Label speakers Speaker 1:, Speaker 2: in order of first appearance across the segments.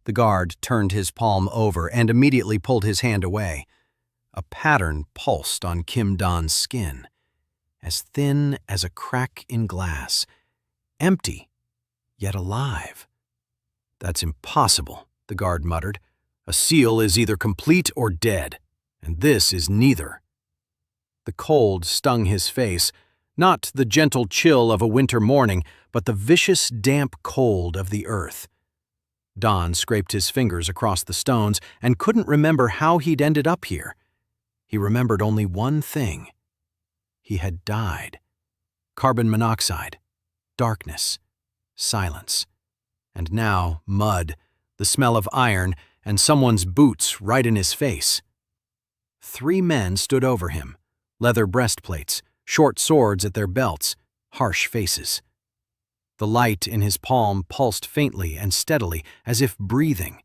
Speaker 1: The guard turned his palm over and immediately pulled his hand away. A pattern pulsed on Kim Don's skin, as thin as a crack in glass, empty, yet alive. "That's impossible," the guard muttered. "A seal is either complete or dead, and this is neither." The cold stung his face, not the gentle chill of a winter morning, but the vicious, damp cold of the earth. Don scraped his fingers across the stones and couldn't remember how he'd ended up here. He remembered only one thing. He had died. Carbon monoxide, darkness, silence, and now mud, the smell of iron, and someone's boots right in his face. 3 men stood over him, leather breastplates, short swords at their belts, harsh faces. The light in his palm pulsed faintly and steadily, as if breathing.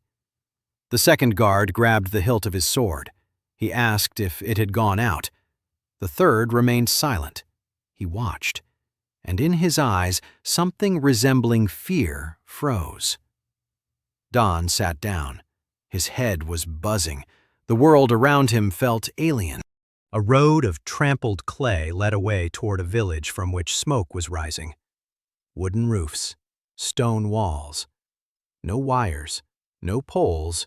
Speaker 1: The second guard grabbed the hilt of his sword. He asked if it had gone out. The third remained silent. He watched, and in his eyes something resembling fear froze. Don sat down. His head was buzzing. The world around him felt alien. A road of trampled clay led away toward a village from which smoke was rising. Wooden roofs, stone walls. No wires, no poles,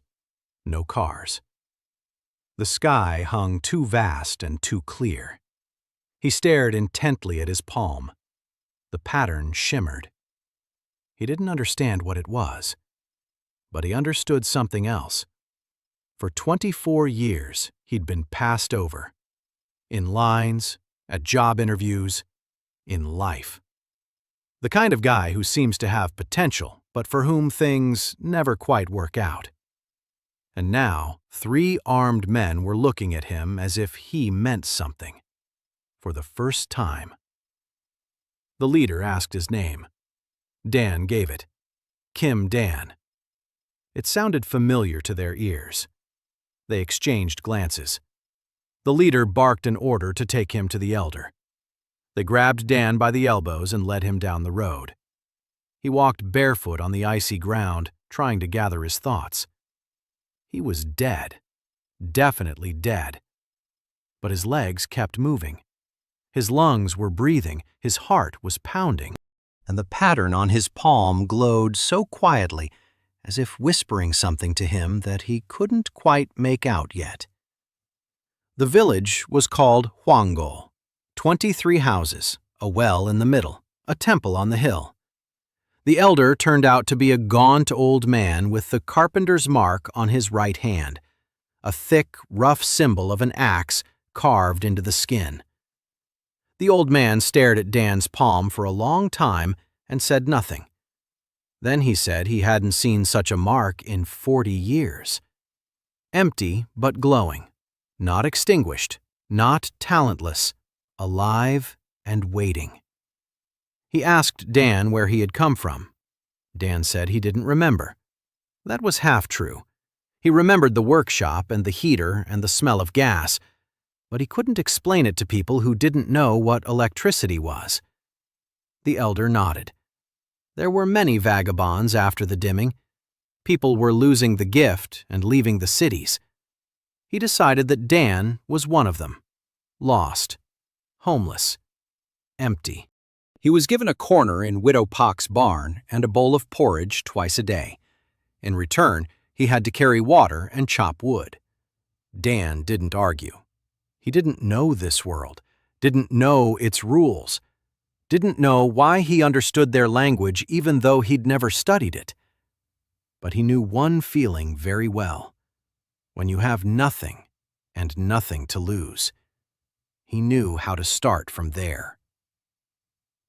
Speaker 1: no cars. The sky hung too vast and too clear. He stared intently at his palm. The pattern shimmered. He didn't understand what it was, but he understood something else. For 24 years, he'd been passed over. In lines, at job interviews, in life. The kind of guy who seems to have potential, but for whom things never quite work out. And now, 3 armed men were looking at him as if he meant something. For the first time. The leader asked his name. Dan gave it. Kim Dan. It sounded familiar to their ears. They exchanged glances. The leader barked an order to take him to the elder. They grabbed Dan by the elbows and led him down the road. He walked barefoot on the icy ground, trying to gather his thoughts. He was dead. Definitely dead. But his legs kept moving. His lungs were breathing, his heart was pounding, and the pattern on his palm glowed so quietly, as if whispering something to him that he couldn't quite make out yet. The village was called Huangol. 23 houses, a well in the middle, a temple on the hill. The elder turned out to be a gaunt old man with the carpenter's mark on his right hand, a thick, rough symbol of an axe carved into the skin. The old man stared at Dan's palm for a long time and said nothing. Then he said he hadn't seen such a mark in 40 years. Empty but glowing, not extinguished, not talentless, alive and waiting. He asked Dan where he had come from. Dan said he didn't remember. That was half true. He remembered the workshop and the heater and the smell of gas, but he couldn't explain it to people who didn't know what electricity was. The elder nodded. There were many vagabonds after the dimming. People were losing the gift and leaving the cities. He decided that Dan was one of them. Lost. Homeless. Empty. He was given a corner in Widow Pock's barn and a bowl of porridge twice a day. In return, he had to carry water and chop wood. Dan didn't argue. He didn't know this world, didn't know its rules, didn't know why he understood their language even though he'd never studied it. But he knew one feeling very well. When you have nothing and nothing to lose. He knew how to start from there.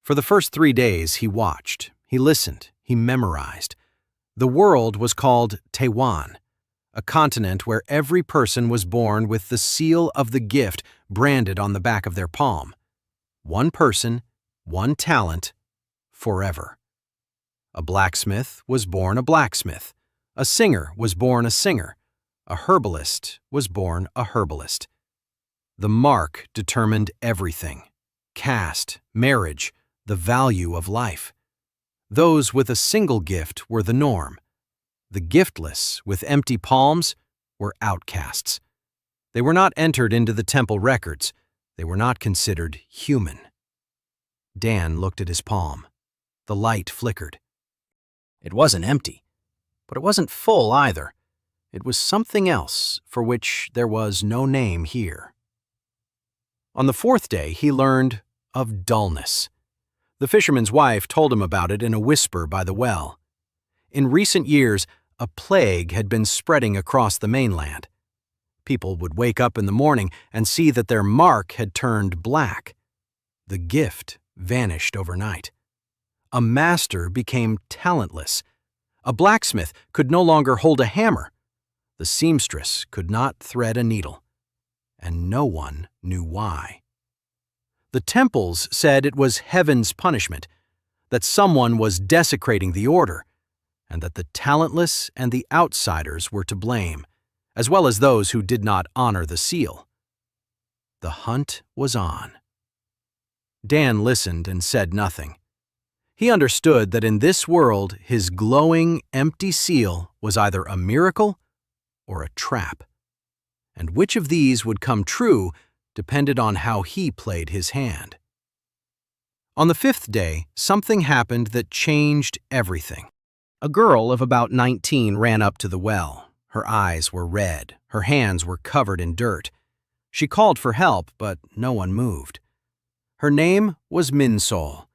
Speaker 1: For the first 3 days, he watched, he listened, he memorized. The world was called Taiwan, a continent where every person was born with the seal of the gift branded on the back of their palm. One person, one talent, forever. A blacksmith was born a blacksmith. A singer was born a singer. A herbalist was born a herbalist. The mark determined everything: caste, marriage, the value of life. Those with a single gift were the norm. The giftless, with empty palms, were outcasts. They were not entered into the temple records. They were not considered human. Dan looked at his palm. The light flickered. It wasn't empty, but it wasn't full either. It was something else for which there was no name here. On the fourth day, he learned of dullness. The fisherman's wife told him about it in a whisper by the well. In recent years, a plague had been spreading across the mainland. People would wake up in the morning and see that their mark had turned black. The gift vanished overnight. A master became talentless. A blacksmith could no longer hold a hammer. The seamstress could not thread a needle. And no one knew why. The temples said it was heaven's punishment, that someone was desecrating the order, and that the talentless and the outsiders were to blame, as well as those who did not honor the seal. The hunt was on. Dan listened and said nothing. He understood that in this world his glowing, empty seal was either a miracle or a trap. And which of these would come true depended on how he played his hand. On the fifth day, something happened that changed everything. A girl of about 19 ran up to the well. Her eyes were red. Her hands were covered in dirt. She called for help, but no one moved. Her name was Minsol.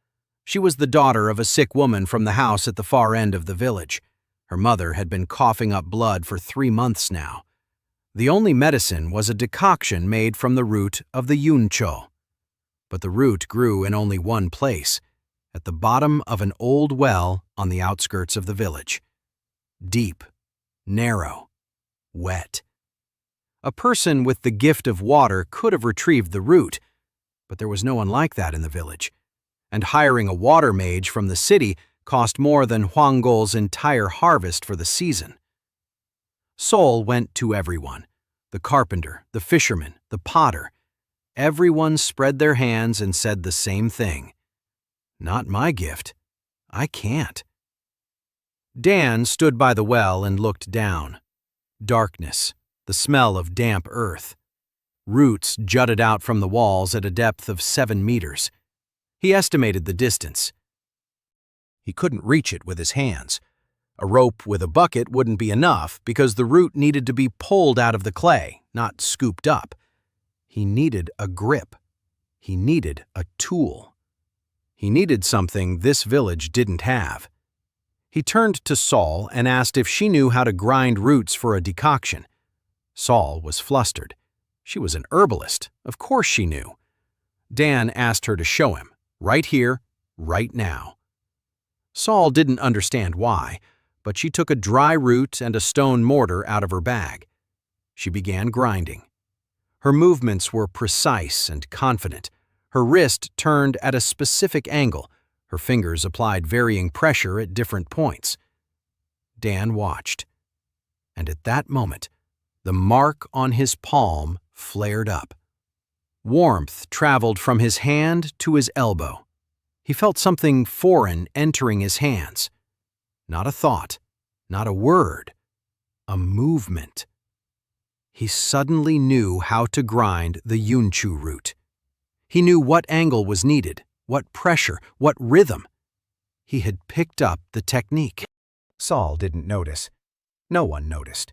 Speaker 1: She was the daughter of a sick woman from the house at the far end of the village. Her mother had been coughing up blood for 3 months now. The only medicine was a decoction made from the root of the yuncho. But the root grew in only one place, at the bottom of an old well on the outskirts of the village. Deep, narrow, wet. A person with the gift of water could have retrieved the root, but there was no one like that in the village, and hiring a water mage from the city cost more than Huanggol's entire harvest for the season. Sol went to everyone, the carpenter, the fisherman, the potter. Everyone spread their hands and said the same thing. Not my gift. I can't. Dan stood by the well and looked down. Darkness, the smell of damp earth. Roots jutted out from the walls at a depth of 7 meters. He estimated the distance. He couldn't reach it with his hands. A rope with a bucket wouldn't be enough because the root needed to be pulled out of the clay, not scooped up. He needed a grip. He needed a tool. He needed something this village didn't have. He turned to Saul and asked if she knew how to grind roots for a decoction. Saul was flustered. She was an herbalist. Of course she knew. Dan asked her to show him, right here, right now. Saul didn't understand why, but she took a dry root and a stone mortar out of her bag. She began grinding. Her movements were precise and confident. Her wrist turned at a specific angle. Her fingers applied varying pressure at different points. Dan watched. And at that moment, the mark on his palm flared up. Warmth traveled from his hand to his elbow. He felt something foreign entering his hands. Not a thought, not a word, a movement. He suddenly knew how to grind the yunchu root. He knew what angle was needed, what pressure, what rhythm. He had picked up the technique. Saul didn't notice. No one noticed.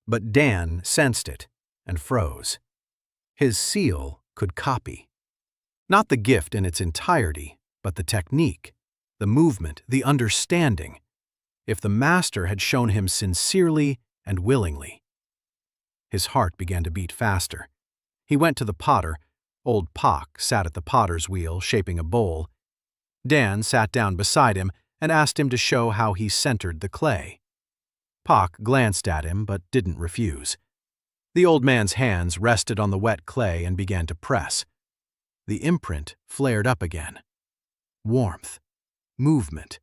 Speaker 1: But Dan sensed it and froze. His seal could copy. Not the gift in its entirety, but the technique, the movement, the understanding. If the master had shown him sincerely and willingly. His heart began to beat faster. He went to the potter. Old Pak sat at the potter's wheel, shaping a bowl. Dan sat down beside him and asked him to show how he centered the clay. Pak glanced at him but didn't refuse. The old man's hands rested on the wet clay and began to press. The imprint flared up again. Warmth, movement,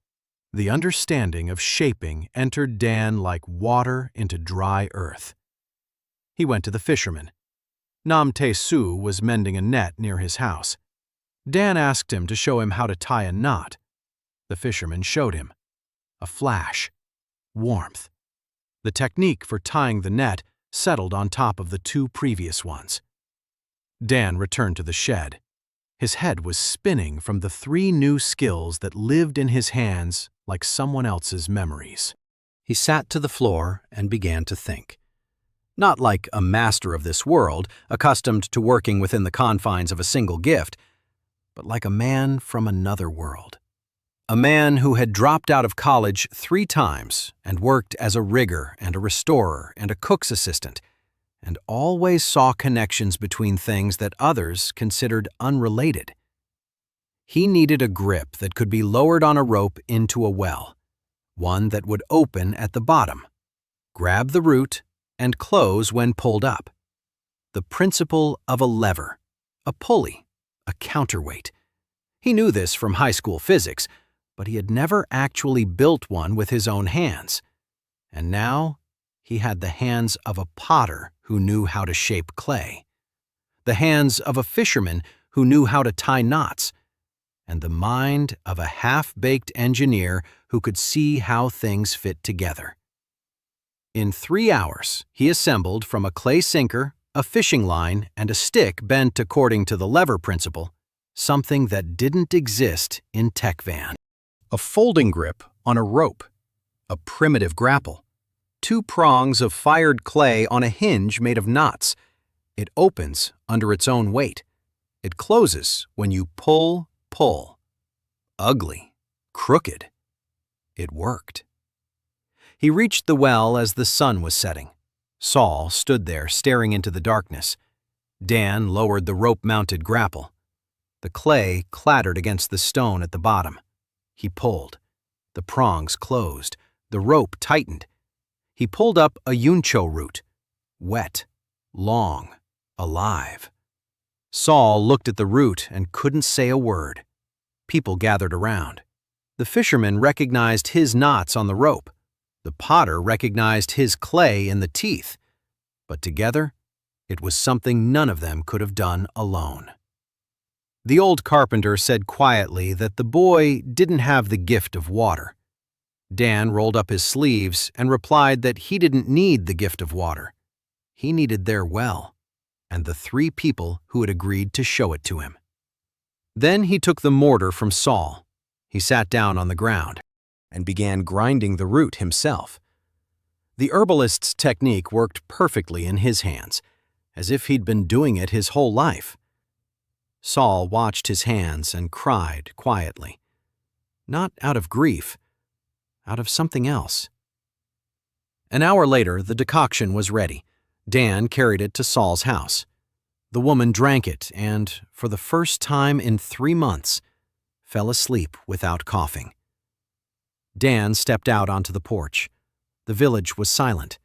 Speaker 1: the understanding of shaping entered Dan like water into dry earth. He went to the fisherman. Nam Te Su was mending a net near his house. Dan asked him to show him how to tie a knot. The fisherman showed him. A flash. Warmth. The technique for tying the net settled on top of the two previous ones. Dan returned to the shed. His head was spinning from the three new skills that lived in his hands like someone else's memories. He sat to the floor and began to think. Not like a master of this world, accustomed to working within the confines of a single gift, but like a man from another world. A man who had dropped out of college 3 times and worked as a rigger and a restorer and a cook's assistant, and always saw connections between things that others considered unrelated. He needed a grip that could be lowered on a rope into a well, one that would open at the bottom, grab the root, and close when pulled up. The principle of a lever, a pulley, a counterweight. He knew this from high school physics, but he had never actually built one with his own hands. And now he had the hands of a potter who knew how to shape clay, the hands of a fisherman who knew how to tie knots, and the mind of a half-baked engineer who could see how things fit together. In 3 hours, he assembled from a clay sinker, a fishing line, and a stick bent according to the lever principle, something that didn't exist in TechVan. A folding grip on a rope, a primitive grapple, 2 prongs of fired clay on a hinge made of knots. It opens under its own weight. It closes when you pull. Ugly, crooked. It worked. He reached the well as the sun was setting. Saul stood there staring into the darkness. Dan lowered the rope-mounted grapple. The clay clattered against the stone at the bottom. He pulled. The prongs closed. The rope tightened. He pulled up a yuncho root. Wet, long, alive. Saul looked at the root and couldn't say a word. People gathered around. The fisherman recognized his knots on the rope. The potter recognized his clay in the teeth. But together, it was something none of them could have done alone. The old carpenter said quietly that the boy didn't have the gift of water. Dan rolled up his sleeves and replied that he didn't need the gift of water. He needed their well, and the 3 people who had agreed to show it to him. Then he took the mortar from Saul. He sat down on the ground and began grinding the root himself. The herbalist's technique worked perfectly in his hands, as if he'd been doing it his whole life. Saul watched his hands and cried quietly. Not out of grief, out of something else. An hour later, the decoction was ready. Dan carried it to Saul's house. The woman drank it and, for the first time in 3 months, fell asleep without coughing. Dan stepped out onto the porch. The village was silent.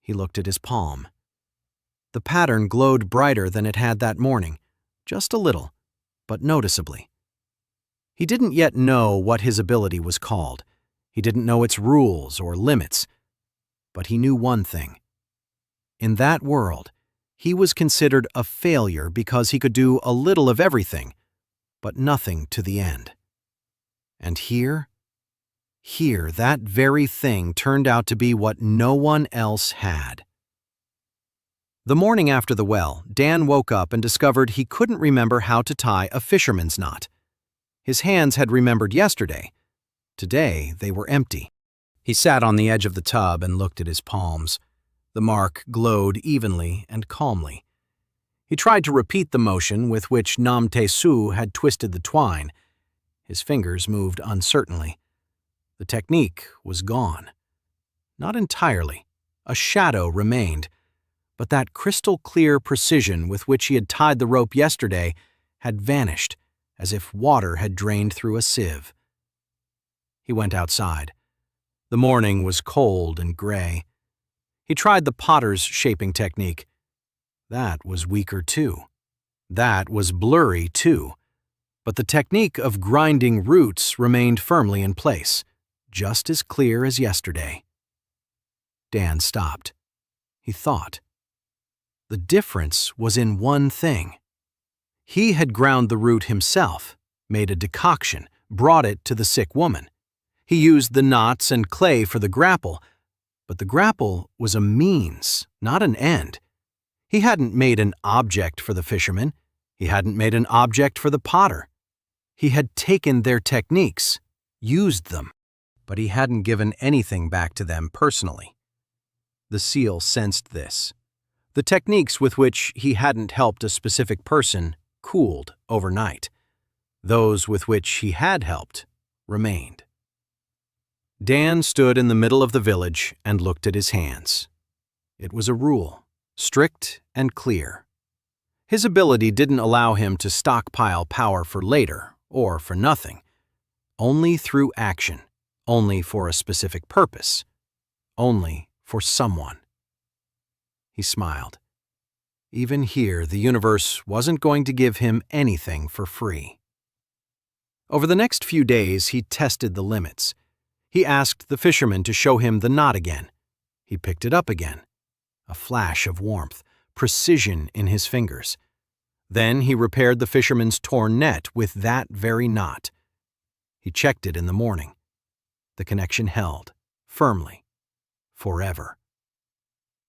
Speaker 1: He looked at his palm. The pattern glowed brighter than it had that morning, just a little, but noticeably. He didn't yet know what his ability was called. He didn't know its rules or limits. But he knew one thing. In that world, he was considered a failure because he could do a little of everything, but nothing to the end. And here, that very thing turned out to be what no one else had. The morning after the well, Dan woke up and discovered he couldn't remember how to tie a fisherman's knot. His hands had remembered yesterday. Today, they were empty. He sat on the edge of the tub and looked at his palms. The mark glowed evenly and calmly. He tried to repeat the motion with which Nam Te Su had twisted the twine. His fingers moved uncertainly. The technique was gone. Not entirely. A shadow remained. But that crystal-clear precision with which he had tied the rope yesterday had vanished, as if water had drained through a sieve. He went outside. The morning was cold and gray. He tried the potter's shaping technique. That was weaker too. That was blurry too. But the technique of grinding roots remained firmly in place, just as clear as yesterday. Dan stopped. He thought. The difference was in one thing. He had ground the root himself, made a decoction, brought it to the sick woman. He used the knots and clay for the grapple, But the grapple was a means, not an end. He hadn't made an object for the fisherman. He hadn't made an object for the potter. He had taken their techniques, used them, but he hadn't given anything back to them personally. The seal sensed this. The techniques with which he hadn't helped a specific person cooled overnight. Those with which he had helped remained. Dan stood in the middle of the village and looked at his hands. It was a rule, strict and clear. His ability didn't allow him to stockpile power for later or for nothing. Only through action, only for a specific purpose, only for someone. He smiled. Even here, the universe wasn't going to give him anything for free. Over the next few days, he tested the limits. He asked the fisherman to show him the knot again. He picked it up again. A flash of warmth, precision in his fingers. Then he repaired the fisherman's torn net with that very knot. He checked it in the morning. The connection held, firmly, forever.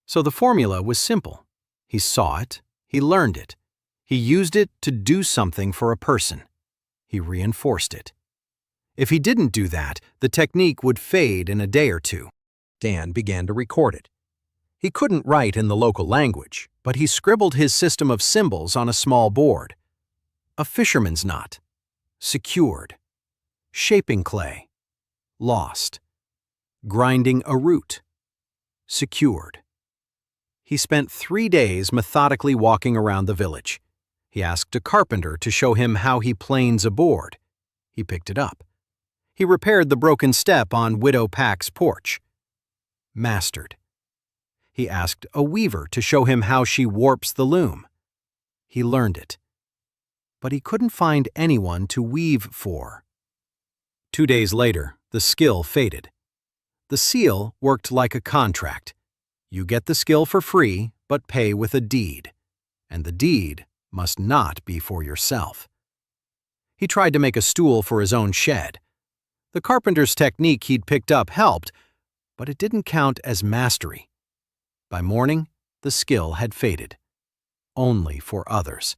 Speaker 1: So the formula was simple. He saw it, he learned it. He used it to do something for a person. He reinforced it. If he didn't do that, the technique would fade in a day or two. Dan began to record it. He couldn't write in the local language, but he scribbled his system of symbols on a small board. A fisherman's knot. Secured. Shaping clay. Lost. Grinding a root. Secured. He spent 3 days methodically walking around the village. He asked a carpenter to show him how he planes a board. He picked it up. He repaired the broken step on Widow Pack's porch. Mastered. He asked a weaver to show him how she warps the loom. He learned it. But he couldn't find anyone to weave for. 2 days later, the skill faded. The seal worked like a contract. You get the skill for free, but pay with a deed. And the deed must not be for yourself. He tried to make a stool for his own shed. The carpenter's technique he'd picked up helped, but it didn't count as mastery. By morning, the skill had faded. Only for others.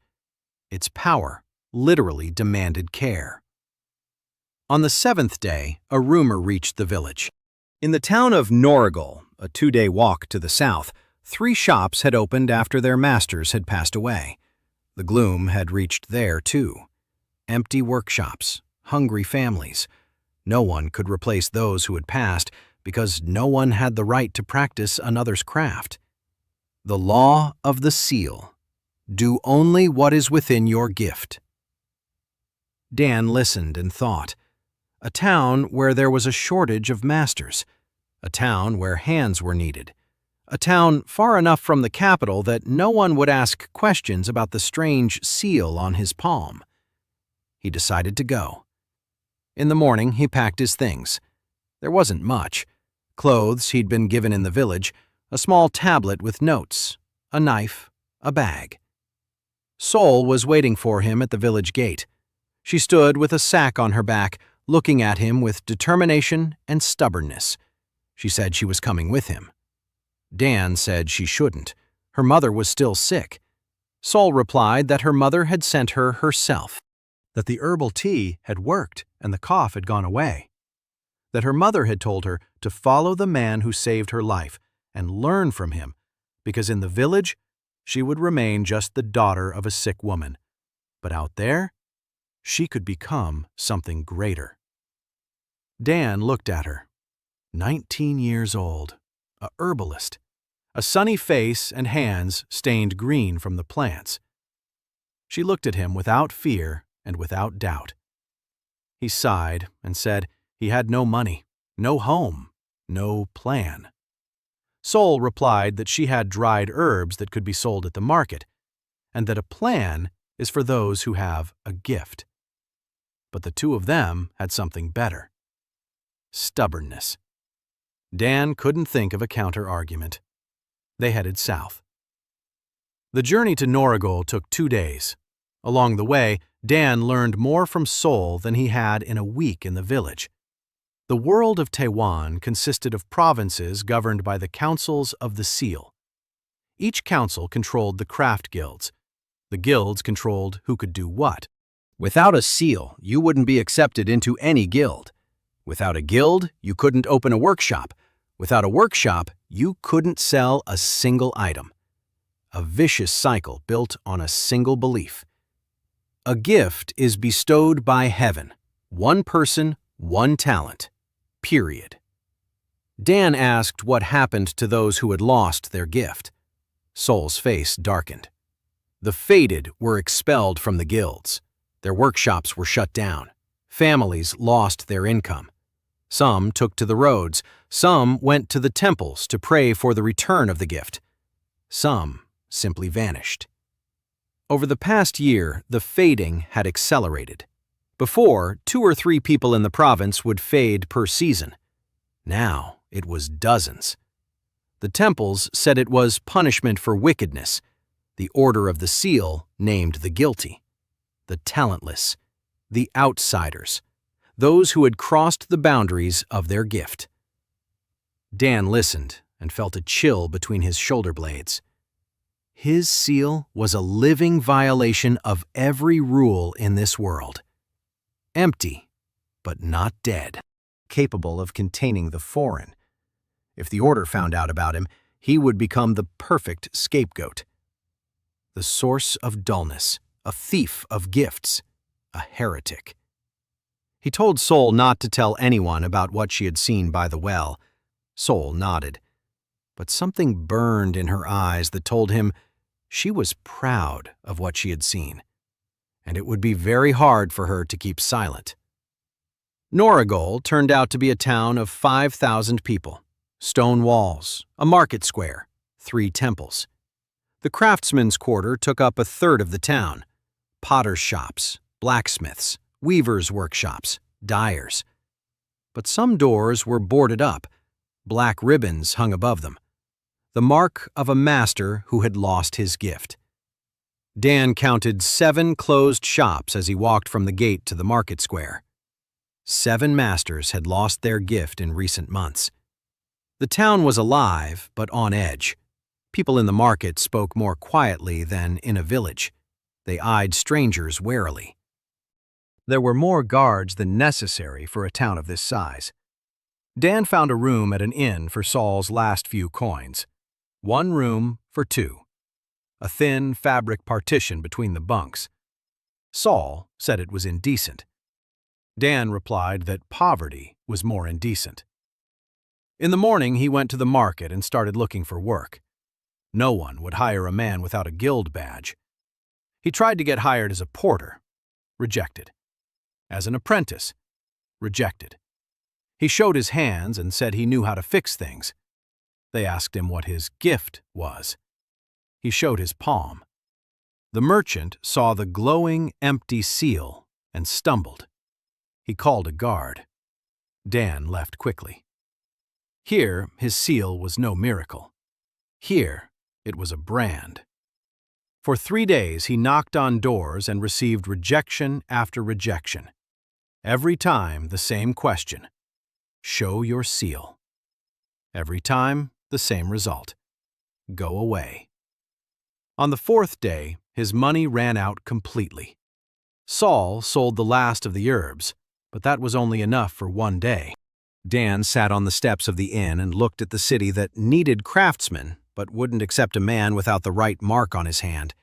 Speaker 1: Its power literally demanded care. On the 7th day, a rumor reached the village. In the town of Norrigal, a 2-day walk to the south, 3 shops had opened after their masters had passed away. The gloom had reached there, too. Empty workshops, hungry families. No one could replace those who had passed because no one had the right to practice another's craft. The law of the seal. Do only what is within your gift. Dan listened and thought. A town where there was a shortage of masters. A town where hands were needed. A town far enough from the capital that no one would ask questions about the strange seal on his palm. He decided to go. In the morning, he packed his things. There wasn't much. Clothes he'd been given in the village, a small tablet with notes, a knife, a bag. Sol was waiting for him at the village gate. She stood with a sack on her back, looking at him with determination and stubbornness. She said she was coming with him. Dan said she shouldn't. Her mother was still sick. Sol replied that her mother had sent her herself, that the herbal tea had worked and the cough had gone away, that her mother had told her to follow the man who saved her life and learn from him, because in the village she would remain just the daughter of a sick woman, but out there she could become something greater. Dan looked at her. 19 years old, a herbalist, a sunny face and hands stained green from the plants. She looked at him without fear and without doubt. He sighed and said he had no money, no home, no plan. Sol replied that she had dried herbs that could be sold at the market, and that a plan is for those who have a gift. But the two of them had something better. Stubbornness. Dan couldn't think of a counter-argument. They headed south. The journey to Norrigal took 2 days. Along the way, Dan learned more from Sol than he had in a week in the village. The world of Taiwan consisted of provinces governed by the councils of the seal. Each council controlled the craft guilds. The guilds controlled who could do what. Without a seal, you wouldn't be accepted into any guild. Without a guild, you couldn't open a workshop. Without a workshop, you couldn't sell a single item. A vicious cycle built on a single belief. A gift is bestowed by heaven. One person, one talent. Period. Dan asked what happened to those who had lost their gift. Sol's face darkened. The fated were expelled from the guilds. Their workshops were shut down. Families lost their income. Some took to the roads. Some went to the temples to pray for the return of the gift. Some simply vanished. Over the past year, the fading had accelerated. Before, 2 or 3 people in the province would fade per season. Now, it was dozens. The temples said it was punishment for wickedness. The Order of the Seal named the guilty. The talentless. The outsiders. Those who had crossed the boundaries of their gift. Dan listened and felt a chill between his shoulder blades. His seal was a living violation of every rule in this world. Empty, but not dead. Capable of containing the foreign. If the Order found out about him, he would become the perfect scapegoat. The source of dullness, a thief of gifts, a heretic. He told Sol not to tell anyone about what she had seen by the well. Sol nodded. But something burned in her eyes that told him she was proud of what she had seen, and it would be very hard for her to keep silent. Noragol turned out to be a town of 5,000 people. Stone walls, a market square, 3 temples. The craftsmen's quarter took up a third of the town. Potters' shops, blacksmiths, weavers' workshops, dyers. But some doors were boarded up. Black ribbons hung above them. The mark of a master who had lost his gift. Dan counted 7 closed shops as he walked from the gate to the market square. 7 masters had lost their gift in recent months. The town was alive, but on edge. People in the market spoke more quietly than in a village. They eyed strangers warily. There were more guards than necessary for a town of this size. Dan found a room at an inn for Sol's last few coins. 1 room for 2. A thin fabric partition between the bunks. Sol said it was indecent. Dan replied that poverty was more indecent. In the morning, he went to the market and started looking for work. No one would hire a man without a guild badge. He tried to get hired as a porter. Rejected. As an apprentice. Rejected. He showed his hands and said he knew how to fix things. They asked him what his gift was. He showed his palm. The merchant saw the glowing, empty seal and stumbled. He called a guard. Dan left quickly. Here, his seal was no miracle. Here, it was a brand. For 3 days, he knocked on doors and received rejection after rejection. Every time, the same question. Show your seal. Every time, the same result. Go away. On the 4th day, his money ran out completely. Sol sold the last of the herbs, but that was only enough for 1 day. Dan sat on the steps of the inn and looked at the city that needed craftsmen, but wouldn't accept a man without the right mark on his hand.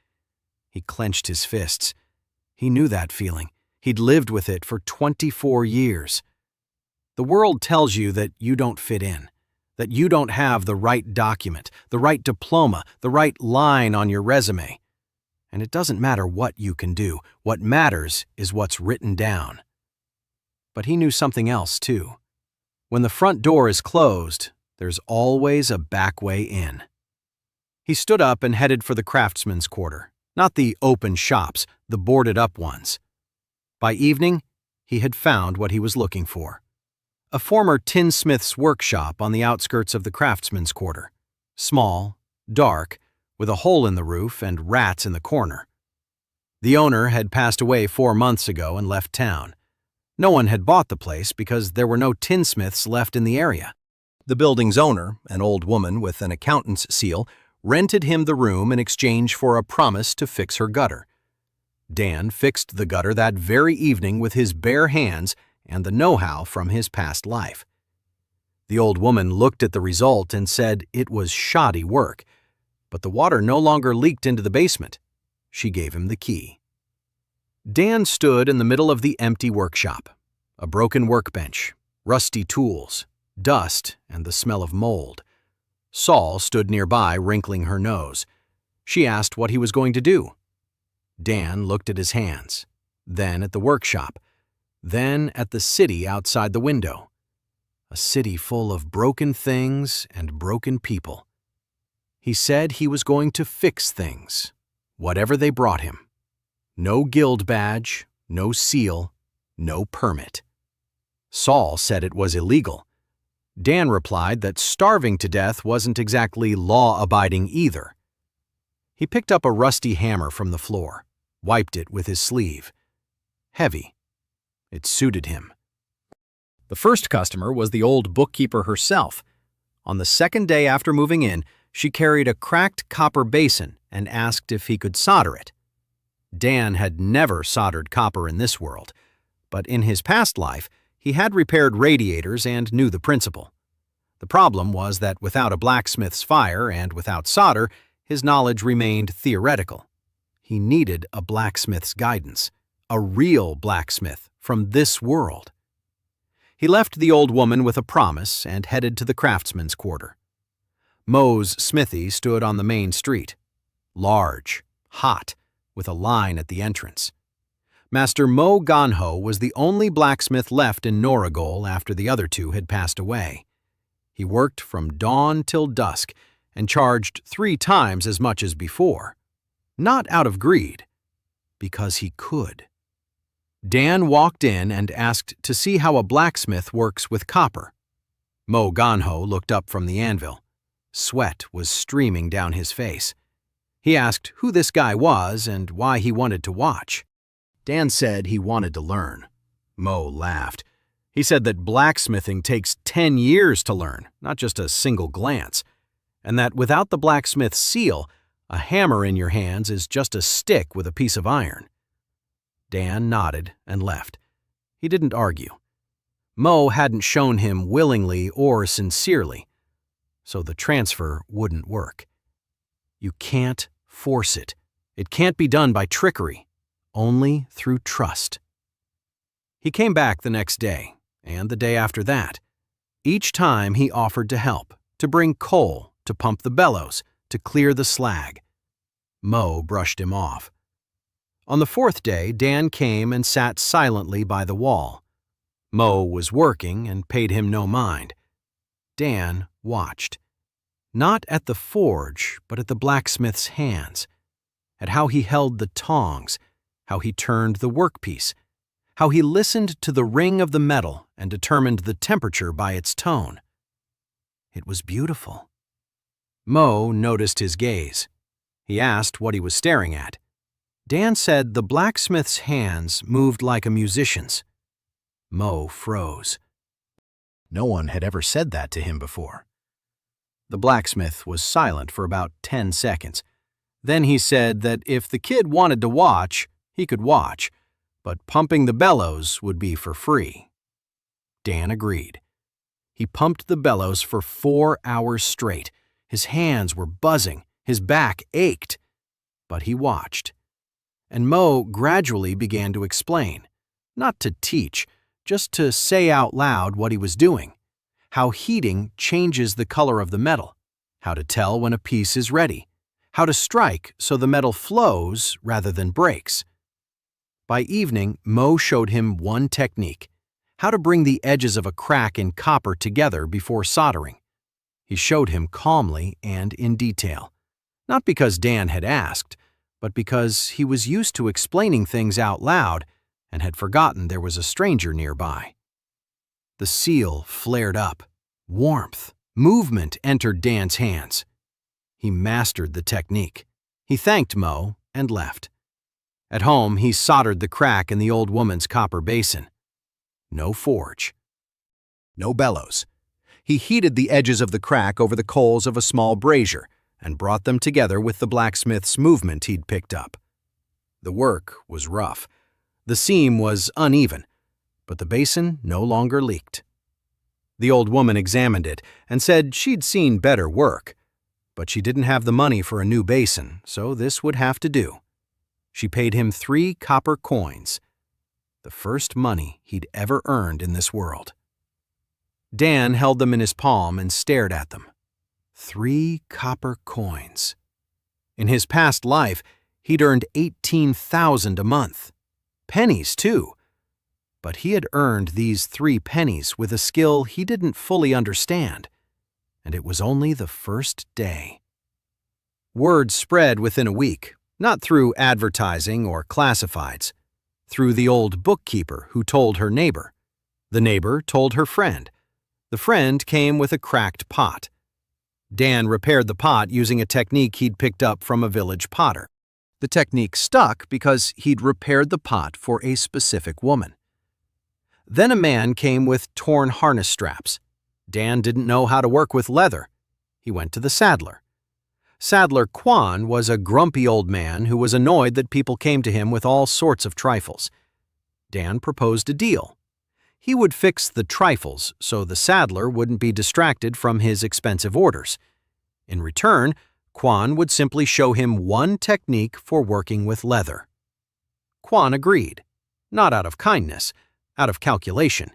Speaker 1: He clenched his fists. He knew that feeling. He'd lived with it for 24 years. The world tells you that you don't fit in, that you don't have the right document, the right diploma, the right line on your resume. And it doesn't matter what you can do. What matters is what's written down. But he knew something else, too. When the front door is closed, there's always a back way in. He stood up and headed for the craftsman's quarter, not the open shops, the boarded-up ones. By evening, he had found what he was looking for. A former tinsmith's workshop on the outskirts of the craftsman's quarter. Small, dark, with a hole in the roof and rats in the corner. The owner had passed away 4 months ago and left town. No one had bought the place because there were no tinsmiths left in the area. The building's owner, an old woman with an accountant's seal, rented him the room in exchange for a promise to fix her gutter. Dan fixed the gutter that very evening with his bare hands and the know-how from his past life. The old woman looked at the result and said it was shoddy work, but the water no longer leaked into the basement. She gave him the key. Dan stood in the middle of the empty workshop. A broken workbench, rusty tools, dust, and the smell of mold. Saul stood nearby, wrinkling her nose. She asked what he was going to do. Dan looked at his hands, then at the workshop, then at the city outside the window. A city full of broken things and broken people. He said he was going to fix things, whatever they brought him. No guild badge, no seal, no permit. Saul said it was illegal. Dan replied that starving to death wasn't exactly law-abiding either. He picked up a rusty hammer from the floor, wiped it with his sleeve. Heavy. It suited him. The first customer was the old bookkeeper herself. On the second day after moving in, she carried a cracked copper basin and asked if he could solder it. Dan had never soldered copper in this world, but in his past life, he had repaired radiators and knew the principle. The problem was that without a blacksmith's fire and without solder, his knowledge remained theoretical. He needed a blacksmith's guidance, a real blacksmith from this world. He left the old woman with a promise and headed to the craftsman's quarter. Moe's smithy stood on the main street, large, hot, with a line at the entrance. Master Mo Ganho was the only blacksmith left in Noragol after the other two had passed away. He worked from dawn till dusk and charged 3 times as much as before. Not out of greed, because he could. Dan walked in and asked to see how a blacksmith works with copper. Mo Ganho looked up from the anvil. Sweat was streaming down his face. He asked who this guy was and why he wanted to watch. Dan said he wanted to learn. Mo laughed. He said that blacksmithing takes 10 years to learn, not just a single glance, and that without the blacksmith's seal, a hammer in your hands is just a stick with a piece of iron. Dan nodded and left. He didn't argue. Mo hadn't shown him willingly or sincerely, so the transfer wouldn't work. You can't force it. It can't be done by trickery, only through trust. He came back the next day, and the day after that. Each time he offered to help, to bring coal, to pump the bellows, to clear the slag. Mo brushed him off. On the 4th day, Dan came and sat silently by the wall. Mo was working and paid him no mind. Dan watched. Not at the forge, but at the blacksmith's hands, at how he held the tongs, how he turned the workpiece, how he listened to the ring of the metal and determined the temperature by its tone. It was beautiful. Mo noticed his gaze. He asked what he was staring at. Dan said the blacksmith's hands moved like a musician's. Mo froze. No one had ever said that to him before. The blacksmith was silent for about 10 seconds. Then he said that if the kid wanted to watch, he could watch, but pumping the bellows would be for free. Dan agreed. He pumped the bellows for 4 hours straight. His hands were buzzing, his back ached. But he watched. And Mo gradually began to explain, not to teach, just to say out loud what he was doing, how heating changes the color of the metal, how to tell when a piece is ready, how to strike so the metal flows rather than breaks. By evening, Mo showed him one technique, how to bring the edges of a crack in copper together before soldering. He showed him calmly and in detail, not because Dan had asked, but because he was used to explaining things out loud and had forgotten there was a stranger nearby. The seal flared up. Warmth, movement entered Dan's hands. He mastered the technique. He thanked Mo and left. At home, he soldered the crack in the old woman's copper basin. no forge, no bellows. He heated the edges of the crack over the coals of a small brazier and brought them together with the blacksmith's movement he'd picked up. The work was rough. The seam was uneven, but the basin no longer leaked. The old woman examined it and said she'd seen better work, but she didn't have the money for a new basin, so this would have to do. She paid him 3 copper coins, the first money he'd ever earned in this world. Dan held them in his palm and stared at them. 3 copper coins. In his past life, he'd earned 18,000 a month. Pennies, too. But he had earned these 3 pennies with a skill he didn't fully understand, and it was only the first day. Word spread within a week, not through advertising or classifieds, through the old bookkeeper who told her neighbor. The neighbor told her friend. The friend came with a cracked pot. Dan repaired the pot using a technique he'd picked up from a village potter. The technique stuck because he'd repaired the pot for a specific woman. Then a man came with torn harness straps. Dan didn't know how to work with leather. He went to the saddler. Saddler Quan was a grumpy old man who was annoyed that people came to him with all sorts of trifles. Dan proposed a deal. He would fix the trifles so the saddler wouldn't be distracted from his expensive orders. In return, Quan would simply show him one technique for working with leather. Quan agreed, not out of kindness, out of calculation.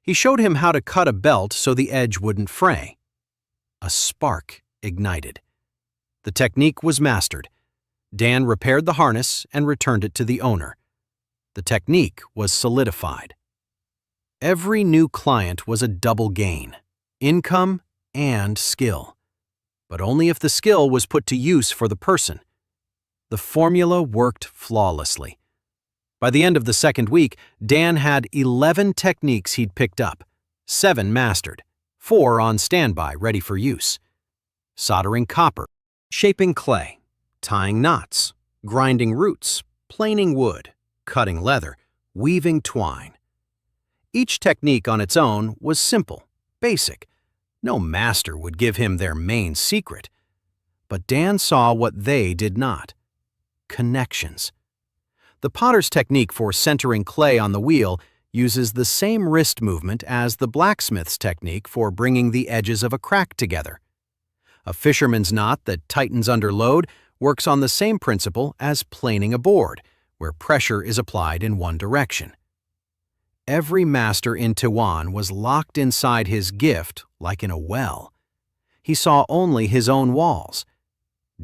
Speaker 1: He showed him how to cut a belt so the edge wouldn't fray. A spark ignited. The technique was mastered. Dan repaired the harness and returned it to the owner. The technique was solidified. Every new client was a double gain, income and skill. But only if the skill was put to use for the person. The formula worked flawlessly. By the end of the second week, Dan had 11 techniques he'd picked up, 7 mastered, 4 on standby ready for use. Soldering copper, shaping clay, tying knots, grinding roots, planing wood, cutting leather, weaving twine. Each technique on its own was simple, basic. No master would give him their main secret. But Dan saw what they did not. Connections. The potter's technique for centering clay on the wheel uses the same wrist movement as the blacksmith's technique for bringing the edges of a crack together. A fisherman's knot that tightens under load works on the same principle as planing a board, where pressure is applied in one direction. Every master in Tijuana was locked inside his gift like in a well. He saw only his own walls.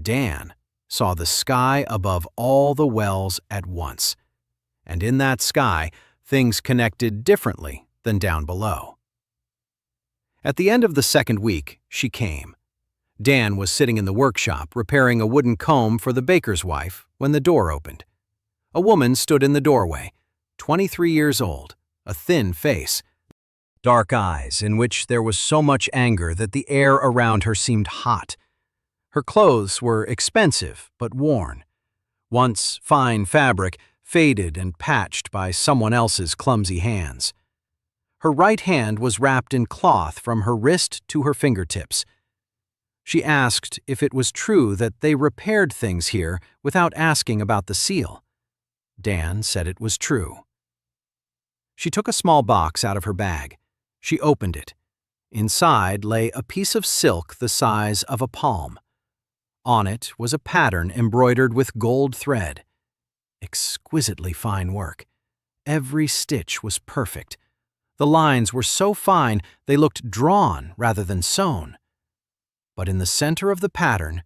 Speaker 1: Dan saw the sky above all the wells at once. And in that sky, things connected differently than down below. At the end of the second week, she came. Dan was sitting in the workshop repairing a wooden comb for the baker's wife when the door opened. A woman stood in the doorway, 23 years old, a thin face, dark eyes in which there was so much anger that the air around her seemed hot. Her clothes were expensive but worn. Once fine fabric, faded and patched by someone else's clumsy hands. Her right hand was wrapped in cloth from her wrist to her fingertips. She asked if it was true that they repaired things here without asking about the seal. Dan said it was true. She took a small box out of her bag. She opened it. Inside lay a piece of silk the size of a palm. On it was a pattern embroidered with gold thread. Exquisitely fine work. Every stitch was perfect. The lines were so fine they looked drawn rather than sewn. But in the center of the pattern,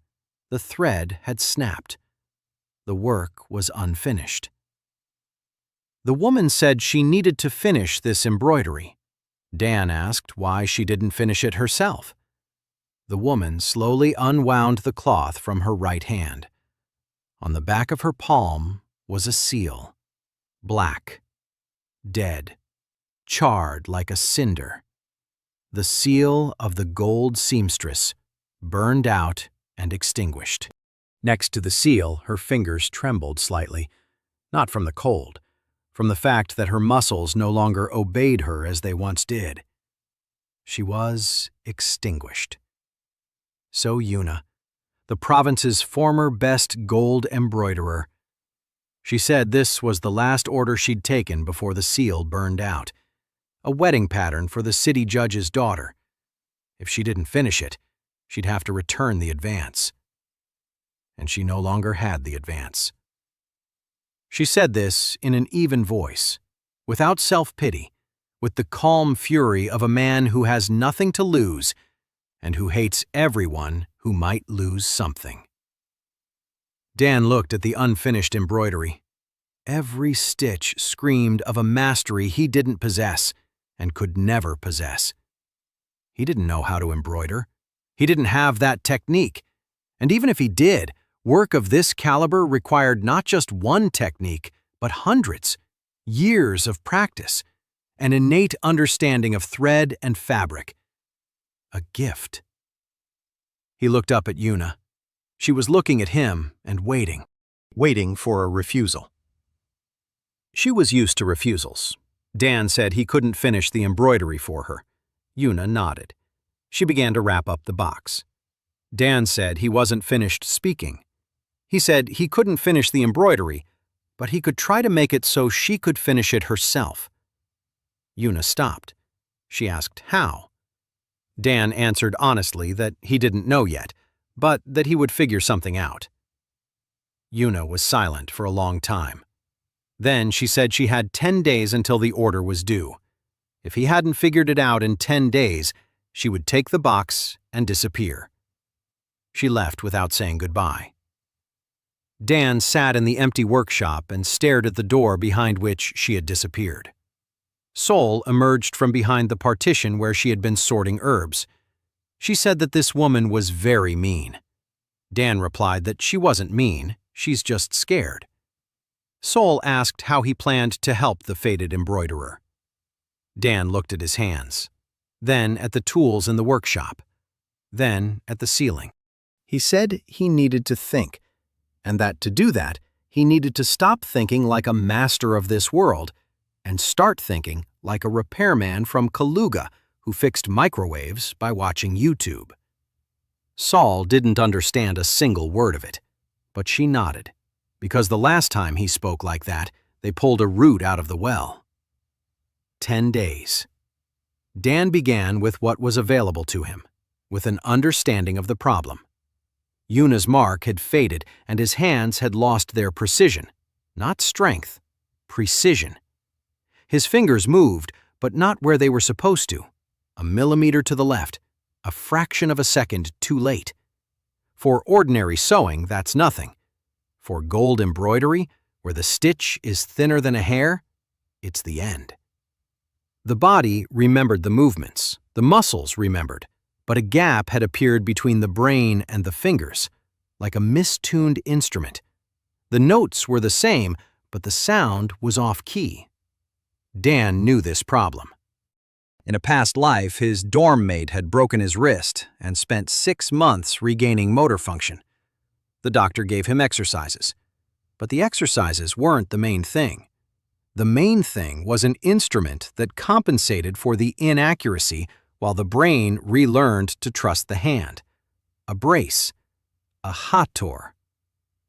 Speaker 1: the thread had snapped. The work was unfinished. The woman said she needed to finish this embroidery. Dan asked why she didn't finish it herself. The woman slowly unwound the cloth from her right hand. On the back of her palm was a seal. Black. Dead. Charred like a cinder. The seal of the gold seamstress, burned out and extinguished. Next to the seal, her fingers trembled slightly, not from the cold, from the fact that her muscles no longer obeyed her as they once did. She was extinguished. So Yuna, the province's former best gold embroiderer. She said this was the last order she'd taken before the seal burned out, a wedding pattern for the city judge's daughter. If she didn't finish it, she'd have to return the advance. And she no longer had the advance. She said this in an even voice, without self-pity, with the calm fury of a man who has nothing to lose and who hates everyone who might lose something. Dan looked at the unfinished embroidery. Every stitch screamed of a mastery he didn't possess and could never possess. He didn't know how to embroider. He didn't have that technique. And even if he did, work of this caliber required not just one technique, but hundreds, years of practice, an innate understanding of thread and fabric. A gift. He looked up at Yuna. She was looking at him and waiting for a refusal. She was used to refusals. Dan said he couldn't finish the embroidery for her. Yuna nodded. She began to wrap up the box. Dan said he wasn't finished speaking. He said he couldn't finish the embroidery, but he could try to make it so she could finish it herself. Yuna stopped. She asked how. Dan answered honestly that he didn't know yet, but that he would figure something out. Yuna was silent for a long time. Then she said she had 10 days until the order was due. If he hadn't figured it out in 10 days, she would take the box and disappear. She left without saying goodbye. Dan sat in the empty workshop and stared at the door behind which she had disappeared. Sol emerged from behind the partition where she had been sorting herbs. She said that this woman was very mean. Dan replied that she wasn't mean, she's just scared. Sol asked how he planned to help the fated embroiderer. Dan looked at his hands, then at the tools in the workshop, then at the ceiling. He said he needed to think, and that to do that, he needed to stop thinking like a master of this world and start thinking like a repairman from Kaluga who fixed microwaves by watching YouTube. Sol didn't understand a single word of it, but she nodded, because the last time he spoke like that, they pulled a root out of the well. 10 days. Dan began with what was available to him, with an understanding of the problem. Yuna's mark had faded and his hands had lost their precision, not strength, precision. His fingers moved, but not where they were supposed to, a millimeter to the left, a fraction of a second too late. For ordinary sewing, that's nothing. For gold embroidery, where the stitch is thinner than a hair, it's the end. The body remembered the movements, the muscles remembered, but a gap had appeared between the brain and the fingers, like a mistuned instrument. The notes were the same, but the sound was off-key. Dan knew this problem. In a past life, his dorm mate had broken his wrist and spent 6 months regaining motor function. The doctor gave him exercises. But the exercises weren't the main thing. The main thing was an instrument that compensated for the inaccuracy while the brain relearned to trust the hand. A brace, a hator,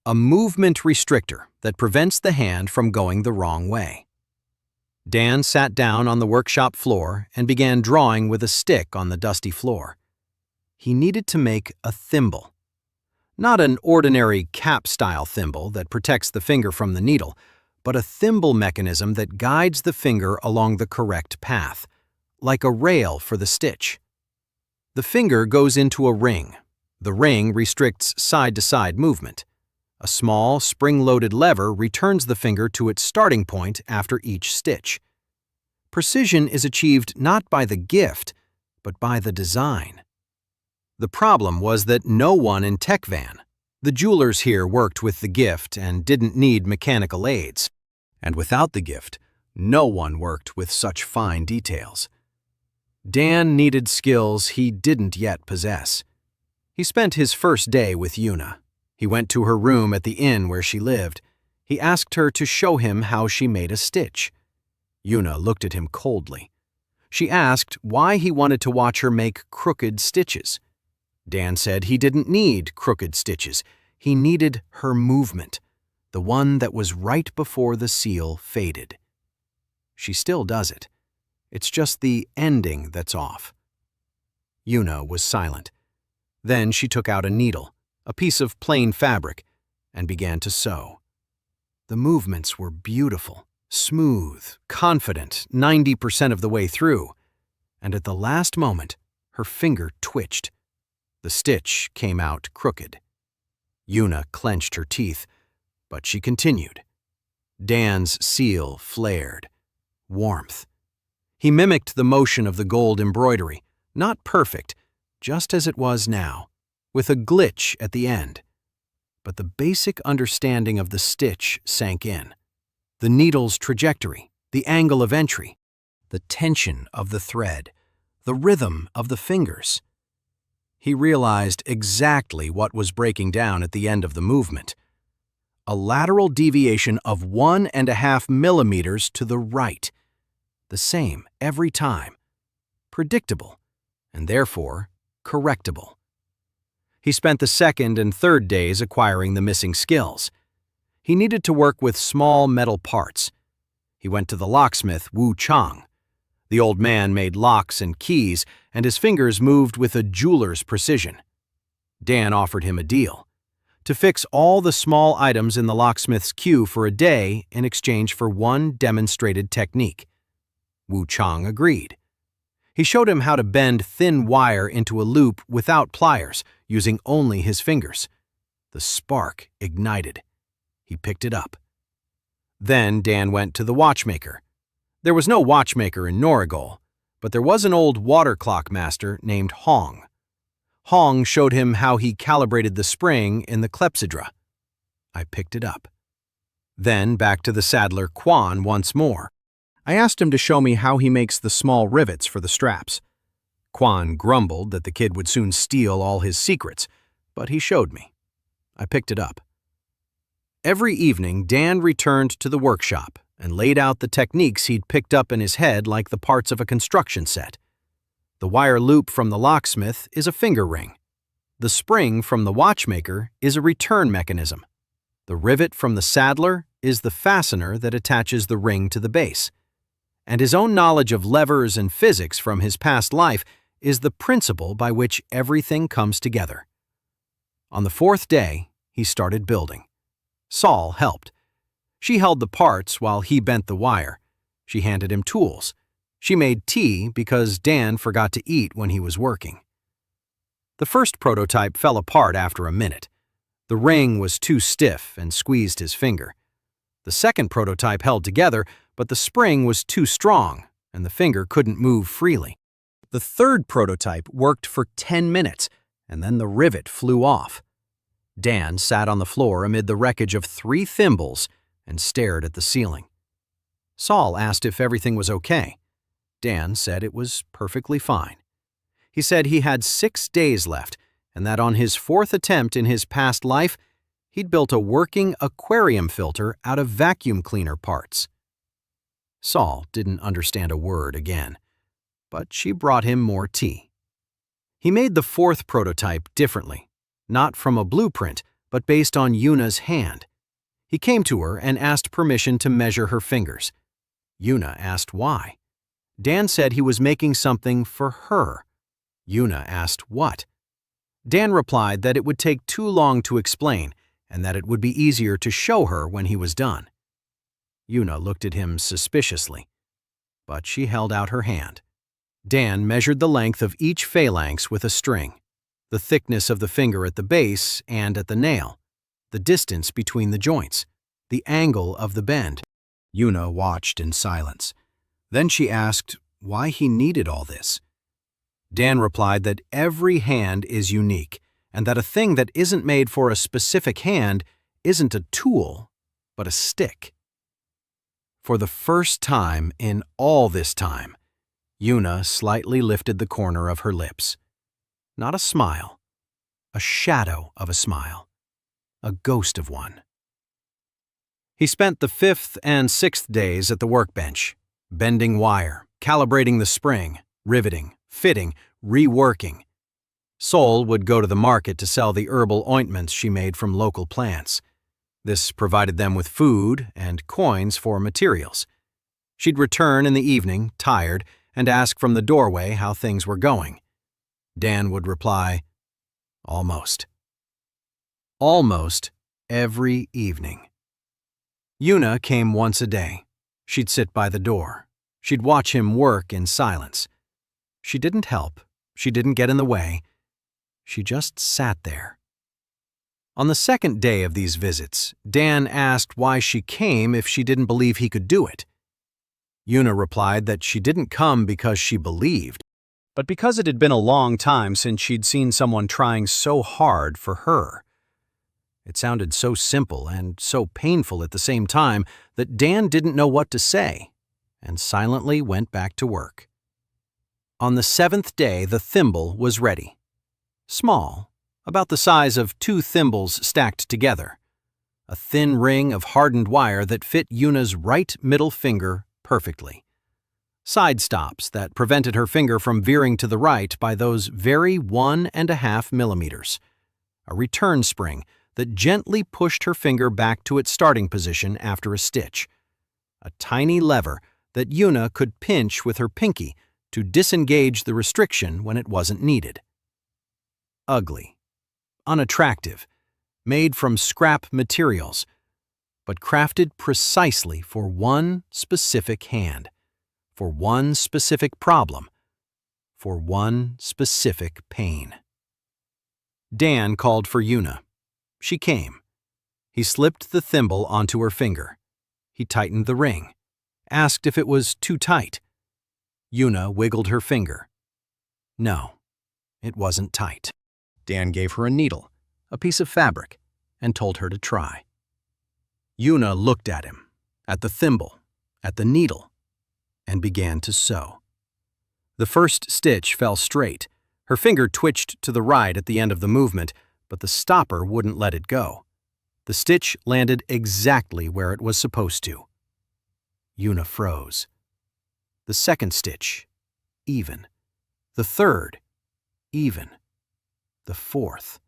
Speaker 1: a movement restrictor that prevents the hand from going the wrong way. Dan sat down on the workshop floor and began drawing with a stick on the dusty floor. He needed to make a thimble. Not an ordinary cap-style thimble that protects the finger from the needle, but a thimble mechanism that guides the finger along the correct path, like a rail for the stitch. The finger goes into a ring. The ring restricts side-to-side movement. A small, spring-loaded lever returns the finger to its starting point after each stitch. Precision is achieved not by the gift, but by the design. The problem was that no one in Techvan, the jewelers here, worked with the gift and didn't need mechanical aids. And without the gift, no one worked with such fine details. Dan needed skills he didn't yet possess. He spent his first day with Yuna. He went to her room at the inn where she lived. He asked her to show him how she made a stitch. Yuna looked at him coldly. She asked why he wanted to watch her make crooked stitches. Dan said he didn't need crooked stitches. He needed her movement, the one that was right before the seal faded. She still does it. It's just the ending that's off. Yuna was silent. Then she took out a needle, a piece of plain fabric, and began to sew. The movements were beautiful, smooth, confident 90% of the way through, and at the last moment, her finger twitched. The stitch came out crooked. Yuna clenched her teeth, but she continued. Dan's seal flared. Warmth. He mimicked the motion of the gold embroidery, not perfect, just as it was now, with a glitch at the end. But the basic understanding of the stitch sank in. The needle's trajectory, the angle of entry, the tension of the thread, the rhythm of the fingers. He realized exactly what was breaking down at the end of the movement. A lateral deviation of 1.5 millimeters to the right. The same every time. Predictable, and therefore correctable. He spent the second and third days acquiring the missing skills. He needed to work with small metal parts. He went to the locksmith Wu Chang. The old man made locks and keys, and his fingers moved with a jeweler's precision. Dan offered him a deal: to fix all the small items in the locksmith's queue for a day in exchange for one demonstrated technique. Wu Chang agreed. He showed him how to bend thin wire into a loop without pliers, using only his fingers. The spark ignited. He picked it up. Then Dan went to the watchmaker. There was no watchmaker in Norigol, but there was an old water clock master named Hong. Hong showed him how he calibrated the spring in the clepsydra. I picked it up. Then back to the saddler Quan once more. I asked him to show me how he makes the small rivets for the straps. Quan grumbled that the kid would soon steal all his secrets, but he showed me. I picked it up. Every evening, Dan returned to the workshop and laid out the techniques he'd picked up in his head like the parts of a construction set. The wire loop from the locksmith is a finger ring. The spring from the watchmaker is a return mechanism. The rivet from the saddler is the fastener that attaches the ring to the base. And his own knowledge of levers and physics from his past life is the principle by which everything comes together. On the fourth day, he started building. Saul helped. She held the parts while he bent the wire. She handed him tools. She made tea because Dan forgot to eat when he was working. The first prototype fell apart after a minute. The ring was too stiff and squeezed his finger. The second prototype held together, but the spring was too strong and the finger couldn't move freely. The third prototype worked for 10 minutes, and then the rivet flew off. Dan sat on the floor amid the wreckage of 3 thimbles and stared at the ceiling. Saul asked if everything was okay. Dan said it was perfectly fine. He said he had 6 days left and that on his 4th attempt in his past life, he'd built a working aquarium filter out of vacuum cleaner parts. Saul didn't understand a word again, but she brought him more tea. He made the 4th prototype differently, not from a blueprint, but based on Yuna's hand. He came to her and asked permission to measure her fingers. Yuna asked why. Dan said he was making something for her. Yuna asked what. Dan replied that it would take too long to explain and that it would be easier to show her when he was done. Yuna looked at him suspiciously, but she held out her hand. Dan measured the length of each phalanx with a string, the thickness of the finger at the base and at the nail, the distance between the joints, the angle of the bend. Yuna watched in silence. Then she asked why he needed all this. Dan replied that every hand is unique and that a thing that isn't made for a specific hand isn't a tool, but a stick. For the first time in all this time, Yuna slightly lifted the corner of her lips. Not a smile, a shadow of a smile, a ghost of one. He spent the 5th and 6th days at the workbench, bending wire, calibrating the spring, riveting, fitting, reworking. Sol would go to the market to sell the herbal ointments she made from local plants. This provided them with food and coins for materials. She'd return in the evening, tired, and ask from the doorway how things were going. Dan would reply, "Almost." Almost every evening. Una came once a day. She'd sit by the door. She'd watch him work in silence. She didn't help. She didn't get in the way. She just sat there. On the second day of these visits, Dan asked why she came if she didn't believe he could do it. Una replied that she didn't come because she believed, but because it had been a long time since she'd seen someone trying so hard for her. It sounded so simple and so painful at the same time that Dan didn't know what to say, and silently went back to work. On the 7th day, the thimble was ready. Small, about the size of 2 thimbles stacked together. A thin ring of hardened wire that fit Una's right middle finger perfectly. Side stops that prevented her finger from veering to the right by those very 1.5 millimeters. A return spring that gently pushed her finger back to its starting position after a stitch. A tiny lever that Una could pinch with her pinky to disengage the restriction when it wasn't needed. Ugly, unattractive, made from scrap materials, but crafted precisely for one specific hand, for one specific problem, for one specific pain. Dan called for Una. She came. He slipped the thimble onto her finger. He tightened the ring, asked if it was too tight. Una wiggled her finger. No, it wasn't tight. Dan gave her a needle, a piece of fabric, and told her to try. Una looked at him, at the thimble, at the needle, and began to sew. The first stitch fell straight. Her finger twitched to the right at the end of the movement, but the stopper wouldn't let it go. The stitch landed exactly where it was supposed to. Una froze. The second stitch, even. The third, even. The fourth.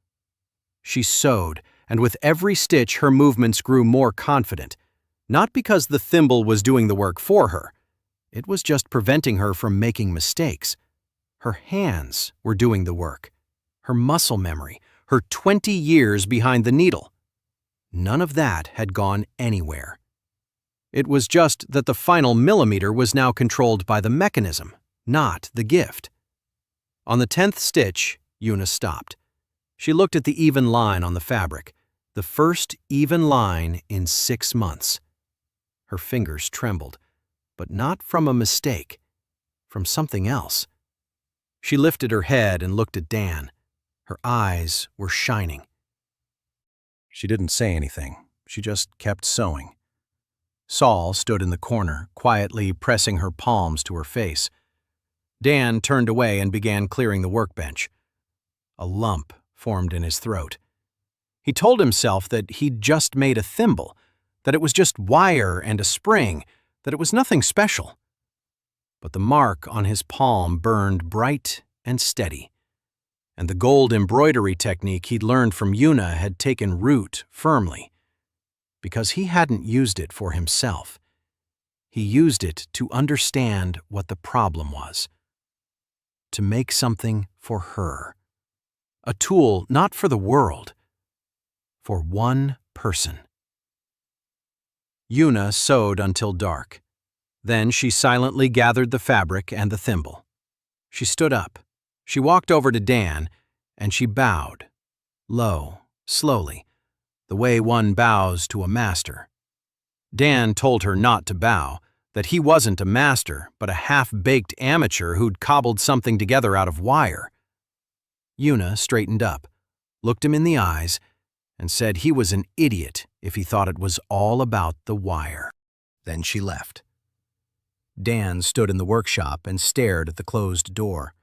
Speaker 1: She sewed, and with every stitch her movements grew more confident, not because the thimble was doing the work for her. It was just preventing her from making mistakes. Her hands were doing the work. Her muscle memory, her 20 years behind the needle. None of that had gone anywhere. It was just that the final millimeter was now controlled by the mechanism, not the gift. On the 10th stitch, Una stopped. She looked at the even line on the fabric, the first even line in 6 months. Her fingers trembled, but not from a mistake, from something else. She lifted her head and looked at Dan. Her eyes were shining. She didn't say anything. She just kept sewing. Sol stood in the corner, quietly pressing her palms to her face. Dan turned away and began clearing the workbench. A lump formed in his throat. He told himself that he'd just made a thimble, that it was just wire and a spring, that it was nothing special. But the mark on his palm burned bright and steady, and the gold embroidery technique he'd learned from Una had taken root firmly, because he hadn't used it for himself. He used it to understand what the problem was. To make something for her. A tool not for the world, for one person. Una sewed until dark. Then she silently gathered the fabric and the thimble. She stood up. She walked over to Dan, and she bowed, low, slowly, the way one bows to a master. Dan told her not to bow, that he wasn't a master, but a half-baked amateur who'd cobbled something together out of wire. Una straightened up, looked him in the eyes, and said he was an idiot if he thought it was all about the wire. Then she left. Dan stood in the workshop and stared at the closed door.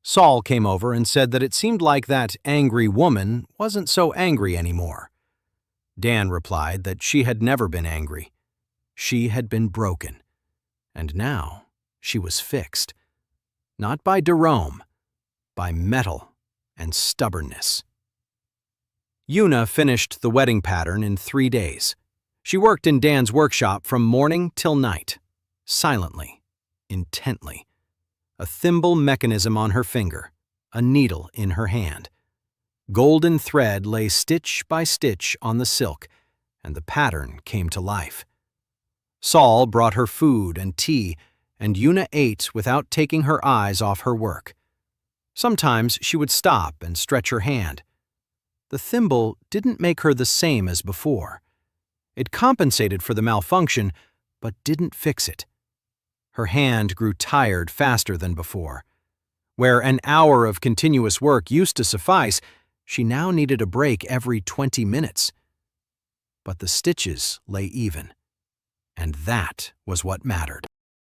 Speaker 1: Sol came over and said that it seemed like that angry woman wasn't so angry anymore. Dan replied that she had never been angry. She had been broken, and now she was fixed. Not by Jerome, by metal and stubbornness. Una finished the wedding pattern in 3 days. She worked in Dan's workshop from morning till night, silently, intently. A thimble mechanism on her finger, a needle in her hand. Golden thread lay stitch by stitch on the silk, and the pattern came to life. Saul brought her food and tea, and Una ate without taking her eyes off her work. Sometimes she would stop and stretch her hand. The thimble didn't make her the same as before. It compensated for the malfunction, but didn't fix it. Her hand grew tired faster than before. Where an hour of continuous work used to suffice, she now needed a break every 20 minutes. But the stitches lay even, and that was what mattered.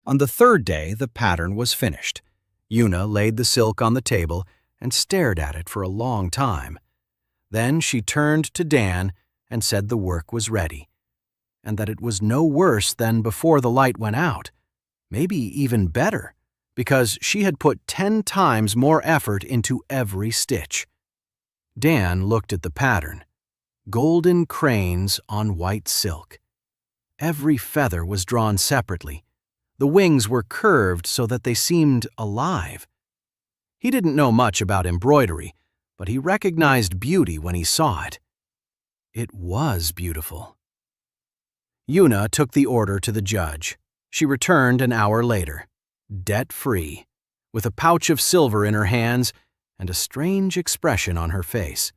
Speaker 1: On the 3rd day, the pattern was finished. Una laid the silk on the table and stared at it for a long time. Then she turned to Dan and said the work was ready, and that it was no worse than before the light went out, maybe even better, because she had put 10 times more effort into every stitch. Dan looked at the pattern. Golden cranes on white silk. Every feather was drawn separately. The wings were curved so that they seemed alive. He didn't know much about embroidery, but he recognized beauty when he saw it. It was beautiful. Una took the order to the judge. She returned an hour later, debt-free, with a pouch of silver in her hands and a strange expression on her face.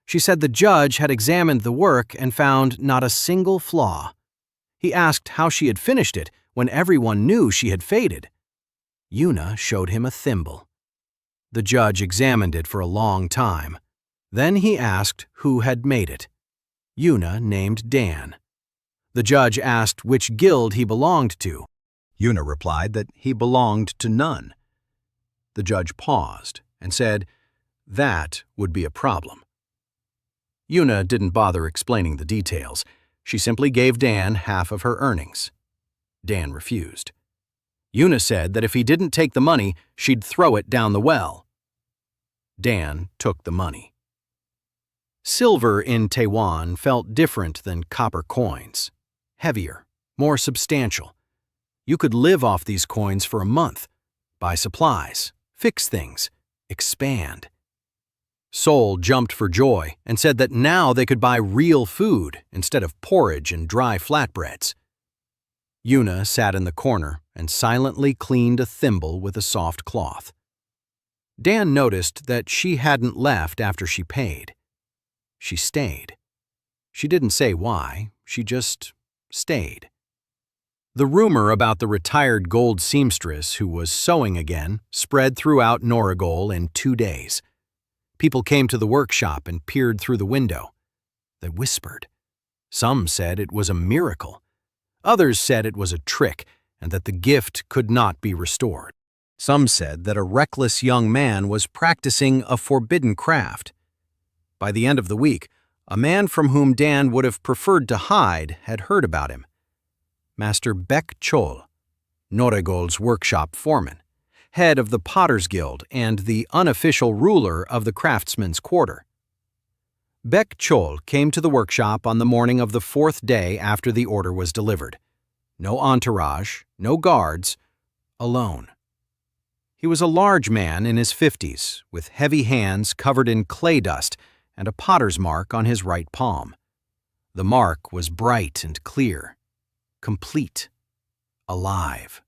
Speaker 1: She said the judge had examined the work and found not a single flaw. He asked how she had finished it when everyone knew she had faded. Una showed him a thimble. The judge examined it for a long time. Then he asked who had made it. Una named Dan. The judge asked which guild he belonged to. Una replied that he belonged to none. The judge paused and said, "That would be a problem." Una didn't bother explaining the details. She simply gave Dan half of her earnings. Dan refused. Una said that if he didn't take the money, she'd throw it down the well. Dan took the money. Silver in Taiwan felt different than copper coins. Heavier, more substantial. You could live off these coins for a month, buy supplies, fix things, expand. Sol jumped for joy and said that now they could buy real food instead of porridge and dry flatbreads. Una sat in the corner and silently cleaned a thimble with a soft cloth. Dan noticed that she hadn't left after she paid. She stayed. She didn't say why, she just stayed. The rumor about the retired gold seamstress who was sewing again spread throughout Norigol in 2 days. People came to the workshop and peered through the window. They whispered. Some said it was a miracle. Others said it was a trick and that the gift could not be restored. Some said that a reckless young man was practicing a forbidden craft. By the end of the week, a man from whom Dan would have preferred to hide had heard about him. Master Bek Chol, Norigol's workshop foreman, head of the Potter's Guild and the unofficial ruler of the craftsmen's quarter. Bek Chol came to the workshop on the morning of the 4th day after the order was delivered. No entourage, no guards, alone. He was a large man in his 50s, with heavy hands covered in clay dust and a potter's mark on his right palm. The mark was bright and clear, complete, alive.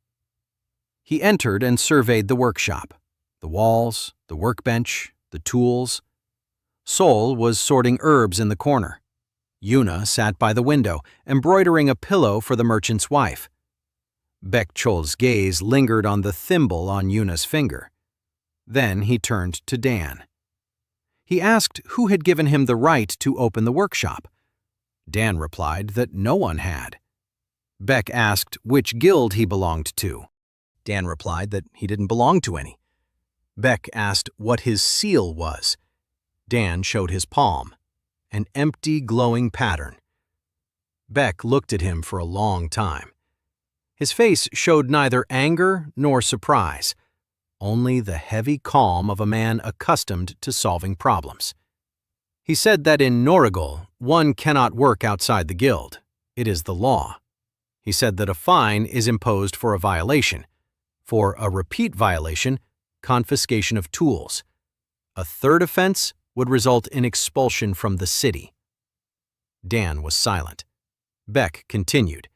Speaker 1: He entered and surveyed the workshop, the walls, the workbench, the tools. Sol was sorting herbs in the corner. Una sat by the window, embroidering a pillow for the merchant's wife. Bek Chol's gaze lingered on the thimble on Una's finger. Then he turned to Dan. He asked who had given him the right to open the workshop. Dan replied that no one had. Bek asked which guild he belonged to. Dan replied that he didn't belong to any. Bek asked what his seal was. Dan showed his palm, an empty, glowing pattern. Beck looked at him for a long time. His face showed neither anger nor surprise, only the heavy calm of a man accustomed to solving problems. He said that in Norigol, one cannot work outside the guild. It is the law. He said that a fine is imposed for a violation. For a repeat violation, confiscation of tools. A third offense would result in expulsion from the city. Dan was silent. Beck continued.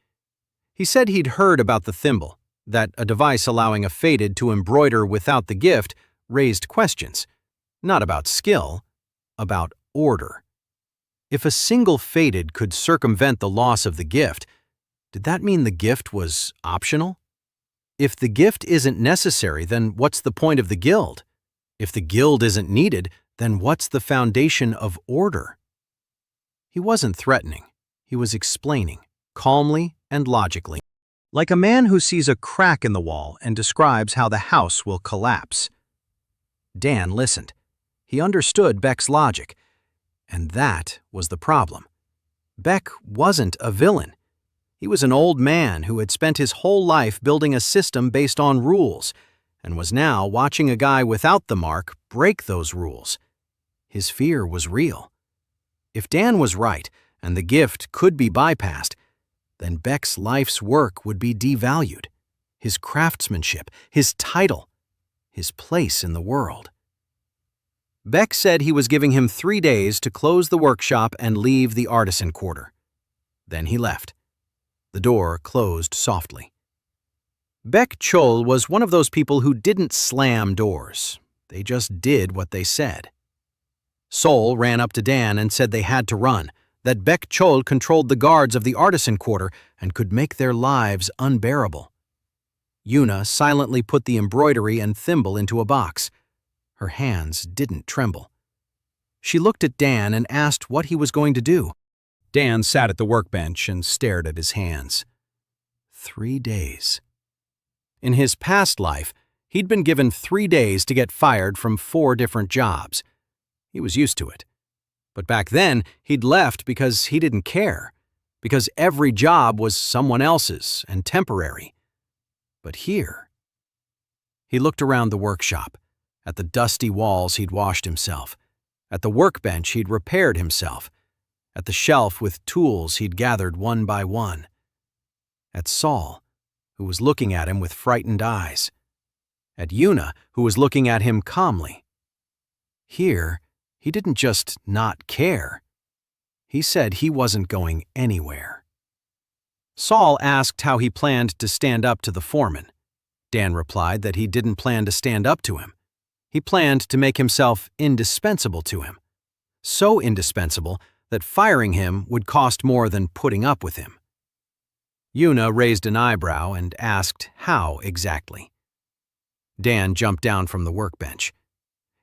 Speaker 1: He said he'd heard about the thimble, that a device allowing a fated to embroider without the gift raised questions, not about skill, about order. If a single fated could circumvent the loss of the gift, did that mean the gift was optional? If the gift isn't necessary, then what's the point of the guild? If the guild isn't needed, then what's the foundation of order? He wasn't threatening. He was explaining, calmly and logically, like a man who sees a crack in the wall and describes how the house will collapse. Dan listened. He understood Beck's logic, and that was the problem. Beck wasn't a villain. He was an old man who had spent his whole life building a system based on rules, and was now watching a guy without the mark break those rules. His fear was real. If Dan was right, and the gift could be bypassed, then Beck's life's work would be devalued. His craftsmanship, his title, his place in the world. Beck said he was giving him 3 days to close the workshop and leave the artisan quarter. Then he left. The door closed softly. Beck Chol was one of those people who didn't slam doors. They just did what they said. Sol ran up to Dan and said they had to run, that Beck Chol controlled the guards of the artisan quarter and could make their lives unbearable. Yuna silently put the embroidery and thimble into a box. Her hands didn't tremble. She looked at Dan and asked what he was going to do. Dan sat at the workbench and stared at his hands. 3 days. In his past life, he'd been given 3 days to get fired from 4 different jobs. He was used to it. But back then, he'd left because he didn't care, because every job was someone else's and temporary. But here... He looked around the workshop, at the dusty walls he'd washed himself, at the workbench he'd repaired himself, at the shelf with tools he'd gathered one by one, at Saul, who was looking at him with frightened eyes, at Yuna, who was looking at him calmly. Here, he didn't just not care. He said he wasn't going anywhere. Saul asked how he planned to stand up to the foreman. Dan replied that he didn't plan to stand up to him. He planned to make himself indispensable to him. So indispensable that firing him would cost more than putting up with him. Yuna raised an eyebrow and asked how exactly. Dan jumped down from the workbench.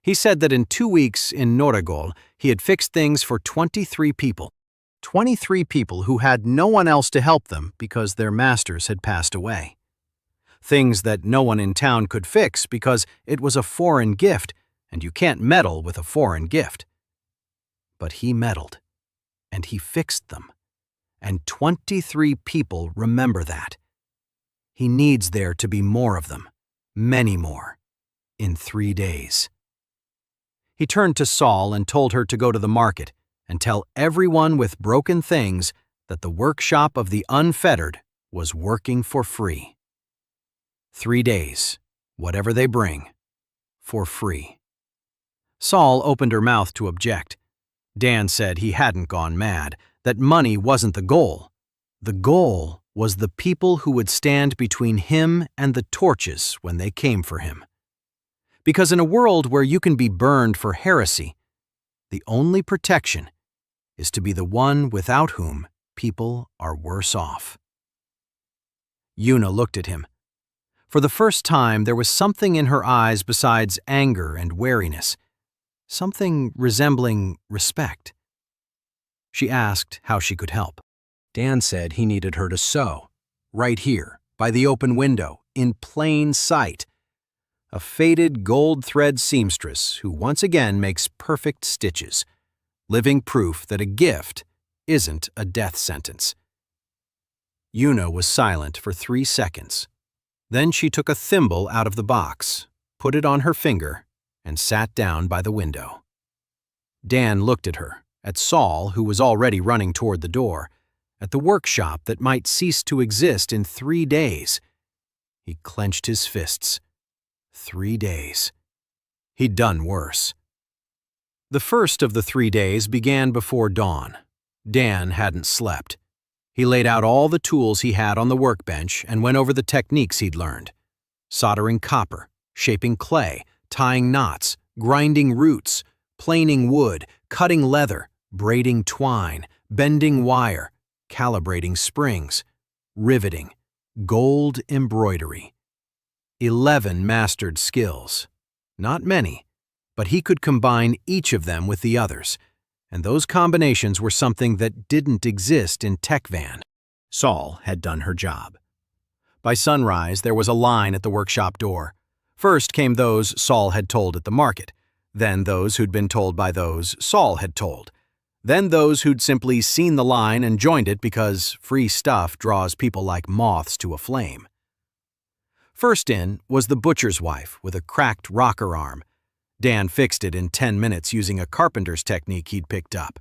Speaker 1: He said that in 2 weeks in Norigol, he had fixed things for 23 people. 23 people who had no one else to help them because their masters had passed away. Things that no one in town could fix because it was a foreign gift, and you can't meddle with a foreign gift. But he meddled, and he fixed them. And 23 people remember that. He needs there to be more of them, many more, in 3 days. He turned to Saul and told her to go to the market and tell everyone with broken things that the workshop of the unfettered was working for free. 3 days, whatever they bring, for free. Saul opened her mouth to object. Dan said he hadn't gone mad, that money wasn't the goal. The goal was the people who would stand between him and the torches when they came for him. Because in a world where you can be burned for heresy, the only protection is to be the one without whom people are worse off. Yuna looked at him. For the first time, there was something in her eyes besides anger and wariness, something resembling respect. She asked how she could help. Dan said he needed her to sew, right here, by the open window, in plain sight. A faded gold thread seamstress who once again makes perfect stitches. living proof that a gift isn't a death sentence. Yuna was silent for 3 seconds. Then she took a thimble out of the box, put it on her finger, and sat down by the window. Dan looked at her, at Saul, who was already running toward the door, at the workshop that might cease to exist in 3 days. He clenched his fists. 3 days. He'd done worse. The first of the 3 days began before dawn. Dan hadn't slept. He laid out all the tools he had on the workbench and went over the techniques he'd learned. Soldering copper, shaping clay, tying knots, grinding roots, planing wood, cutting leather, braiding twine, bending wire, calibrating springs, riveting, gold embroidery. 11 mastered skills. Not many, but he could combine each of them with the others, and those combinations were something that didn't exist in TechVan. Saul had done her job. By sunrise, there was a line at the workshop door. First came those Saul had told at the market, then those who'd been told by those Saul had told, then those who'd simply seen the line and joined it because free stuff draws people like moths to a flame. First in was the butcher's wife with a cracked rocker arm. Dan fixed it in 10 minutes using a carpenter's technique he'd picked up.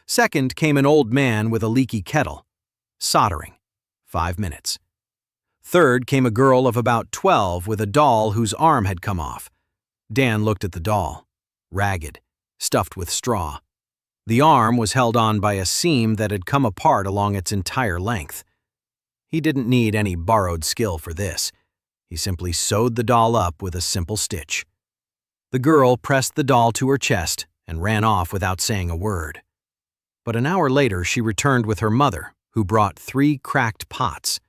Speaker 1: Second came an old man with a leaky kettle. Soldering. 5 minutes. Third came a girl of about 12 with a doll whose arm had come off. Dan looked at the doll. Ragged. Stuffed with straw. The arm was held on by a seam that had come apart along its entire length. He didn't need any borrowed skill for this. He simply sewed the doll up with a simple stitch. The girl pressed the doll to her chest and ran off without saying a word. But an hour later, she returned with her mother, who brought 3 cracked pots.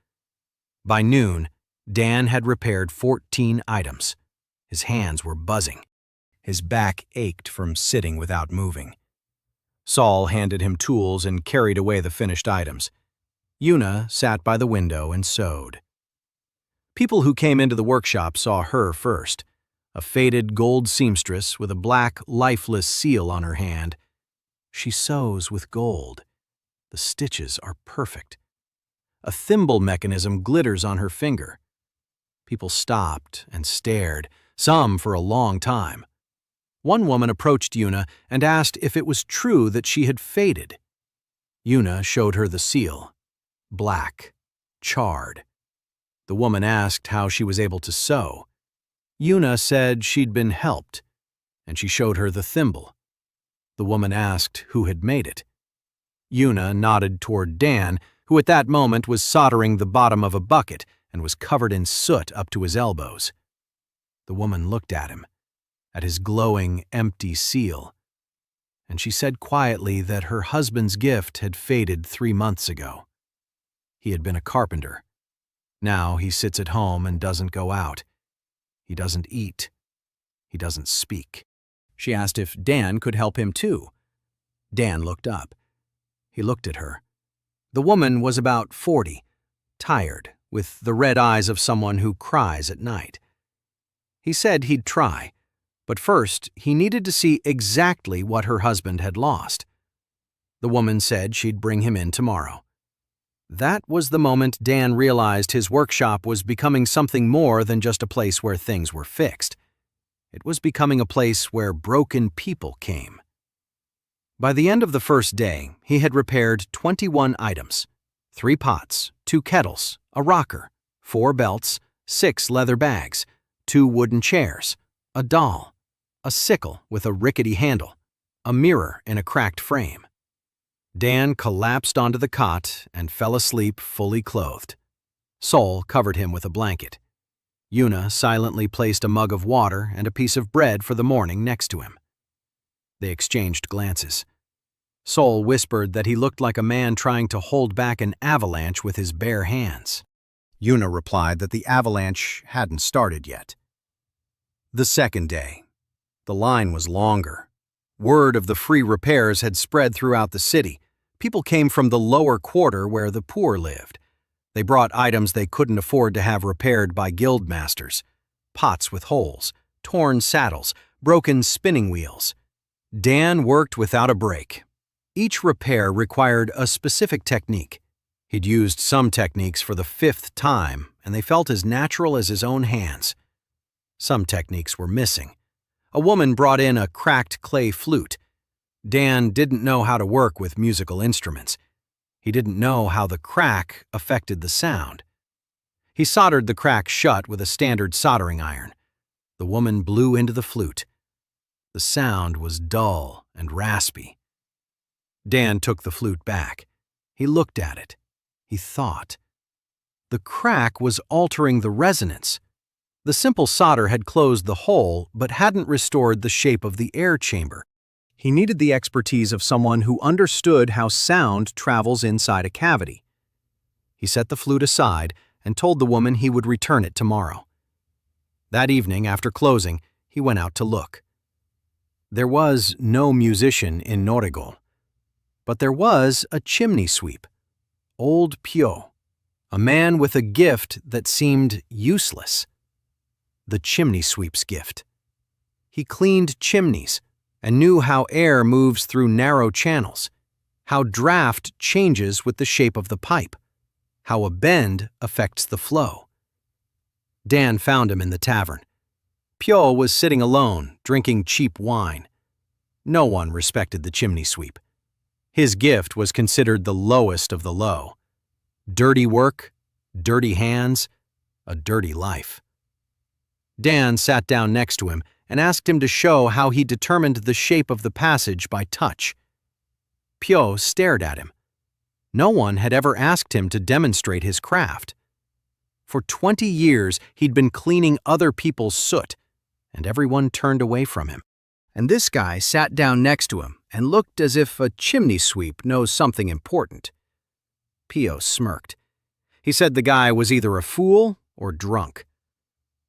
Speaker 1: By noon, Dan had repaired 14 items. His hands were buzzing. His back ached from sitting without moving. Saul handed him tools and carried away the finished items. Yuna sat by the window and sewed. People who came into the workshop saw her first. A faded gold seamstress with a black, lifeless seal on her hand. She sews with gold. The stitches are perfect. A thimble mechanism glitters on her finger. People stopped and stared, some for a long time. One woman approached Yuna and asked if it was true that she had faded. Yuna showed her the seal. Black. Charred. The woman asked how she was able to sew. Yuna said she'd been helped, and she showed her the thimble. The woman asked who had made it. Yuna nodded toward Dan, who at that moment was soldering the bottom of a bucket and was covered in soot up to his elbows. The woman looked at him, at his glowing, empty seal, and she said quietly that her husband's gift had faded 3 months ago. He had been a carpenter. Now he sits at home and doesn't go out. He doesn't eat. He doesn't speak. She asked if Dan could help him too. Dan looked up. He looked at her. The woman was about 40, tired, with the red eyes of someone who cries at night. He said he'd try, but first he needed to see exactly what her husband had lost. The woman said she'd bring him in tomorrow. That was the moment Dan realized his workshop was becoming something more than just a place where things were fixed. It was becoming a place where broken people came. By the end of the first day, he had repaired 21 items. 3 pots, 2 kettles, a rocker, 4 belts, 6 leather bags, 2 wooden chairs, a doll, a sickle with a rickety handle, a mirror in a cracked frame. Dan collapsed onto the cot and fell asleep fully clothed. Saul covered him with a blanket. Yuna silently placed a mug of water and a piece of bread for the morning next to him. They exchanged glances. Saul whispered that he looked like a man trying to hold back an avalanche with his bare hands. Yuna replied that the avalanche hadn't started yet. The second day. The line was longer. Word of the free repairs had spread throughout the city. People came from the lower quarter where the poor lived. They brought items they couldn't afford to have repaired by guild masters. Pots with holes, torn saddles, broken spinning wheels. Dan worked without a break. Each repair required a specific technique. He'd used some techniques for the 5th time, and they felt as natural as his own hands. Some techniques were missing. A woman brought in a cracked clay flute. Dan didn't know how to work with musical instruments. He didn't know how the crack affected the sound. He soldered the crack shut with a standard soldering iron. The woman blew into the flute. The sound was dull and raspy. Dan took the flute back. He looked at it. He thought. The crack was altering the resonance. The simple solder had closed the hole but hadn't restored the shape of the air chamber. He needed the expertise of someone who understood how sound travels inside a cavity. He set the flute aside and told the woman he would return it tomorrow. That evening, after closing, he went out to look. There was no musician in Norigol, but there was a chimney sweep, old Pio, a man with a gift that seemed useless. The chimney sweep's gift. He cleaned chimneys and knew how air moves through narrow channels, how draft changes with the shape of the pipe, how a bend affects the flow. Dan found him in the tavern. Pio was sitting alone, drinking cheap wine. No one respected the chimney sweep. His gift was considered the lowest of the low. Dirty work, dirty hands, a dirty life. Dan sat down next to him and asked him to show how he determined the shape of the passage by touch. Pio stared at him. No one had ever asked him to demonstrate his craft. For 20 years, he'd been cleaning other people's soot, and everyone turned away from him. And this guy sat down next to him and looked as if a chimney sweep knows something important. Pio smirked. He said the guy was either a fool or drunk.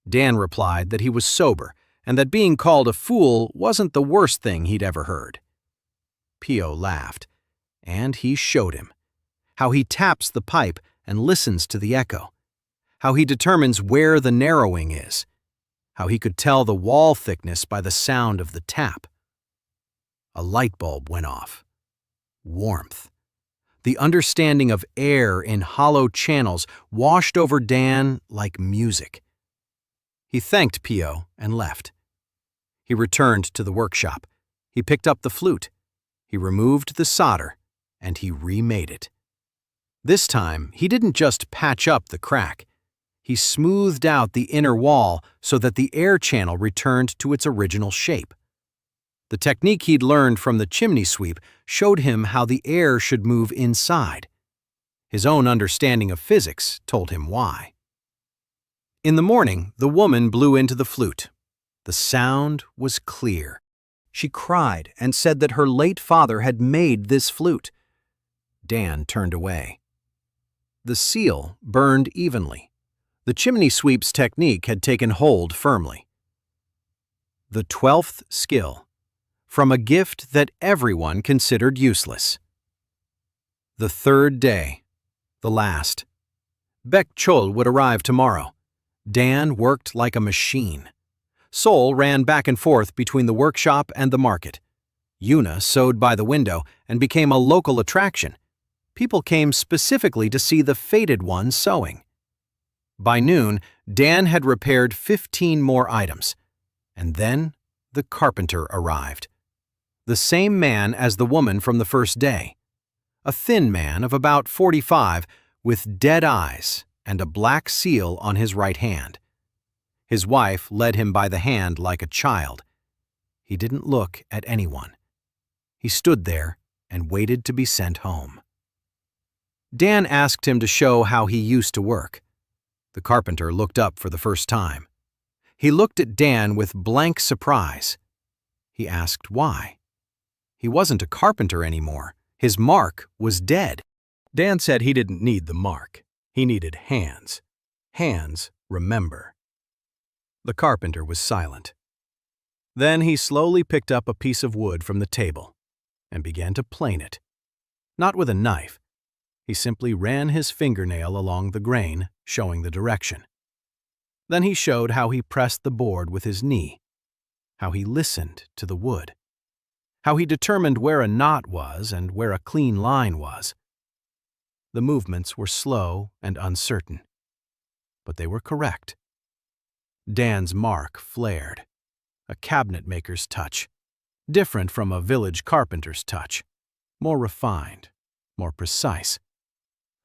Speaker 1: Dan replied that he was sober and that being called a fool wasn't the worst thing he'd ever heard. Pio laughed, and he showed him how he taps the pipe and listens to the echo, how he determines where the narrowing is, how he could tell the wall thickness by the sound of the tap. A light bulb went off. Warmth. The understanding of air in hollow channels washed over Dan like music. He thanked Pio and left. He returned to the workshop. He picked up the flute. He removed the solder, and he remade it. This time, he didn't just patch up the crack. He smoothed out the inner wall so that the air channel returned to its original shape. The technique he'd learned from the chimney sweep showed him how the air should move inside. His own understanding of physics told him why. In the morning, the woman blew into the flute. The sound was clear. She cried and said that her late father had made this flute. Dan turned away. The seal burned evenly. The chimney sweep's technique had taken hold firmly. The 12th skill, from a gift that everyone considered useless. The 3rd day, the last. Bek Chol would arrive tomorrow. Dan worked like a machine. Sol ran back and forth between the workshop and the market. Yuna sewed by the window and became a local attraction. People came specifically to see the faded one sewing. By noon, Dan had repaired 15 more items. And then the carpenter arrived. The same man as the woman from the first day. A thin man of about 45 with dead eyes and a black seal on his right hand. His wife led him by the hand like a child. He didn't look at anyone. He stood there and waited to be sent home. Dan asked him to show how he used to work. The carpenter looked up for the first time. He looked at Dan with blank surprise. He asked why. He wasn't a carpenter anymore. His mark was dead. Dan said he didn't need the mark. He needed hands. Hands remember. The carpenter was silent. Then he slowly picked up a piece of wood from the table and began to plane it. Not with a knife. He simply ran his fingernail along the grain, showing the direction. Then he showed how he pressed the board with his knee, how he listened to the wood, how he determined where a knot was and where a clean line was. The movements were slow and uncertain, but they were correct. Dan's mark flared, a cabinet maker's touch, different from a village carpenter's touch, more refined, more precise,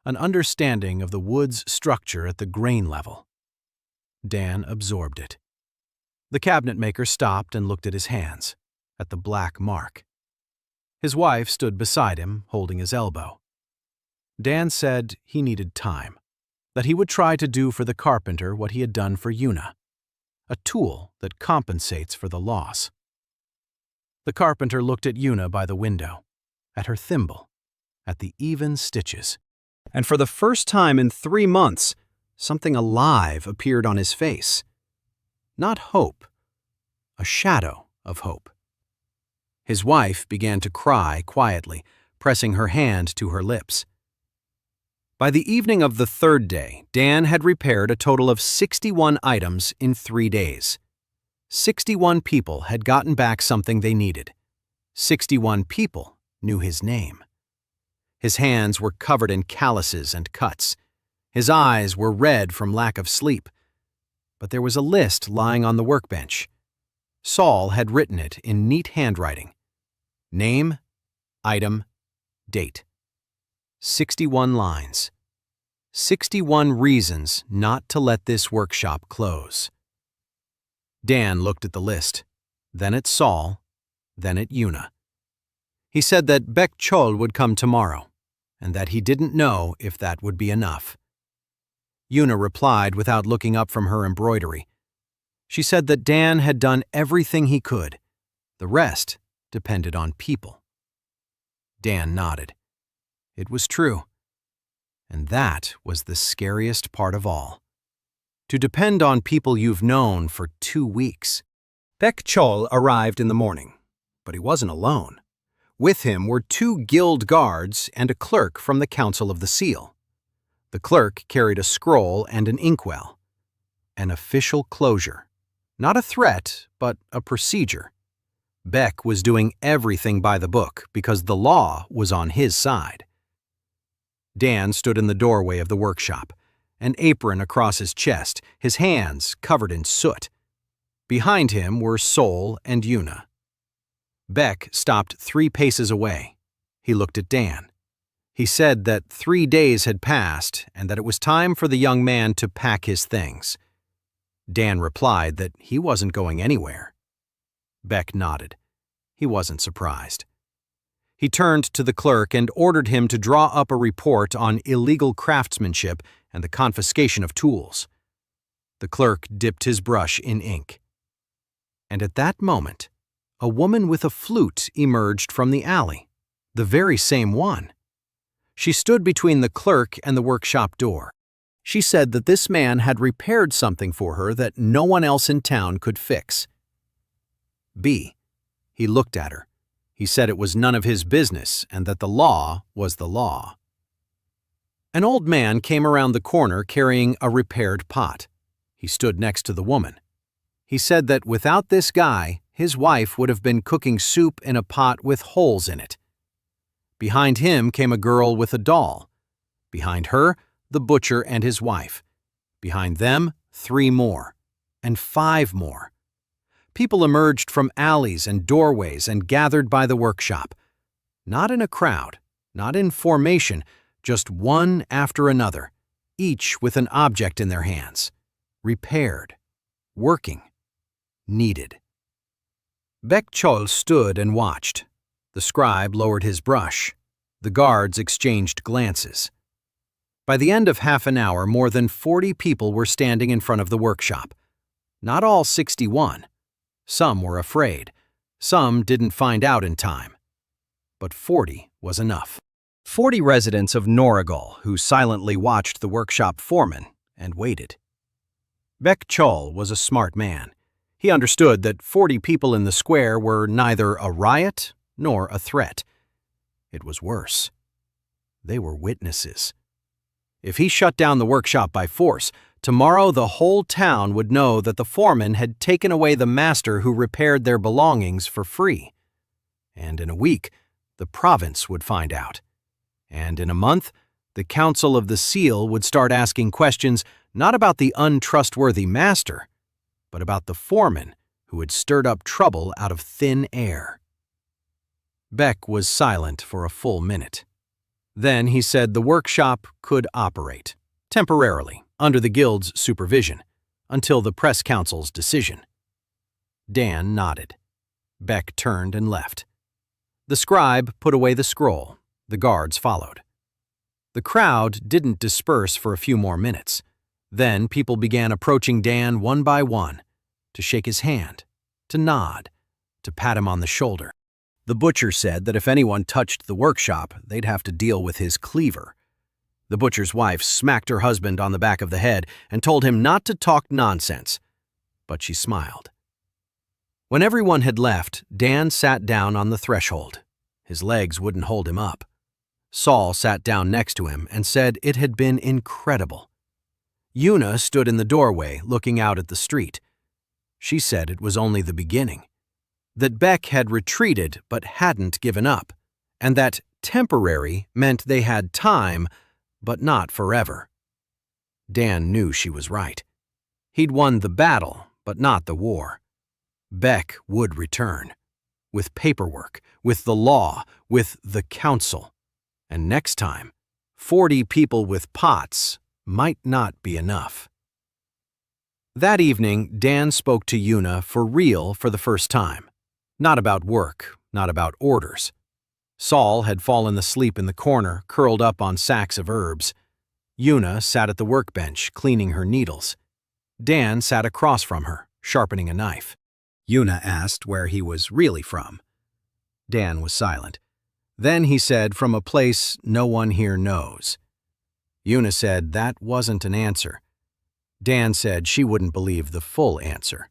Speaker 1: an understanding of the wood's structure at the grain level. Dan absorbed it. The cabinet maker stopped and looked at his hands, at the black mark. His wife stood beside him, holding his elbow. Dan said he needed time, that he would try to do for the carpenter what he had done for Una, a tool that compensates for the loss. The carpenter looked at Una by the window, at her thimble, at the even stitches. And for the first time in 3 months, something alive appeared on his face. Not hope, a shadow of hope. His wife began to cry quietly, pressing her hand to her lips. By the evening of the 3rd day, Dan had repaired a total of 61 items in 3 days. 61 people had gotten back something they needed. 61 people knew his name. His hands were covered in calluses and cuts. His eyes were red from lack of sleep. But there was a list lying on the workbench. Saul had written it in neat handwriting. Name, item, date. 61 lines. 61 reasons not to let this workshop close. Dan looked at the list, then at Saul, then at Una. He said that Bek Chol would come tomorrow, and that he didn't know if that would be enough. Una replied without looking up from her embroidery. She said that Dan had done everything he could. The rest depended on people. Dan nodded. It was true. And that was the scariest part of all. To depend on people you've known for 2 weeks. Bek Chol arrived in the morning, but he wasn't alone. With him were 2 guild guards and a clerk from the Council of the Seal. The clerk carried a scroll and an inkwell. An official closure. Not a threat, but a procedure. Bek was doing everything by the book because the law was on his side. Dan stood in the doorway of the workshop, an apron across his chest, his hands covered in soot. Behind him were Sol and Una. Bek stopped 3 paces away. He looked at Dan. He said that 3 days had passed and that it was time for the young man to pack his things. Dan replied that he wasn't going anywhere. Bek nodded. He wasn't surprised. He turned to the clerk and ordered him to draw up a report on illegal craftsmanship and the confiscation of tools. The clerk dipped his brush in ink. And at that moment, a woman with a flute emerged from the alley, the very same one. She stood between the clerk and the workshop door. She said that this man had repaired something for her that no one else in town could fix. He looked at her. He said it was none of his business and that the law was the law. An old man came around the corner carrying a repaired pot. He stood next to the woman. He said that without this guy, his wife would have been cooking soup in a pot with holes in it. Behind him came a girl with a doll. Behind her, the butcher and his wife. Behind them, 3 more. And 5 more. People emerged from alleys and doorways and gathered by the workshop. Not in a crowd, not in formation, just one after another, each with an object in their hands. Repaired. Working. Needed. Bek Chol stood and watched. The scribe lowered his brush. The guards exchanged glances. By the end of half an hour, more than 40 people were standing in front of the workshop. Not all 61. Some were afraid. Some didn't find out in time. But 40 was enough. 40 residents of Norrigal who silently watched the workshop foreman and waited. Bek Chol was a smart man. He understood that 40 people in the square were neither a riot nor a threat. It was worse. They were witnesses. If he shut down the workshop by force, tomorrow the whole town would know that the foreman had taken away the master who repaired their belongings for free. and in a week, the province would find out. And in a month, the Council of the Seal would start asking questions not about the untrustworthy master, but about the foreman who had stirred up trouble out of thin air. Beck was silent for a full minute. Then he said the workshop could operate, temporarily, under the guild's supervision, until the press council's decision. Dan nodded. Beck turned and left. The scribe put away the scroll. The guards followed. The crowd didn't disperse for a few more minutes. Then people began approaching Dan one by one, to shake his hand, to nod, to pat him on the shoulder. The butcher said that if anyone touched the workshop, they'd have to deal with his cleaver. The butcher's wife smacked her husband on the back of the head and told him not to talk nonsense, but she smiled. When everyone had left, Dan sat down on the threshold. His legs wouldn't hold him up. Saul sat down next to him and said it had been incredible. Una stood in the doorway looking out at the street. She said it was only the beginning, that Beck had retreated but hadn't given up, and that temporary meant they had time, but not forever. Dan knew she was right. He'd won the battle, but not the war. Beck would return, with paperwork, with the law, with the council. And next time, 40 people with pots might not be enough. That evening, Dan spoke to Una for real for the first time. Not about work, not about orders. Saul had fallen asleep in the corner, curled up on sacks of herbs. Una sat at the workbench, cleaning her needles. Dan sat across from her, sharpening a knife. Una asked where he was really from. Dan was silent. Then he said, from a place no one here knows. Una said that wasn't an answer. Dan said she wouldn't believe the full answer.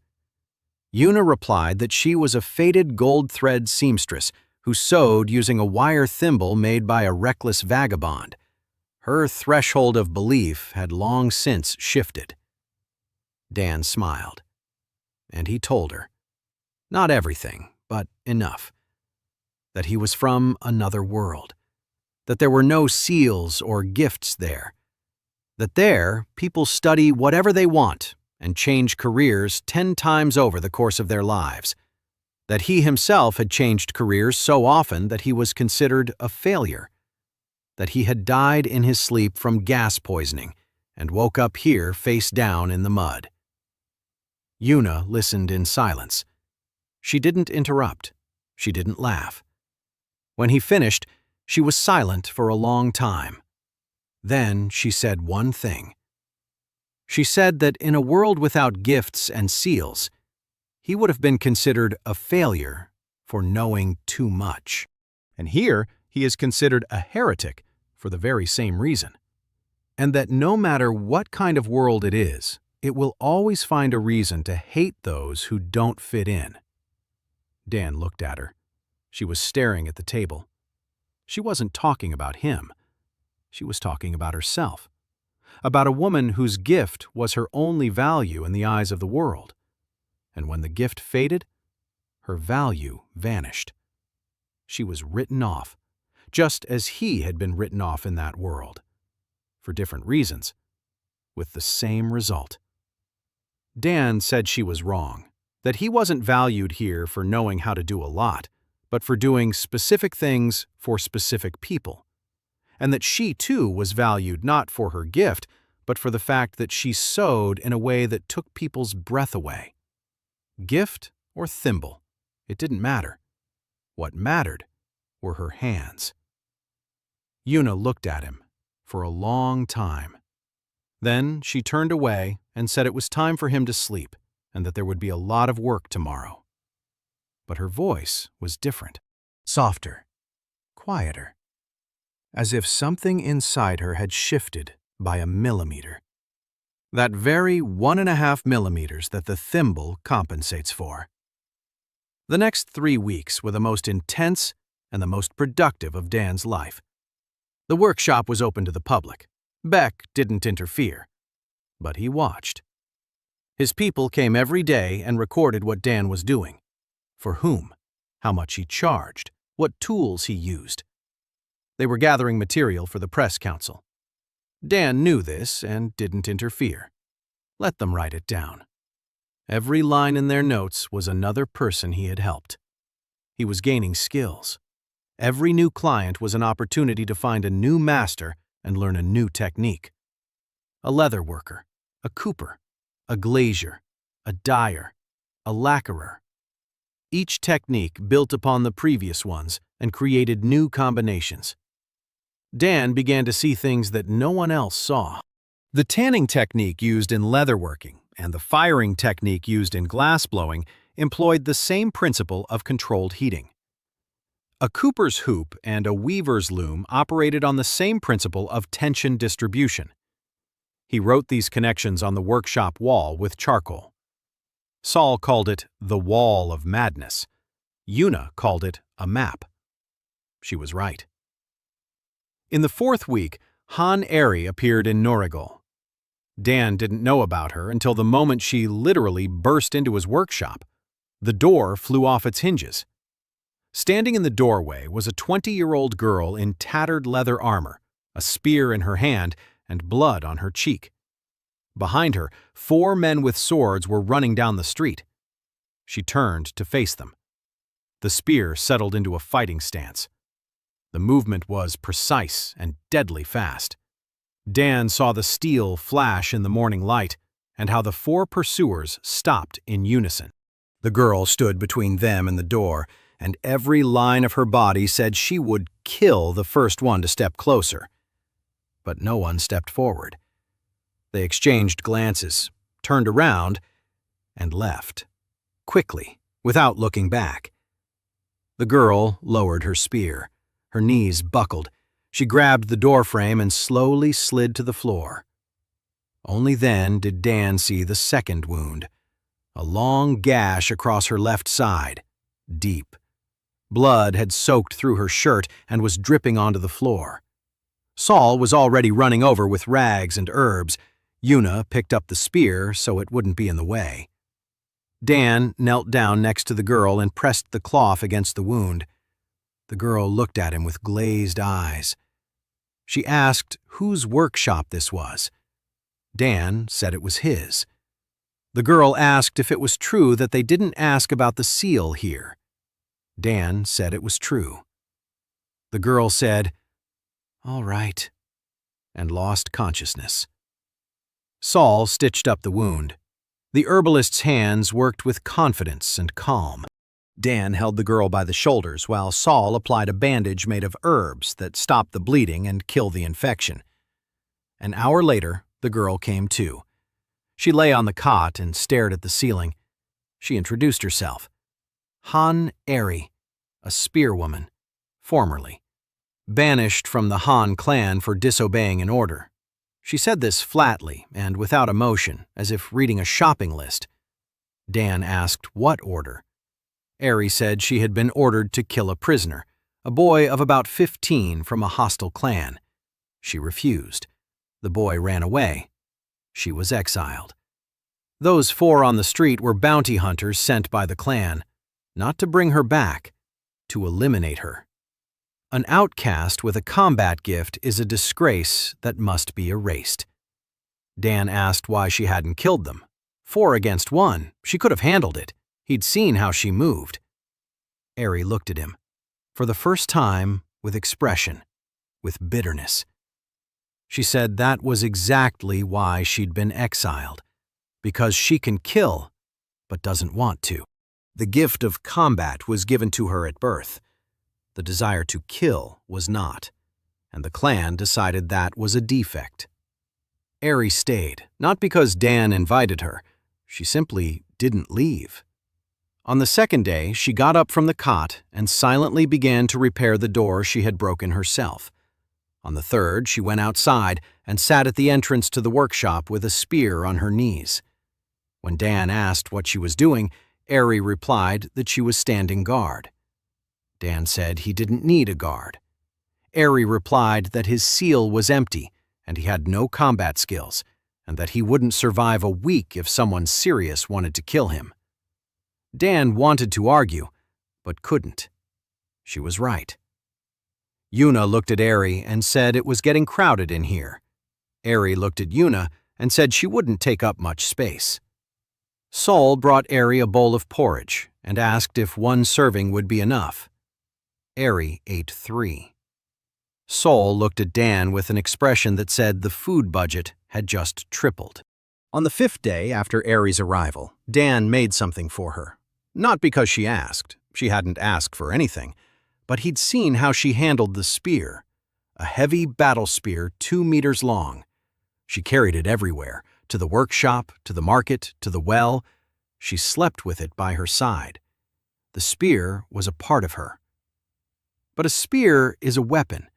Speaker 1: Una replied that she was a faded gold thread seamstress who sewed using a wire thimble made by a reckless vagabond. Her threshold of belief had long since shifted. Dan smiled. And he told her. Not everything, but enough. That he was from another world. That there were no seals or gifts there. That there, people study whatever they want and change careers 10 times over the course of their lives. That he himself had changed careers so often that he was considered a failure. That he had died in his sleep from gas poisoning and woke up here face down in the mud. Una listened in silence. She didn't interrupt. She didn't laugh. When he finished, she was silent for a long time. Then she said one thing. She said that in a world without gifts and seals, he would have been considered a failure for knowing too much. And here he is considered a heretic for the very same reason. And that no matter what kind of world it is, it will always find a reason to hate those who don't fit in. Dan looked at her. She was staring at the table. She wasn't talking about him. She was talking about herself. About a woman whose gift was her only value in the eyes of the world. And when the gift faded, her value vanished. She was written off, just as he had been written off in that world. For different reasons, with the same result. Dan said she was wrong, that he wasn't valued here for knowing how to do a lot, but for doing specific things for specific people. And that she too was valued not for her gift, but for the fact that she sewed in a way that took people's breath away. Gift or thimble, it didn't matter. What mattered were her hands. Una looked at him for a long time. Then she turned away and said it was time for him to sleep and that there would be a lot of work tomorrow. But her voice was different, softer, quieter, as if something inside her had shifted by a millimeter. That very 1.5 millimeters that the thimble compensates for. The next 3 weeks were the most intense and the most productive of Dan's life. The workshop was open to the public. Beck didn't interfere, but he watched. His people came every day and recorded what Dan was doing. For whom? how much he charged, what tools he used. They were gathering material for the press council. Dan knew this and didn't interfere. Let them write it down. Every line in their notes was another person he had helped. He was gaining skills. Every new client was an opportunity to find a new master and learn a new technique. A leather worker, a cooper, a glazier, a dyer, a lacquerer. Each technique built upon the previous ones and created new combinations. Dan began to see things that no one else saw. The tanning technique used in leatherworking and the firing technique used in glassblowing employed the same principle of controlled heating. A cooper's hoop and a weaver's loom operated on the same principle of tension distribution. He wrote these connections on the workshop wall with charcoal. Saul called it the Wall of Madness. Una called it a map. She was right. In the 4th week, Han Eri appeared in Norigol. Dan didn't know about her until the moment she literally burst into his workshop. The door flew off its hinges. Standing in the doorway was a 20-year-old girl in tattered leather armor, a spear in her hand, and blood on her cheek. Behind her, 4 men with swords were running down the street. She turned to face them. The spear settled into a fighting stance. The movement was precise and deadly fast. Dan saw the steel flash in the morning light and how the 4 pursuers stopped in unison. The girl stood between them and the door, and every line of her body said she would kill the first one to step closer. But no one stepped forward. They exchanged glances, turned around, and left, quickly, without looking back. The girl lowered her spear. Her knees buckled. She grabbed the doorframe and slowly slid to the floor. Only then did Dan see the second wound, a long gash across her left side, deep. Blood had soaked through her shirt and was dripping onto the floor. Saul was already running over with rags and herbs. Una picked up the spear so it wouldn't be in the way. Dan knelt down next to the girl and pressed the cloth against the wound. The girl looked at him with glazed eyes. She asked whose workshop this was. Dan said it was his. The girl asked if it was true that they didn't ask about the seal here. Dan said it was true. The girl said, "All right," and lost consciousness. Saul stitched up the wound. The herbalist's hands worked with confidence and calm. Dan held the girl by the shoulders while Saul applied a bandage made of herbs that stopped the bleeding and killed the infection. An hour later, the girl came to. She lay on the cot and stared at the ceiling. She introduced herself. Han Eri, a spearwoman, formerly. Banished from the Han clan for disobeying an order. She said this flatly and without emotion, as if reading a shopping list. Dan asked what order. Eri said she had been ordered to kill a prisoner, a boy of about 15 from a hostile clan. She refused. The boy ran away. She was exiled. Those 4 on the street were bounty hunters sent by the clan, not to bring her back, to eliminate her. An outcast with a combat gift is a disgrace that must be erased. Dan asked why she hadn't killed them. 4 against 1, she could have handled it. He'd seen how she moved. Eri looked at him, for the first time with expression, with bitterness. She said that was exactly why she'd been exiled, because she can kill, but doesn't want to. The gift of combat was given to her at birth. The desire to kill was not, and the clan decided that was a defect. Eri stayed, not because Dan invited her. She simply didn't leave. On the second day, she got up from the cot and silently began to repair the door she had broken herself. On the third, she went outside and sat at the entrance to the workshop with a spear on her knees. When Dan asked what she was doing, Eri replied that she was standing guard. Dan said he didn't need a guard. Eri replied that his seal was empty and he had no combat skills, and that he wouldn't survive a week if someone serious wanted to kill him. Dan wanted to argue, but couldn't. She was right. Yuna looked at Eri and said it was getting crowded in here. Eri looked at Yuna and said she wouldn't take up much space. Sol brought Eri a bowl of porridge and asked if one serving would be enough. Eri ate 3. Sol looked at Dan with an expression that said the food budget had just tripled. On the 5th day after Eri's arrival, Dan made something for her. Not because she asked. She hadn't asked for anything. But he'd seen how she handled the spear. A heavy battle spear 2 meters long. She carried it everywhere, to the workshop, to the market, to the well. She slept with it by her side. The spear was a part of her. But a spear is a weapon,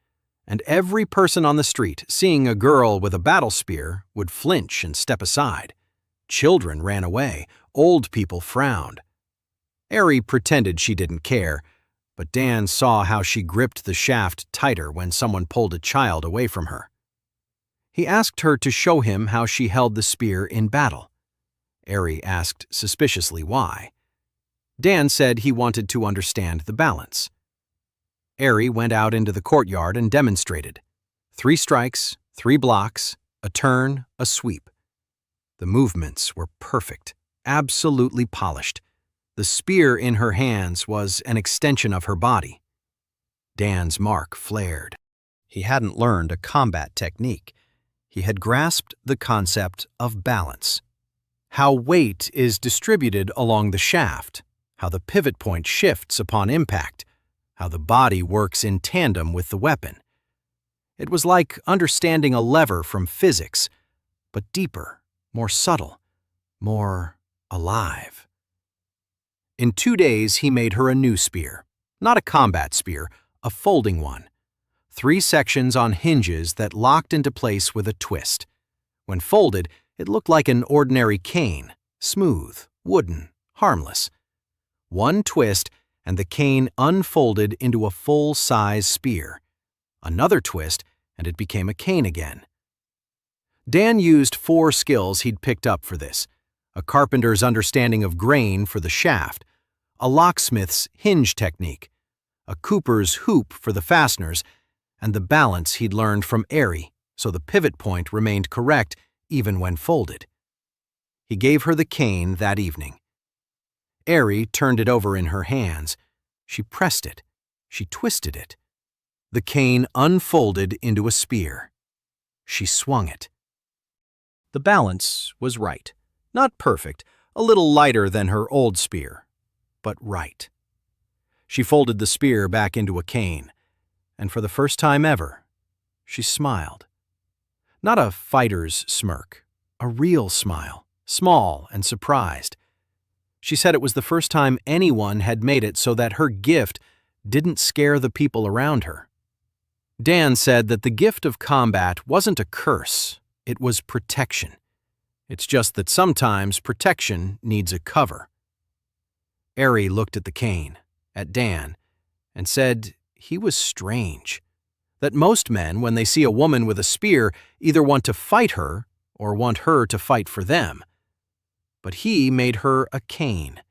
Speaker 1: and every person on the street seeing a girl with a battle spear would flinch and step aside. Children ran away, old people frowned. Eri pretended she didn't care, but Dan saw how she gripped the shaft tighter when someone pulled a child away from her. He asked her to show him how she held the spear in battle. Eri asked suspiciously why. Dan said he wanted to understand the balance. Eri went out into the courtyard and demonstrated. 3 strikes, 3 blocks, a turn, a sweep. The movements were perfect, absolutely polished. The spear in her hands was an extension of her body. Dan's mark flared. He hadn't learned a combat technique. He had grasped the concept of balance. How weight is distributed along the shaft, how the pivot point shifts upon impact, how the body works in tandem with the weapon. It was like understanding a lever from physics, but deeper, more subtle, more alive. In 2 days, he made her a new spear. Not a combat spear, a folding one. 3 sections on hinges that locked into place with a twist. When folded, it looked like an ordinary cane, smooth, wooden, harmless. 1 twist, and the cane unfolded into a full-size spear. Another twist, and it became a cane again. Dan used 4 skills he'd picked up for this: a carpenter's understanding of grain for the shaft, a locksmith's hinge technique, a cooper's hoop for the fasteners, and the balance he'd learned from Eri, so the pivot point remained correct even when folded. He gave her the cane that evening. Eri turned it over in her hands. She pressed it. She twisted it. The cane unfolded into a spear. She swung it. The balance was right. Not perfect, a little lighter than her old spear, but right. She folded the spear back into a cane, and for the first time ever, she smiled. Not a fighter's smirk, a real smile, small and surprised. She said it was the first time anyone had made it so that her gift didn't scare the people around her. Dan said that the gift of combat wasn't a curse, it was protection. It's just that sometimes protection needs a cover. Eri looked at the cane, at Dan, and said he was strange. That most men, when they see a woman with a spear, either want to fight her or want her to fight for them. But he made her a cane,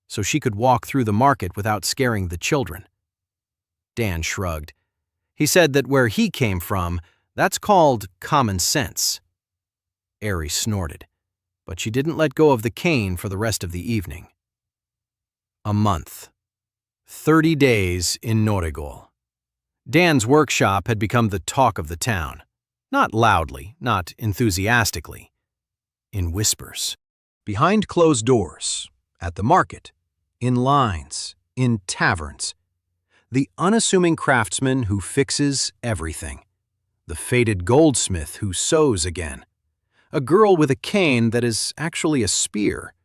Speaker 1: so she could walk through the market without scaring the children. Dan shrugged. He said that where he came from, that's called common sense. Eri snorted, but she didn't let go of the cane for the rest of the evening. A month. 30 days in Nordigol. Dan's workshop had become the talk of the town. Not loudly, not enthusiastically. In whispers. Behind closed doors, at the market, in lines, in taverns. The unassuming craftsman who fixes everything. The faded goldsmith who sews again. A girl with a cane that is actually a spear.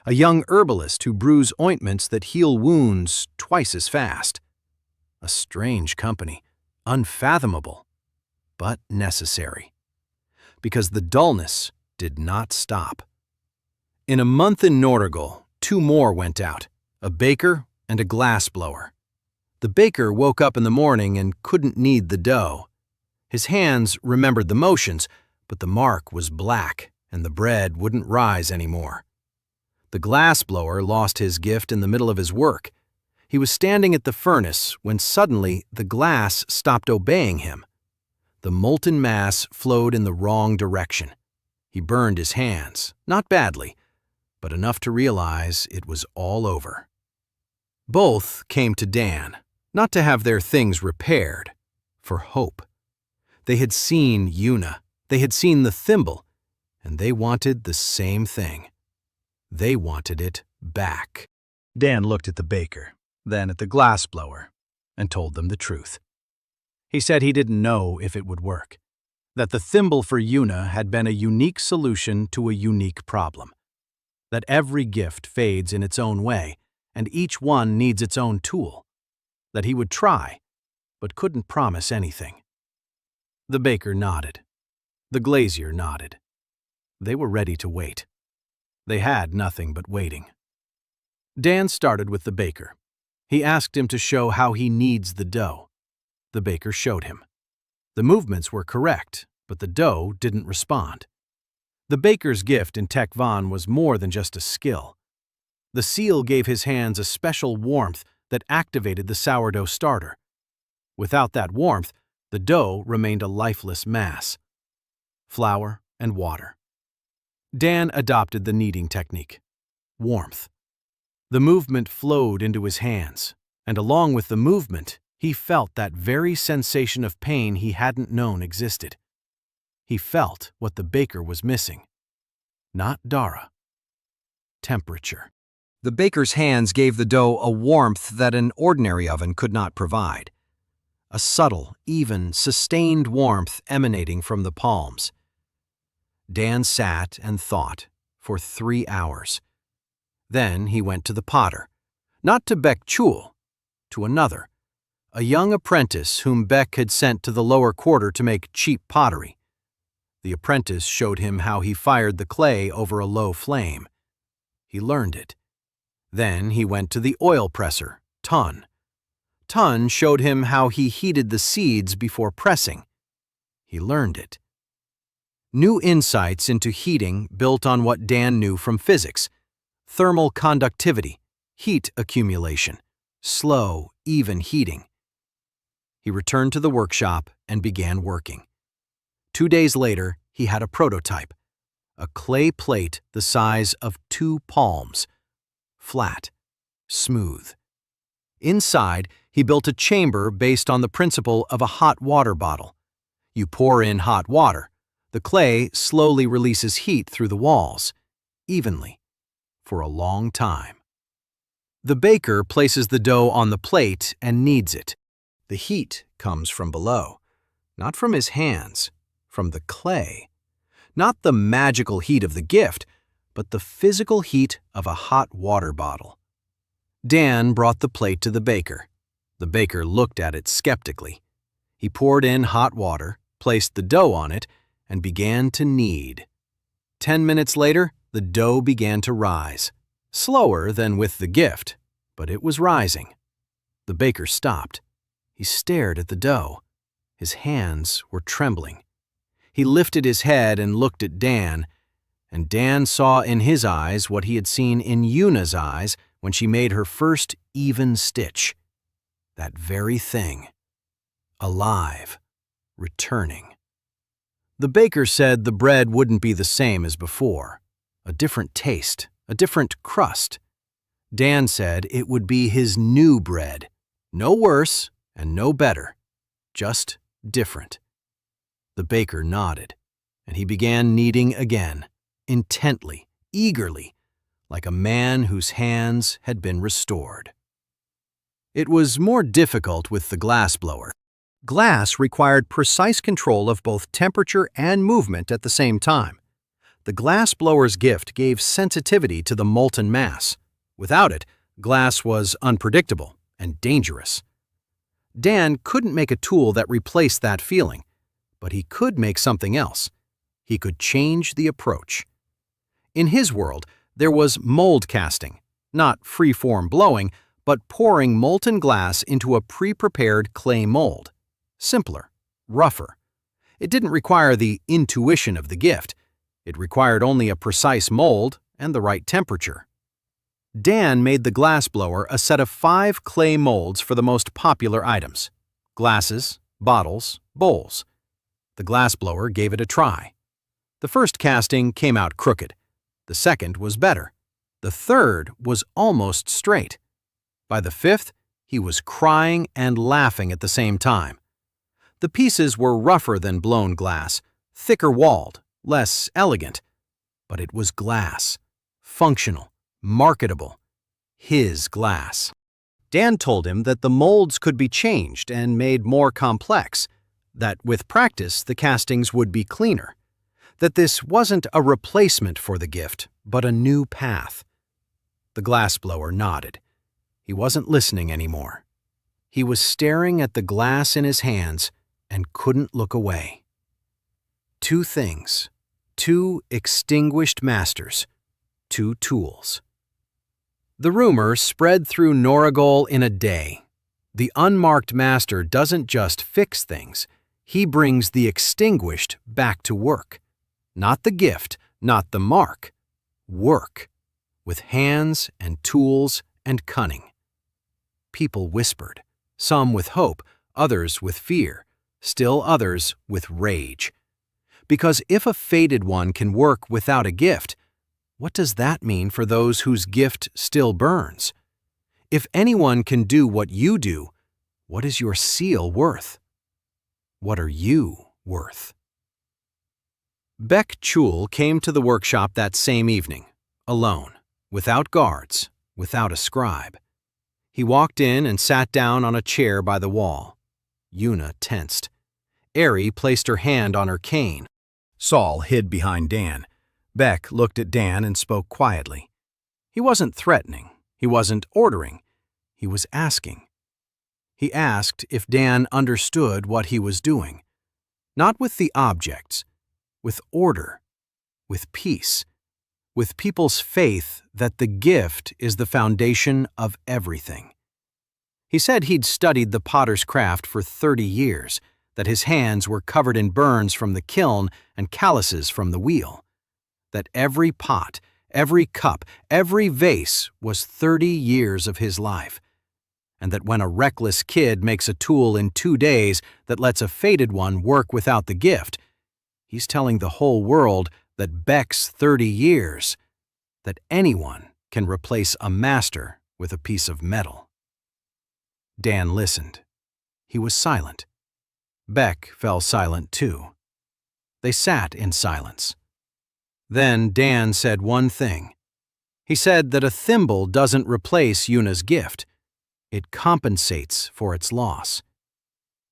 Speaker 1: A young herbalist who brews ointments that heal wounds twice as fast. A strange company, unfathomable, but necessary. Because the dullness did not stop. In a month in Nordigol, 2 more went out, a baker and a glass blower. The baker woke up in the morning and couldn't knead the dough. His hands remembered the motions, but the mark was black and the bread wouldn't rise anymore. The glass blower lost his gift in the middle of his work. He was standing at the furnace when suddenly the glass stopped obeying him. The molten mass flowed in the wrong direction. He burned his hands, not badly, but enough to realize it was all over. Both came to Dan, not to have their things repaired, for hope. They had seen Una, they had seen the thimble, and they wanted the same thing. They wanted it back. Dan looked at the baker, then at the glassblower, and told them the truth. He said he didn't know if it would work, that the thimble for Una had been a unique solution to a unique problem, that every gift fades in its own way, and each one needs its own tool, that he would try, but couldn't promise anything. The baker nodded. The glazier nodded. They were ready to wait. They had nothing but waiting. Dan started with the baker. He asked him to show how he kneads the dough. The baker showed him. The movements were correct, but the dough didn't respond. The baker's gift in Tech Von was more than just a skill. The seal gave his hands a special warmth that activated the sourdough starter. Without that warmth, the dough remained a lifeless mass. Flour and water. Dan adopted the kneading technique. Warmth. The movement flowed into his hands, and along with the movement, he felt that very sensation of pain he hadn't known existed. He felt what the baker was missing. Not Dara. Temperature. The baker's hands gave the dough a warmth that an ordinary oven could not provide. A subtle, even, sustained warmth emanating from the palms. Dan sat and thought for 3 hours. Then he went to the potter, not to Beck Chul, to another, a young apprentice whom Beck had sent to the lower quarter to make cheap pottery. The apprentice showed him how he fired the clay over a low flame. He learned it. Then he went to the oil presser, Tun. Tun showed him how he heated the seeds before pressing. He learned it. New insights into heating built on what Dan knew from physics: thermal conductivity, heat accumulation, slow, even heating. He returned to the workshop and began working. 2 days later, he had a prototype, a clay plate the size of 2 palms, flat, smooth. Inside, he built a chamber based on the principle of a hot water bottle. You pour in hot water. The clay slowly releases heat through the walls, evenly, for a long time. The baker places the dough on the plate and kneads it. The heat comes from below, not from his hands, from the clay. Not the magical heat of the gift, but the physical heat of a hot water bottle. Dan brought the plate to the baker. The baker looked at it skeptically. He poured in hot water, placed the dough on it, and began to knead. 10 minutes later, the dough began to rise. Slower than with the gift, but it was rising. The baker stopped. He stared at the dough. His hands were trembling. He lifted his head and looked at Dan, and Dan saw in his eyes what he had seen in Una's eyes when she made her first even stitch. That very thing. Alive. Returning. The baker said the bread wouldn't be the same as before. A different taste, a different crust. Dan said it would be his new bread. No worse and no better. Just different. The baker nodded, and he began kneading again, intently, eagerly, like a man whose hands had been restored. It was more difficult with the glassblower. Glass required precise control of both temperature and movement at the same time. The glassblower's gift gave sensitivity to the molten mass. Without it, glass was unpredictable and dangerous. Dan couldn't make a tool that replaced that feeling, but he could make something else. He could change the approach. In his world, there was mold casting, not free-form blowing, but pouring molten glass into a pre-prepared clay mold. Simpler, rougher. It didn't require the intuition of the gift. It required only a precise mold and the right temperature. Dan made the glassblower a set of 5 clay molds for the most popular items: glasses, bottles, bowls. The glassblower gave it a try. The first casting came out crooked. The second was better. The third was almost straight. By the fifth, he was crying and laughing at the same time. The pieces were rougher than blown glass, thicker walled, less elegant. But it was glass, functional, marketable, his glass. Dan told him that the molds could be changed and made more complex, that with practice the castings would be cleaner, that this wasn't a replacement for the gift, but a new path. The glassblower nodded. He wasn't listening anymore. He was staring at the glass in his hands and couldn't look away. 2 things, 2 extinguished masters, 2 tools. The rumor spread through Noragol in a day. The unmarked master doesn't just fix things, he brings the extinguished back to work. Not the gift, not the mark. Work, with hands and tools and cunning. People whispered, some with hope, others with fear, still others with rage. Because if a fated one can work without a gift, what does that mean for those whose gift still burns? If anyone can do what you do, what is your seal worth? What are you worth? Beck Chul came to the workshop that same evening, alone, without guards, without a scribe. He walked in and sat down on a chair by the wall. Una tensed. Eri placed her hand on her cane. Saul hid behind Dan. Beck looked at Dan and spoke quietly. He wasn't threatening. He wasn't ordering. He was asking. He asked if Dan understood what he was doing. Not with the objects, with order, with peace, with people's faith that the gift is the foundation of everything. He said he'd studied the potter's craft for 30 years, that his hands were covered in burns from the kiln and calluses from the wheel, that every pot, every cup, every vase was 30 years of his life, and that when a reckless kid makes a tool in 2 days that lets a fated one work without the gift, he's telling the whole world that Beck's 30 years, that anyone can replace a master with a piece of metal. Dan listened. He was silent. Beck fell silent too. They sat in silence. Then Dan said one thing. He said that a thimble doesn't replace Una's gift. It compensates for its loss.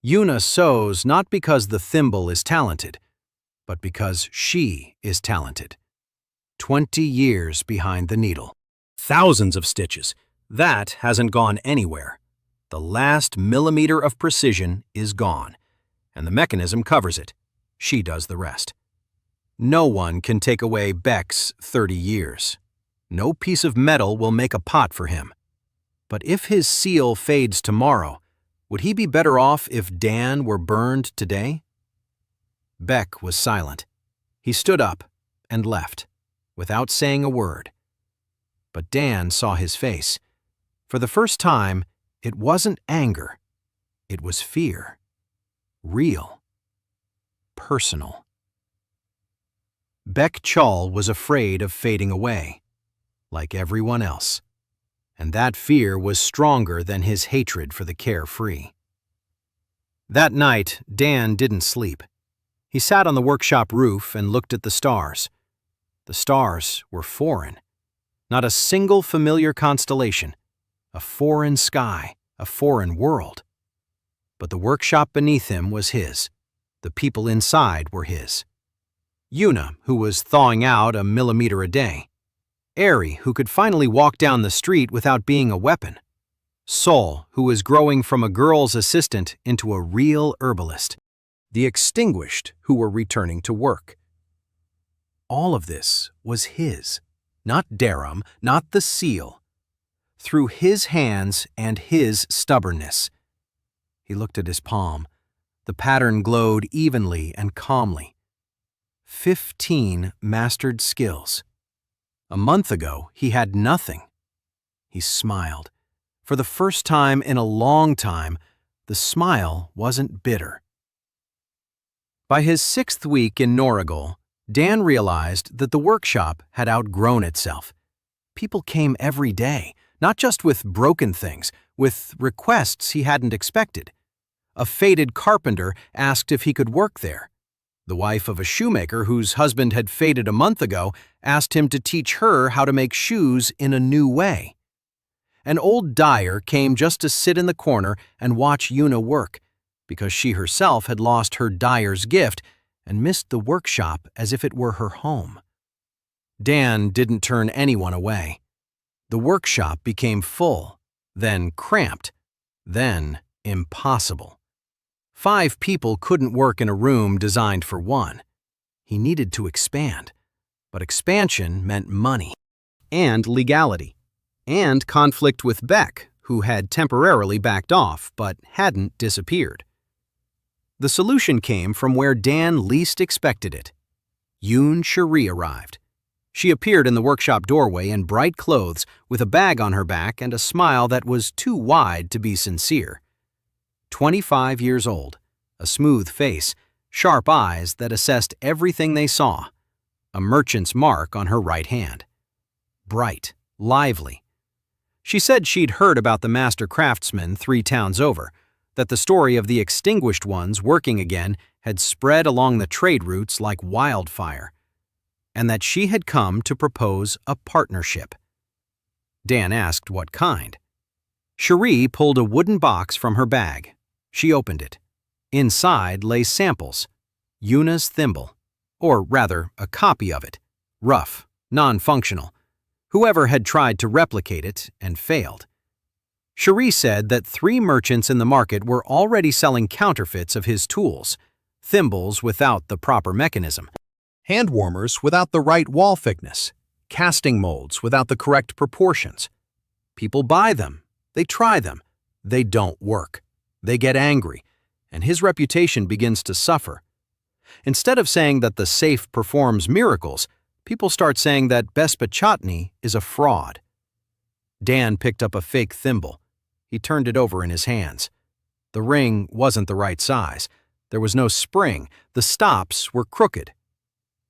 Speaker 1: Una sews not because the thimble is talented, but because she is talented. 20 years behind the needle. Thousands of stitches. That hasn't gone anywhere. The last millimeter of precision is gone, and the mechanism covers it. She does the rest. No one can take away Beck's 30 years. No piece of metal will make a pot for him. But if his seal fades tomorrow, would he be better off if Dan were burned today? Beck was silent. He stood up and left, without saying a word. But Dan saw his face. For the first time, it wasn't anger. It was fear. Real. Personal. Beck Chul was afraid of fading away, like everyone else. And that fear was stronger than his hatred for the carefree. That night, Dan didn't sleep. He sat on the workshop roof and looked at the stars. The stars were foreign. Not a single familiar constellation. A foreign sky, a foreign world. But the workshop beneath him was his. The people inside were his. Una, who was thawing out a millimeter a day. Eri, who could finally walk down the street without being a weapon. Saul, who was growing from a girl's assistant into a real herbalist. The extinguished, who were returning to work. All of this was his, not Darum, not the seal. Through his hands and his stubbornness. He looked at his palm. The pattern glowed evenly and calmly. 15 mastered skills. A month ago, he had nothing. He smiled. For the first time in a long time, the smile wasn't bitter. By his 6th week in Norrigal, Dan realized that the workshop had outgrown itself. People came every day, not just with broken things, with requests he hadn't expected. A faded carpenter asked if he could work there. The wife of a shoemaker whose husband had faded a month ago asked him to teach her how to make shoes in a new way. An old dyer came just to sit in the corner and watch Una work, because she herself had lost her dyer's gift and missed the workshop as if it were her home. Dan didn't turn anyone away. The workshop became full, then cramped, then impossible. 5 people couldn't work in a room designed for 1. He needed to expand, but expansion meant money, and legality, and conflict with Beck, who had temporarily backed off but hadn't disappeared. The solution came from where Dan least expected it. Yoon Cherie arrived. She appeared in the workshop doorway in bright clothes with a bag on her back and a smile that was too wide to be sincere. 25 years old, a smooth face, sharp eyes that assessed everything they saw, a merchant's mark on her right hand. Bright, lively. She said she'd heard about the master craftsmen 3 towns over, that the story of the extinguished ones working again had spread along the trade routes like wildfire, and that she had come to propose a partnership. Dan asked what kind. Cherie pulled a wooden box from her bag. She opened it. Inside lay samples. Una's thimble, or rather a copy of it, rough, non-functional. Whoever had tried to replicate it and failed. Cherie said that 3 merchants in the market were already selling counterfeits of his tools, thimbles without the proper mechanism, hand warmers without the right wall thickness, casting molds without the correct proportions. People buy them, they try them, they don't work, they get angry, and his reputation begins to suffer. Instead of saying that the safe performs miracles, people start saying that Bespachatny is a fraud. Dan picked up a fake thimble. He turned it over in his hands. The ring wasn't the right size. There was no spring. The stops were crooked.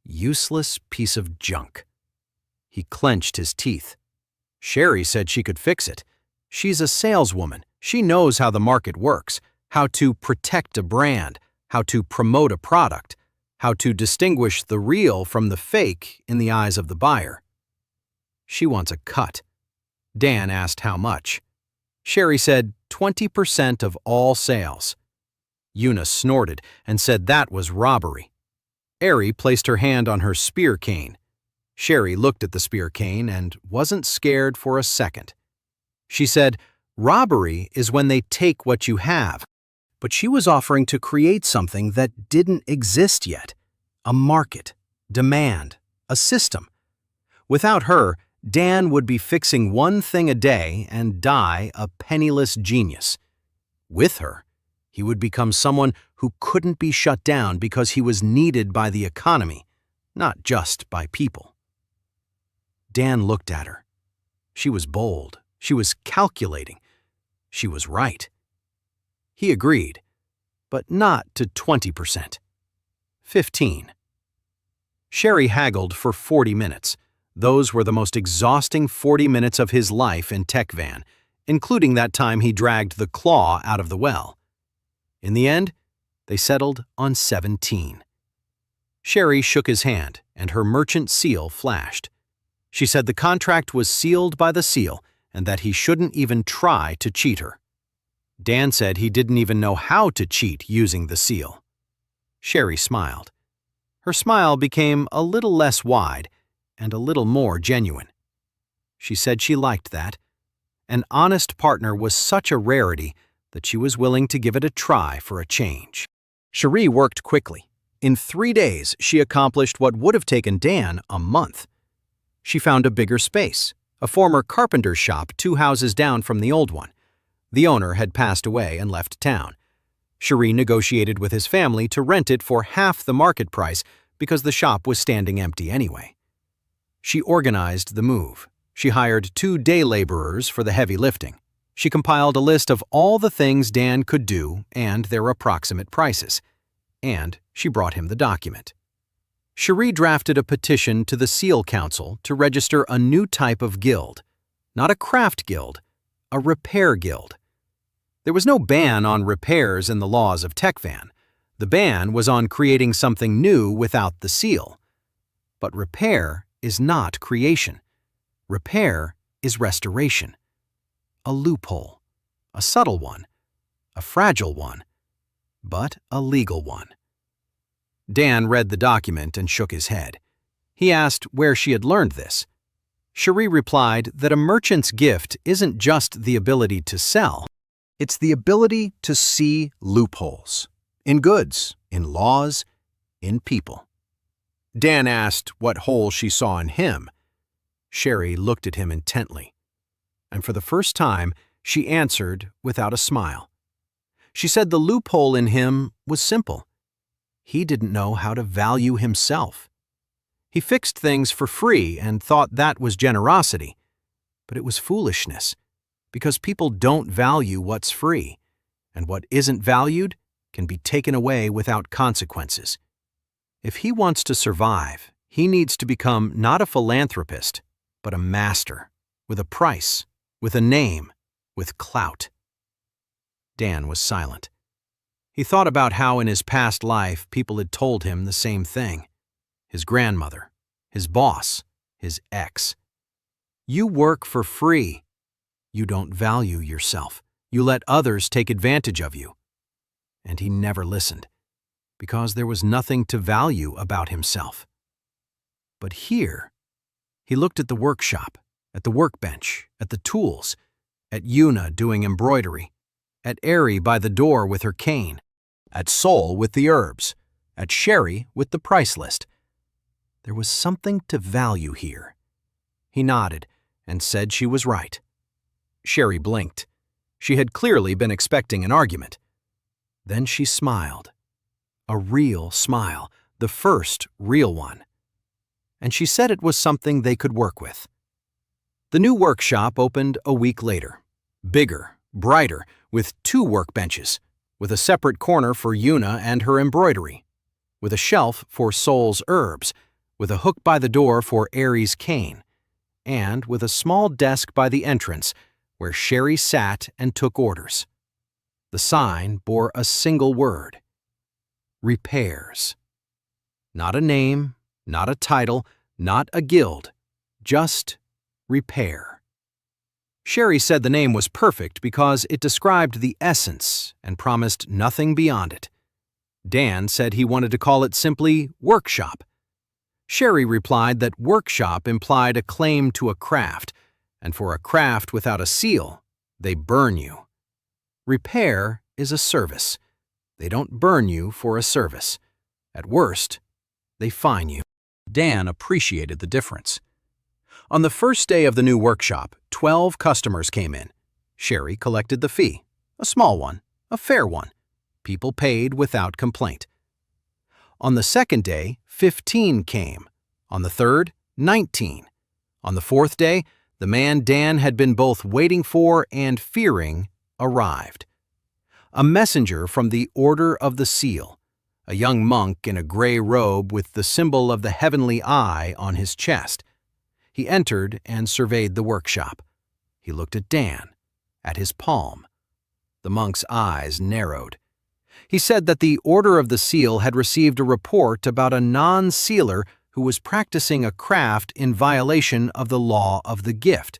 Speaker 1: Useless piece of junk. He clenched his teeth. Sherry said she could fix it. She's a saleswoman. She knows how the market works, how to protect a brand, how to promote a product, how to distinguish the real from the fake in the eyes of the buyer. She wants a cut. Dan asked how much. Sherry said 20% of all sales. Una snorted and said that was robbery. Ari placed her hand on her spear cane. Sherry looked at the spear cane and wasn't scared for a second. She said, robbery is when they take what you have. But she was offering to create something that didn't exist yet. A market, demand, a system. Without her, Dan would be fixing 1 thing a day and die a penniless genius. With her, he would become someone who couldn't be shut down because he was needed by the economy, not just by people. Dan looked at her. She was bold. She was calculating. She was right. He agreed, but not to 20%. 15. Sherry haggled for 40 minutes. Those were the most exhausting 40 minutes of his life in Tech Van, including that time he dragged the claw out of the well. In the end, they settled on 17. Sherry shook his hand, and her merchant seal flashed. She said the contract was sealed by the seal and that he shouldn't even try to cheat her. Dan said he didn't even know how to cheat using the seal. Sherry smiled. Her smile became a little less wide and a little more genuine. She said she liked that. An honest partner was such a rarity that she was willing to give it a try for a change. Cherie worked quickly. In 3 days, she accomplished what would have taken Dan a month. She found a bigger space, a former carpenter's shop 2 houses down from the old one. The owner had passed away and left town. Cherie negotiated with his family to rent it for half the market price because the shop was standing empty anyway. She organized the move, She hired 2 day laborers for the heavy lifting. She compiled a list of all the things Dan could do and their approximate prices. And she brought him the document. Cherie drafted a petition to the Seal Council to register a new type of guild. Not a craft guild, a repair guild. There was no ban on repairs in the laws of TechVan. The ban was on creating something new without the seal. But repair is not creation. Repair is restoration. A loophole, a subtle one, a fragile one, but a legal one. Dan read the document and shook his head. He asked where she had learned this. Cherie replied that a merchant's gift isn't just the ability to sell, it's the ability to see loopholes. In goods, in laws, in people. Dan asked what hole she saw in him. Cherie looked at him intently, and for the first time, she answered without a smile. She said the loophole in him was simple. He didn't know how to value himself. He fixed things for free and thought that was generosity, but it was foolishness, because people don't value what's free, and what isn't valued can be taken away without consequences. If he wants to survive, he needs to become not a philanthropist, but a master, with a price, with a name, with clout. Dan was silent. He thought about how in his past life people had told him the same thing. His grandmother, his boss, his ex. You work for free. You don't value yourself. You let others take advantage of you. And he never listened, because there was nothing to value about himself. But here, he looked at the workshop, at the workbench, at the tools, at Una doing embroidery, at Eri by the door with her cane, at Sol with the herbs, at Cherie with the price list. There was something to value here. He nodded and said she was right. Cherie blinked. She had clearly been expecting an argument. Then she smiled. A real smile, the first real one. And she said it was something they could work with. The new workshop opened a week later. Bigger, brighter, with 2 workbenches, with a separate corner for Una and her embroidery, with a shelf for Sol's herbs, with a hook by the door for Eri's cane, and with a small desk by the entrance where Cherie sat and took orders. The sign bore a single word: repairs. Not a name, not a title, not a guild, just repair. Cherie said the name was perfect because it described the essence and promised nothing beyond it. Dan said he wanted to call it simply workshop. Cherie replied that workshop implied a claim to a craft, and for a craft without a seal, they burn you. Repair is a service. They don't burn you for a service. At worst, they fine you. Dan appreciated the difference. On the first day of the new workshop, 12 customers came in. Cherie collected the fee, a small one, a fair one. People paid without complaint. On the second day, 15 came. On the third, 19. On the fourth day, the man Dan had been both waiting for and fearing arrived. A messenger from the Order of the Seal, a young monk in a gray robe with the symbol of the heavenly eye on his chest. He entered and surveyed the workshop. He looked at Dan, at his palm. The monk's eyes narrowed. He said that the Order of the Seal had received a report about a non-sealer who was practicing a craft in violation of the law of the gift,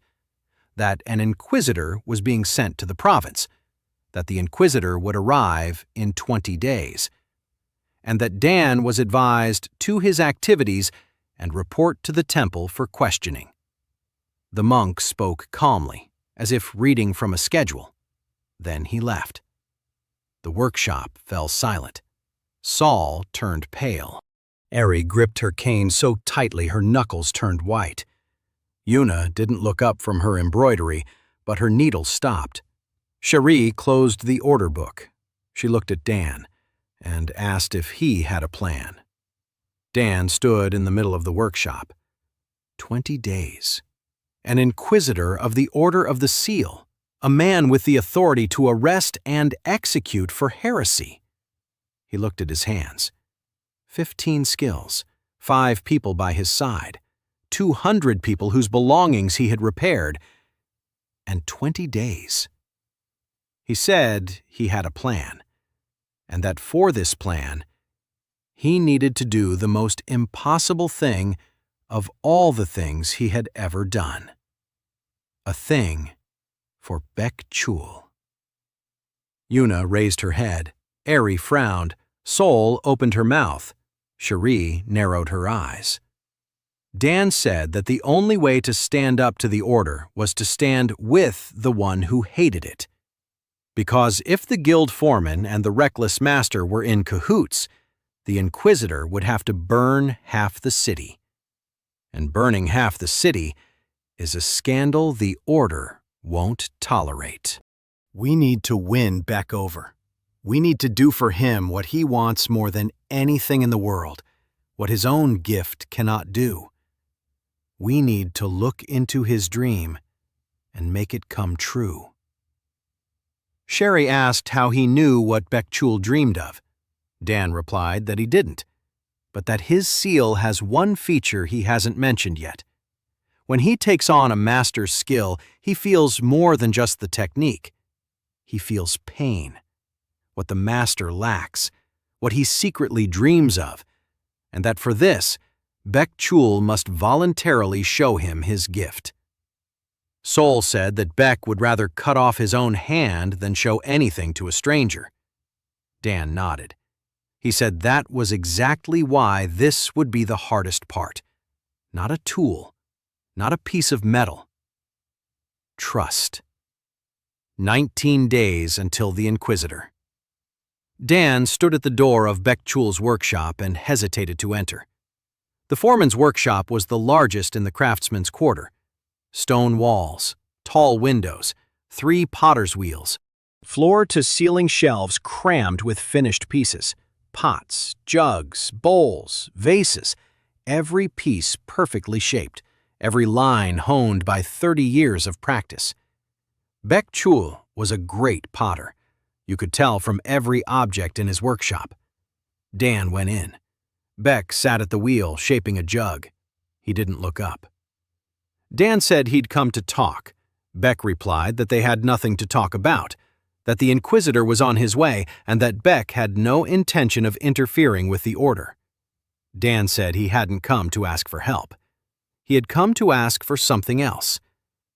Speaker 1: that an inquisitor was being sent to the province, that the inquisitor would arrive in 20 days, and that Dan was advised to his activities and report to the temple for questioning. The monk spoke calmly, as if reading from a schedule. Then he left. The workshop fell silent. Sol turned pale. Eri gripped her cane so tightly her knuckles turned white. Una didn't look up from her embroidery, but her needle stopped. Cherie closed the order book. She looked at Dan and asked if he had a plan. Dan stood in the middle of the workshop. 20 days. an inquisitor of the Order of the Seal, a man with the authority to arrest and execute for heresy. He looked at his hands. 15 skills, 5 people by his side, 200 people whose belongings he had repaired, and 20 days. He said he had a plan, and that for this plan, he needed to do the most impossible thing of all the things he had ever done. A thing for Bek Chul. Yuna raised her head, Eri frowned, Sol opened her mouth, Cherie narrowed her eyes. Dan said that the only way to stand up to the order was to stand with the one who hated it. Because if the guild foreman and the reckless master were in cahoots, the Inquisitor would have to burn half the city. And burning half the city is a scandal the Order won't tolerate. We need to win Bek over. We need to do for him what he wants more than anything in the world, what his own gift cannot do. We need to look into his dream and make it come true. Sherry asked how he knew what Bek Chul dreamed of. Dan replied that he didn't, but that his seal has one feature he hasn't mentioned yet. When he takes on a master's skill, he feels more than just the technique. He feels pain, what the master lacks, what he secretly dreams of, and that for this, Bek Chul must voluntarily show him his gift. Sol said that Bek would rather cut off his own hand than show anything to a stranger. Dan nodded. He said that was exactly why this would be the hardest part. Not a tool, not a piece of metal. Trust. 19 days until the Inquisitor. Dan stood at the door of Bek Chul's workshop and hesitated to enter. The foreman's workshop was the largest in the craftsman's quarter. Stone walls, tall windows, 3 potter's wheels, floor-to-ceiling shelves crammed with finished pieces, pots, jugs, bowls, vases, every piece perfectly shaped, every line honed by 30 years of practice. Bek Chul was a great potter. You could tell from every object in his workshop. Dan went in. Bek sat at the wheel shaping a jug. He didn't look up. Dan said he'd come to talk. Bek replied that they had nothing to talk about, that the Inquisitor was on his way, and that Bek had no intention of interfering with the Order. Dan said he hadn't come to ask for help. He had come to ask for something else.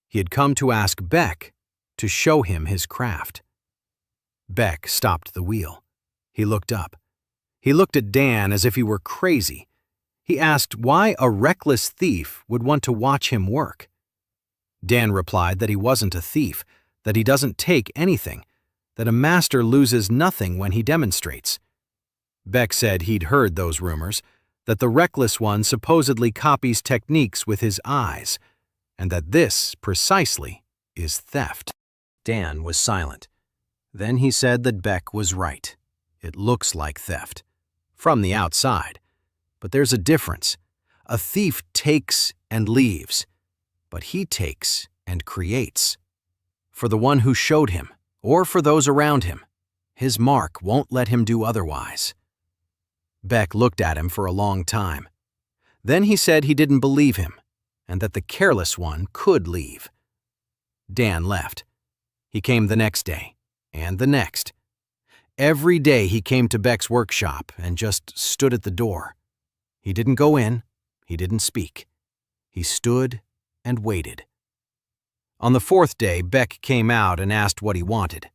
Speaker 1: He had come to ask Bek to show him his craft. Bek stopped the wheel. He looked up. He looked at Dan as if he were crazy. He asked why a reckless thief would want to watch him work. Dan replied that he wasn't a thief, that he doesn't take anything, that a master loses nothing when he demonstrates. Bek said he'd heard those rumors, that the reckless one supposedly copies techniques with his eyes, and that this, precisely, is theft. Dan was silent. Then he said that Bek was right. It looks like theft. From the outside. But there's a difference. A thief takes and leaves, but he takes and creates. For the one who showed him, or for those around him, his mark won't let him do otherwise. Bek looked at him for a long time. Then he said he didn't believe him, and that the careless one could leave. Dan left. He came the next day, and the next. Every day he came to Bek's workshop and just stood at the door. He didn't go in, he didn't speak. He stood and waited. On the 4th day, Bek came out and asked what he wanted.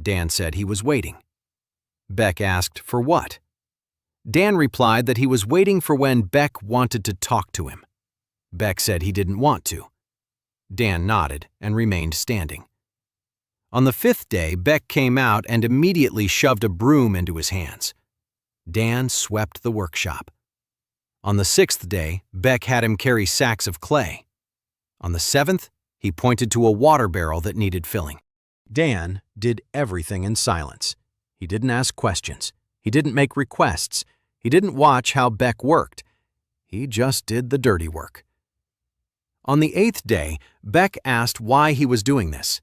Speaker 1: Dan said he was waiting. Bek asked for what? Dan replied that he was waiting for when Bek wanted to talk to him. Bek said he didn't want to. Dan nodded and remained standing. On the 5th day, Bek came out and immediately shoved a broom into his hands. Dan swept the workshop. On the 6th day, Bek had him carry sacks of clay. On the 7th, he pointed to a water barrel that needed filling. Dan did everything in silence. He didn't ask questions. He didn't make requests. He didn't watch how Bek worked. He just did the dirty work. On the 8th day, Beck asked why he was doing this.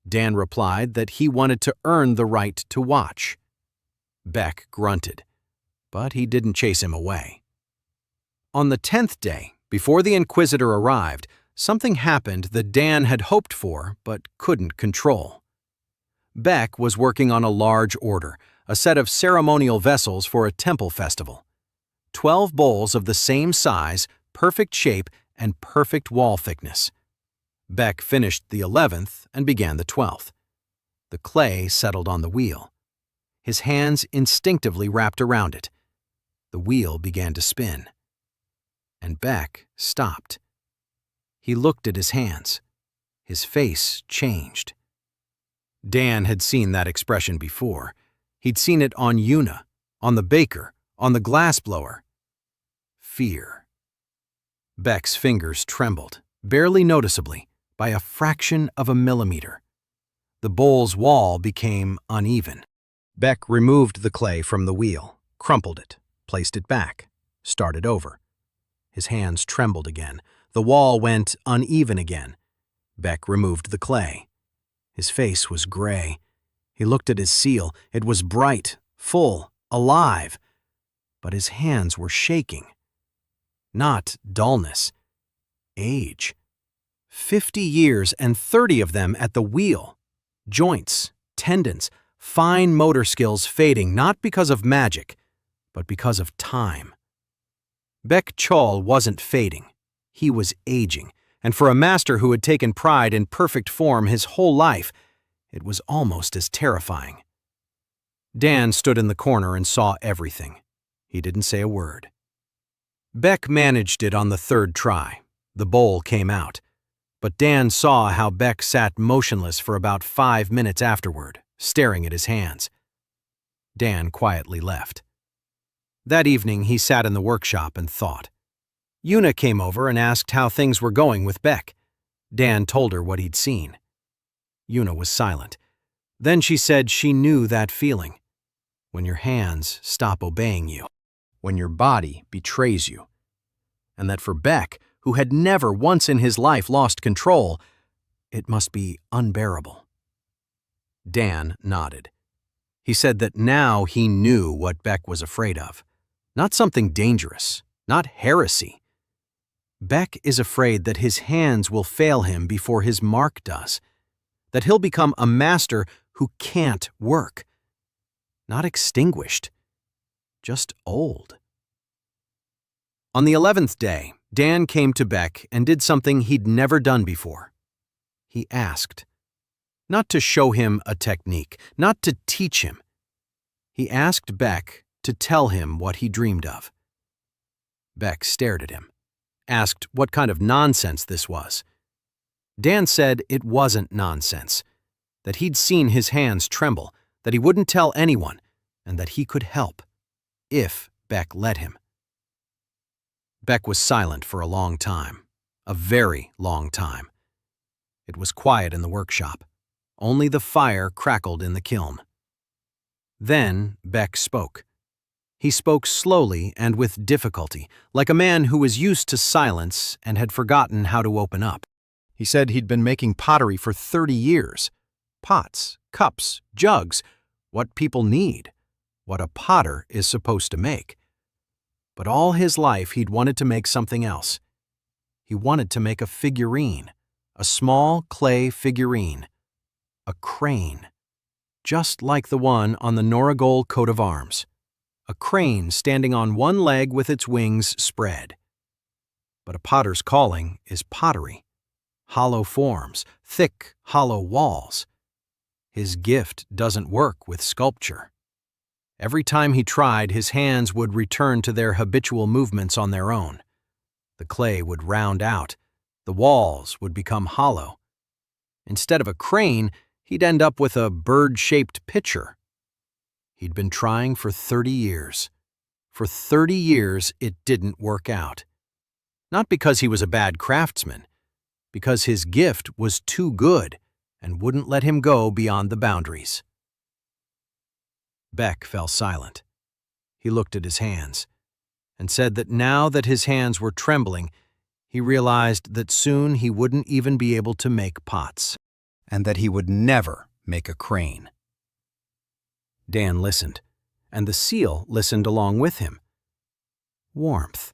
Speaker 1: Dan replied that he wanted to earn the right to watch. Beck grunted, but he didn't chase him away. On the 10th day, before the Inquisitor arrived, something happened that Dan had hoped for but couldn't control. Beck was working on a large order, a set of ceremonial vessels for a temple festival. 12 bowls of the same size, perfect shape, and perfect wall thickness. Beck finished the 11th and began the 12th. The clay settled on the wheel. His hands instinctively wrapped around it. The wheel began to spin. And Beck stopped. He looked at his hands. His face changed. Dan had seen that expression before. He'd seen it on Una, on the baker, on the glassblower. Fear. Beck's fingers trembled, barely noticeably, by a fraction of a millimeter. The bowl's wall became uneven. Beck removed the clay from the wheel, crumpled it, placed it back, started over. His hands trembled again. The wall went uneven again. Beck removed the clay. His face was gray. He looked at his seal. It was bright, full, alive. But his hands were shaking. Not dullness. Age. 50 years and 30 of them at the wheel. Joints, tendons, fine motor skills fading not because of magic, but because of time. Beck Chol wasn't fading. He was aging, and for a master who had taken pride in perfect form his whole life, it was almost as terrifying. Dan stood in the corner and saw everything. He didn't say a word. Beck managed it on the 3rd try. The bowl came out. But Dan saw how Beck sat motionless for about 5 minutes afterward, staring at his hands. Dan quietly left. That evening he sat in the workshop and thought. Una came over and asked how things were going with Beck. Dan told her what he'd seen. Una was silent. Then she said she knew that feeling. When your hands stop obeying you. When your body betrays you. And that for Beck, who had never once in his life lost control, it must be unbearable. Dan nodded. He said that now he knew what Beck was afraid of. Not something dangerous, not heresy. Beck is afraid that his hands will fail him before his mark does, that he'll become a master who can't work. Not extinguished, just old. On the 11th day, Dan came to Beck and did something he'd never done before. He asked. Not to show him a technique, not to teach him. He asked Beck to tell him what he dreamed of. Beck stared at him, asked what kind of nonsense this was. Dan said it wasn't nonsense, that he'd seen his hands tremble, that he wouldn't tell anyone, and that he could help, if Beck let him. Beck was silent for a long time, a very long time. It was quiet in the workshop. Only the fire crackled in the kiln. Then Beck spoke. He spoke slowly and with difficulty, like a man who was used to silence and had forgotten how to open up. He said he'd been making pottery for 30 years. Pots, cups, jugs, what people need, what a potter is supposed to make. But all his life he'd wanted to make something else. He wanted to make a figurine, a small clay figurine, a crane, just like the one on the Noragol coat of arms, a crane standing on one leg with its wings spread. But a potter's calling is pottery, hollow forms, thick, hollow walls. His gift doesn't work with sculpture. Every time he tried, his hands would return to their habitual movements on their own. The clay would round out. The walls would become hollow. Instead of a crane, he'd end up with a bird-shaped pitcher. He'd been trying for 30 years. For 30 years, it didn't work out. Not because he was a bad craftsman, because his gift was too good and wouldn't let him go beyond the boundaries. Beck fell silent. He looked at his hands and said that now that his hands were trembling, He realized that soon he wouldn't even be able to make pots, and that he would never make a crane. Dan listened, and the seal listened along with him. Warmth.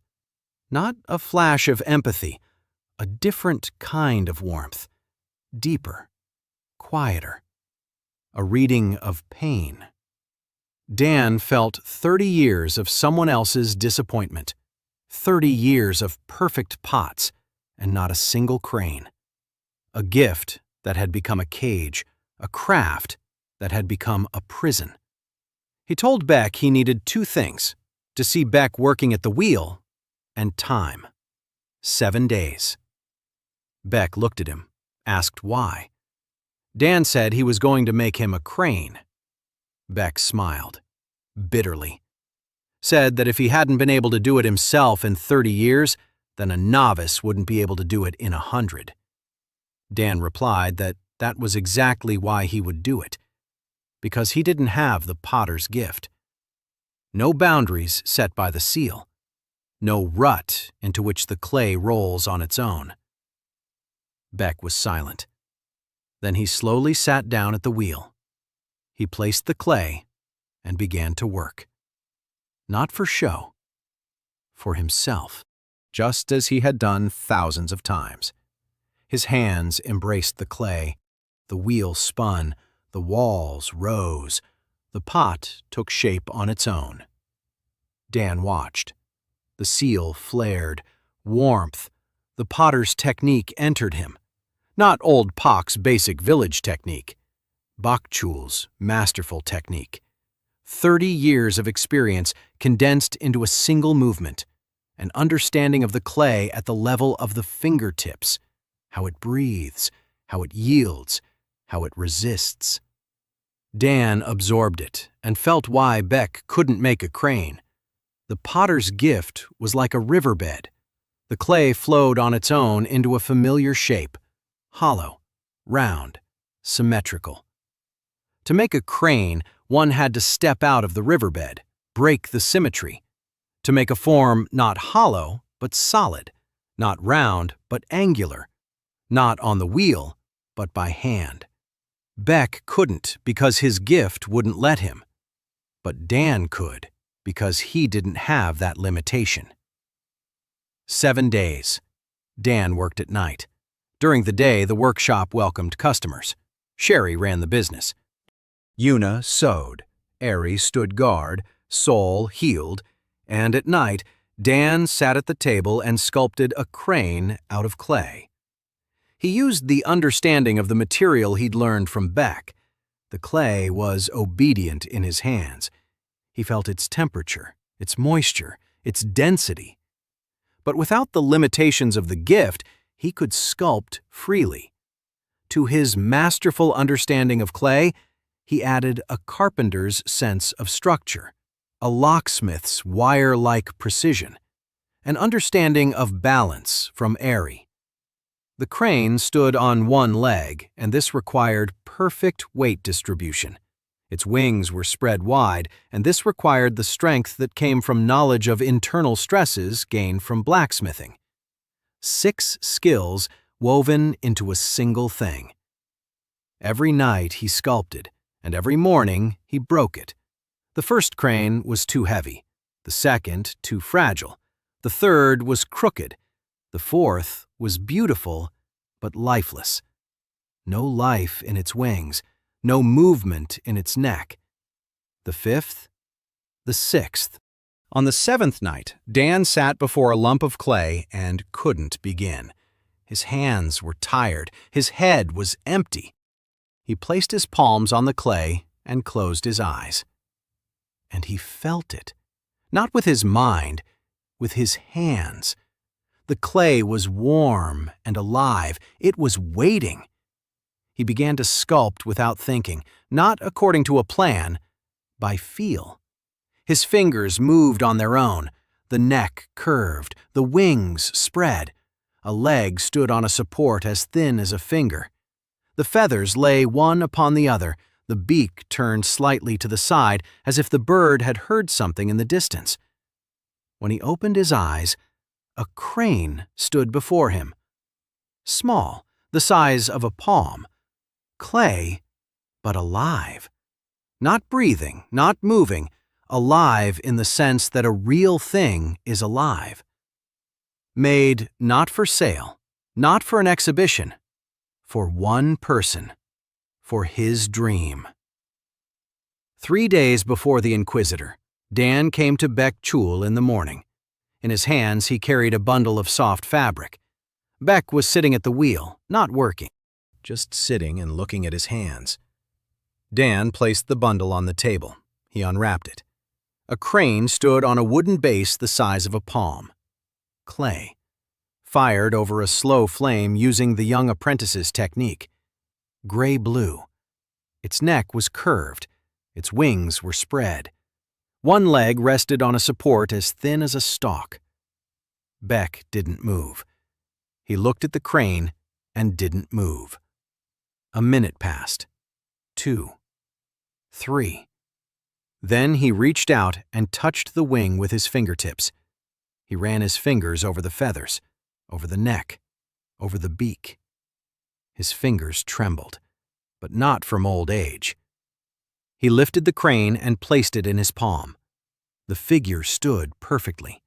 Speaker 1: Not a flash of empathy, a different kind of warmth. Deeper, quieter. A reading of pain. Dan felt 30 years of someone else's disappointment. 30 years of perfect pots, and not a single crane. A gift that had become a cage, a craft that had become a prison. He told Beck he needed two things: to see Beck working at the wheel, and time. 7 days. Beck looked at him, asked why. Dan said he was going to make him a crane. Beck smiled, bitterly. Said that if he hadn't been able to do it himself in 30 years, then a novice wouldn't be able to do it in 100. Dan replied that that was exactly why he would do it, because he didn't have the potter's gift. No boundaries set by the seal. No rut into which the clay rolls on its own. Beck was silent. Then he slowly sat down at the wheel. He placed the clay and began to work. Not for show, for himself, just as he had done thousands of times. His hands embraced the clay, the wheel spun, the walls rose, the pot took shape on its own. Dan watched. The seal flared, warmth, the potter's technique entered him. Not old Pak's basic village technique, Bakchul's masterful technique. 30 years of experience condensed into a single movement, an understanding of the clay at the level of the fingertips, how it breathes, how it yields, how it resists. Dan absorbed it and felt why Beck couldn't make a crane. The potter's gift was like a riverbed. The clay flowed on its own into a familiar shape, hollow, round, symmetrical. To make a crane, one had to step out of the riverbed, break the symmetry. To make a form not hollow, but solid, not round, but angular, not on the wheel, but by hand. Beck couldn't because his gift wouldn't let him. But Dan could because he didn't have that limitation. 7 days. Dan worked at night. During the day, the workshop welcomed customers. Sherry ran the business. Una sewed, Ari stood guard, Sol healed, and at night, Dan sat at the table and sculpted a crane out of clay. He used the understanding of the material he'd learned from Beck. The clay was obedient in his hands. He felt its temperature, its moisture, its density. But without the limitations of the gift, he could sculpt freely. To his masterful understanding of clay, he added a carpenter's sense of structure, a locksmith's wire-like precision, an understanding of balance from Ari. The crane stood on one leg, and this required perfect weight distribution. Its wings were spread wide, and this required the strength that came from knowledge of internal stresses gained from blacksmithing. 6 skills woven into a single thing. Every night he sculpted, and every morning he broke it. The first crane was too heavy, the second too fragile, the third was crooked, the fourth was beautiful but lifeless. No life in its wings, no movement in its neck. The fifth, the sixth. On the 7th night, Dan sat before a lump of clay and couldn't begin. His hands were tired, his head was empty. He placed his palms on the clay and closed his eyes. And he felt it, not with his mind, with his hands. The clay was warm and alive. It was waiting. He began to sculpt without thinking, not according to a plan, by feel. His fingers moved on their own. The neck curved, the wings spread. A leg stood on a support as thin as a finger. The feathers lay one upon the other, the beak turned slightly to the side as if the bird had heard something in the distance. When he opened his eyes, a crane stood before him. Small, the size of a palm. Clay, but alive. Not breathing, not moving, alive in the sense that a real thing is alive. Made not for sale, not for an exhibition, for one person, for his dream. 3 days before the Inquisitor, Dan came to Beck Chul in the morning. In his hands he carried a bundle of soft fabric. Beck was sitting at the wheel, not working, just sitting and looking at his hands. Dan placed the bundle on the table. He unwrapped it. A crane stood on a wooden base the size of a palm. Clay. Fired over a slow flame using the young apprentice's technique. Gray-blue. Its neck was curved. Its wings were spread. One leg rested on a support as thin as a stalk. Beck didn't move. He looked at the crane and didn't move. A minute passed. 2. 3. Then he reached out and touched the wing with his fingertips. He ran his fingers over the feathers, over the neck, over the beak. His fingers trembled, but not from old age. He lifted the crane and placed it in his palm. The figure stood perfectly.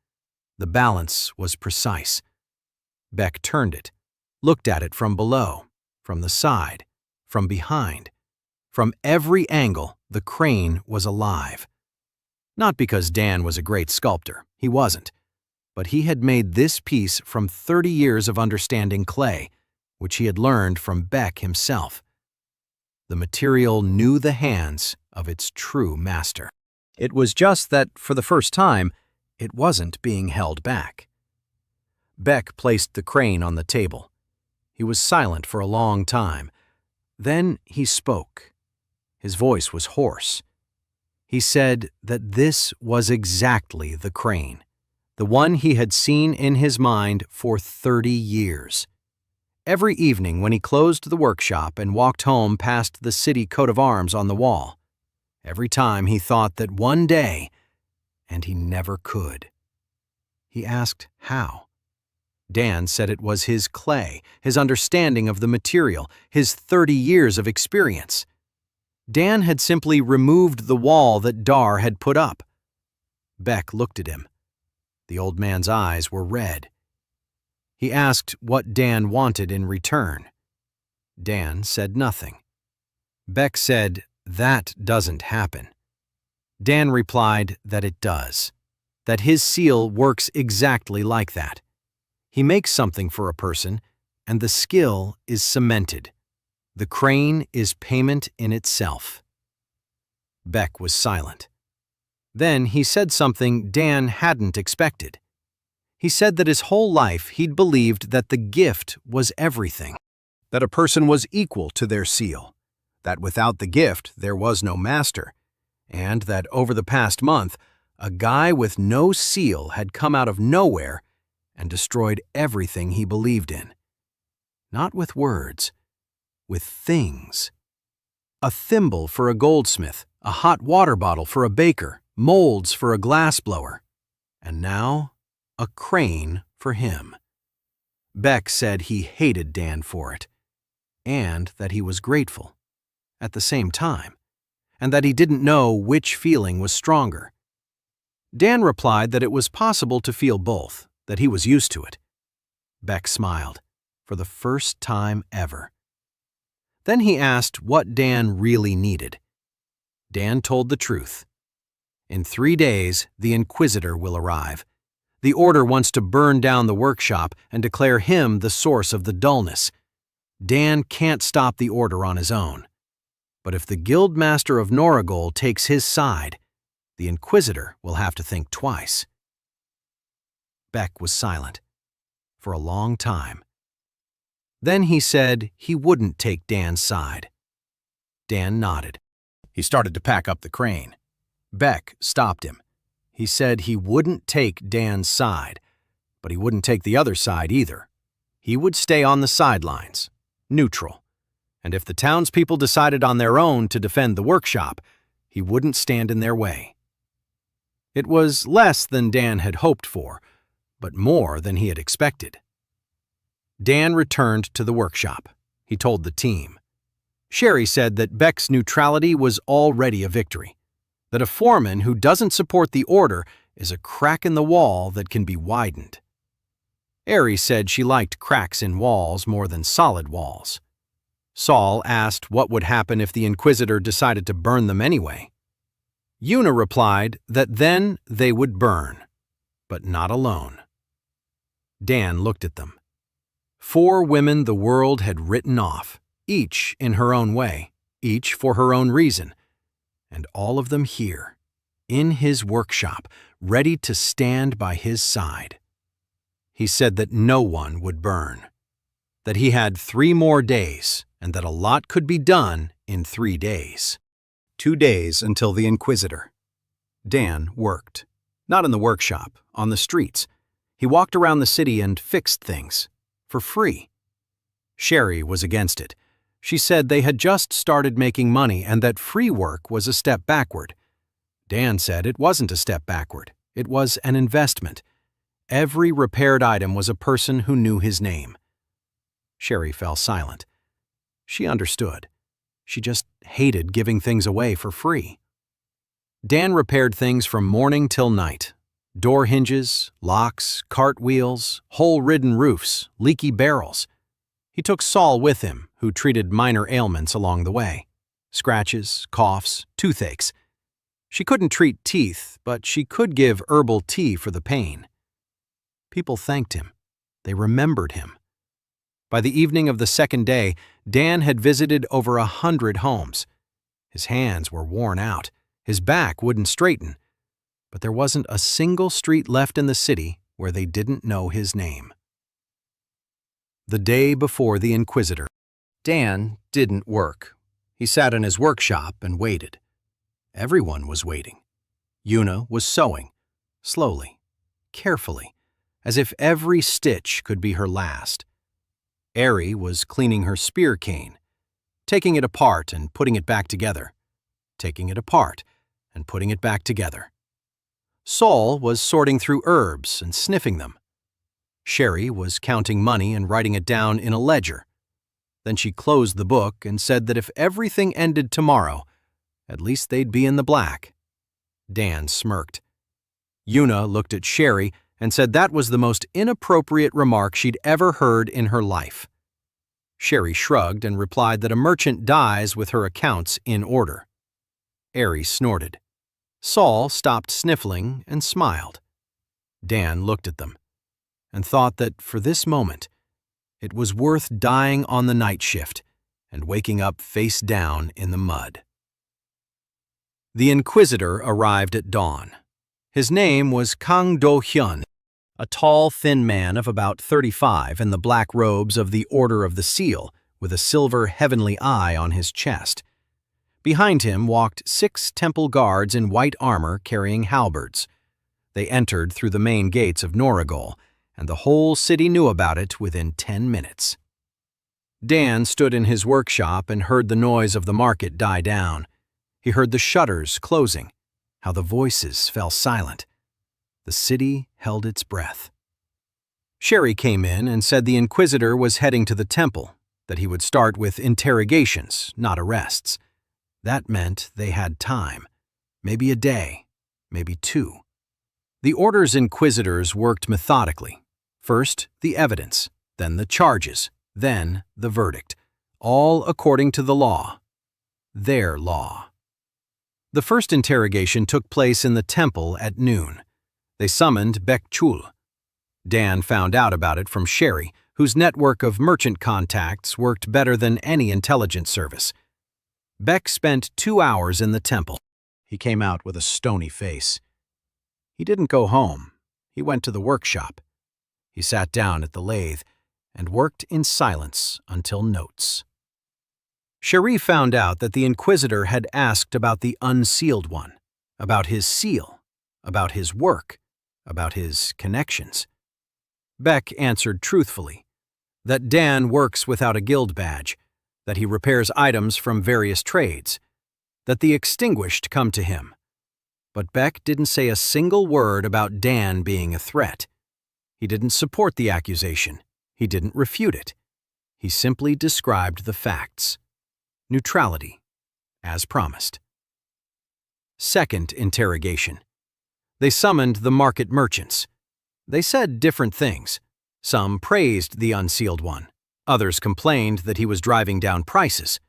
Speaker 1: The balance was precise. Beck turned it, looked at it from below, from the side, from behind. From every angle, the crane was alive. Not because Dan was a great sculptor, he wasn't, but he had made this piece from 30 years of understanding clay, which he had learned from Beck himself. The material knew the hands of its true master. It was just that, for the first time, it wasn't being held back. Beck placed the crane on the table. He was silent for a long time. Then he spoke. His voice was hoarse. He said that this was exactly the crane, the one he had seen in his mind for 30 years. Every evening when he closed the workshop and walked home past the city coat of arms on the wall, every time he thought that one day, and he never could. He asked how. Dan said it was his clay, his understanding of the material, his 30 years of experience. Dan had simply removed the wall that Dar had put up. Beck looked at him. The old man's eyes were red. He asked what Dan wanted in return. Dan said nothing. Beck said, "That doesn't happen." Dan replied that it does, that his seal works exactly like that. He makes something for a person, and the skill is cemented. The crane is payment in itself. Beck was silent. Then he said something Dan hadn't expected. He said that his whole life he'd believed that the gift was everything, that a person was equal to their seal, that without the gift there was no master, and that over the past month, a guy with no seal had come out of nowhere and destroyed everything he believed in. Not with words, with things. A thimble for a goldsmith, a hot water bottle for a baker, molds for a glassblower, and now a crane for him. Beck said he hated Dan for it, and that he was grateful at the same time, and that he didn't know which feeling was stronger. Dan replied that it was possible to feel both, that he was used to it. Beck smiled, for the first time ever. Then he asked what Dan really needed. Dan told the truth. In 3 days, the Inquisitor will arrive. The Order wants to burn down the workshop and declare him the source of the dullness. Dan can't stop the Order on his own. But if the Guildmaster of Noragol takes his side, the Inquisitor will have to think twice. Beck was silent for a long time. Then he said he wouldn't take Dan's side. Dan nodded. He started to pack up the crane. Beck stopped him. He said he wouldn't take Dan's side, but he wouldn't take the other side either. He would stay on the sidelines, neutral. And if the townspeople decided on their own to defend the workshop, he wouldn't stand in their way. It was less than Dan had hoped for, but more than he had expected. Dan returned to the workshop. He told the team. Sherry said that Beck's neutrality was already a victory, that a foreman who doesn't support the order is a crack in the wall that can be widened. Ari said she liked cracks in walls more than solid walls. Saul asked what would happen if the Inquisitor decided to burn them anyway. Una replied that then they would burn, but not alone. Dan looked at them. 4 women the world had written off, each in her own way, each for her own reason, and all of them here, in his workshop, ready to stand by his side. He said that no one would burn, that he had 3 more days, and that a lot could be done in 3 days. 2 days until the Inquisitor. Dan worked. Not in the workshop, on the streets. He walked around the city and fixed things. For free. Sherry was against it. She said they had just started making money and that free work was a step backward. Dan said it wasn't a step backward. It was an investment. Every repaired item was a person who knew his name. Sherry fell silent. She understood. She just hated giving things away for free. Dan repaired things from morning till night. Door hinges, locks, cartwheels, hole-ridden roofs, leaky barrels. He took Saul with him, who treated minor ailments along the way. Scratches, coughs, toothaches. She couldn't treat teeth, but she could give herbal tea for the pain. People thanked him. They remembered him. By the evening of the 2nd day, Dan had visited over 100 homes. His hands were worn out. His back wouldn't straighten. But there wasn't a single street left in the city where they didn't know his name. The day before the Inquisitor. Dan didn't work. He sat in his workshop and waited. Everyone was waiting. Una was sewing, slowly, carefully, as if every stitch could be her last. Ari was cleaning her spear cane, taking it apart and putting it back together, taking it apart and putting it back together. Saul was sorting through herbs and sniffing them. Sherry was counting money and writing it down in a ledger. Then she closed the book and said that if everything ended tomorrow, at least they'd be in the black. Dan smirked. Una looked at Sherry and said that was the most inappropriate remark she'd ever heard in her life. Sherry shrugged and replied that a merchant dies with her accounts in order. Ari snorted. Saul stopped sniffling and smiled. Dan looked at them and thought that for this moment, it was worth dying on the night shift and waking up face down in the mud. The Inquisitor arrived at dawn. His name was Kang Do-hyun, a tall, thin man of about 35 in the black robes of the Order of the Seal, with a silver heavenly eye on his chest. Behind him walked 6 temple guards in white armor carrying halberds. They entered through the main gates of Noragol, and the whole city knew about it within 10 minutes. Dan stood in his workshop and heard the noise of the market die down. He heard the shutters closing, how the voices fell silent. The city held its breath. Sherry came in and said the Inquisitor was heading to the temple, that he would start with interrogations, not arrests. That meant they had time, maybe a day, maybe 2. The Order's Inquisitors worked methodically. First, the evidence, then the charges, then the verdict, all according to the law. Their law. The first interrogation took place in the temple at noon. They summoned Baek Chul. Dan found out about it from Sherry, whose network of merchant contacts worked better than any intelligence service. Beck spent 2 hours in the temple. He came out with a stony face. He didn't go home. He went to the workshop. He sat down at the lathe and worked in silence until notes. Cherie found out that the Inquisitor had asked about the unsealed one, about his seal, about his work, about his connections. Beck answered truthfully that Dan works without a guild badge, that he repairs items from various trades, that the extinguished come to him. But Beck didn't say a single word about Dan being a threat. He didn't support the accusation. He didn't refute it. He simply described the facts. Neutrality, as promised. Second interrogation. They summoned the market merchants. They said different things. Some praised the unsealed one. Others complained that he was driving down prices.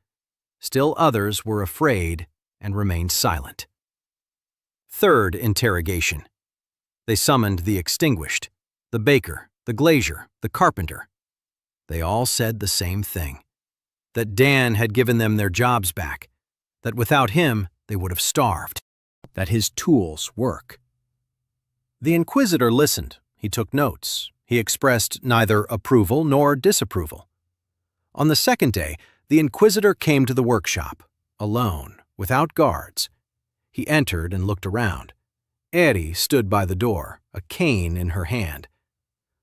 Speaker 1: Still others were afraid and remained silent. Third interrogation. They summoned the extinguished, the baker, the glazier, the carpenter. They all said the same thing, that Dan had given them their jobs back, that without him they would have starved, that his tools work. The inquisitor listened. He took notes. He expressed neither approval nor disapproval. On the second day, the inquisitor came to the workshop, alone, without guards. He entered and looked around. Eri stood by the door, a cane in her hand.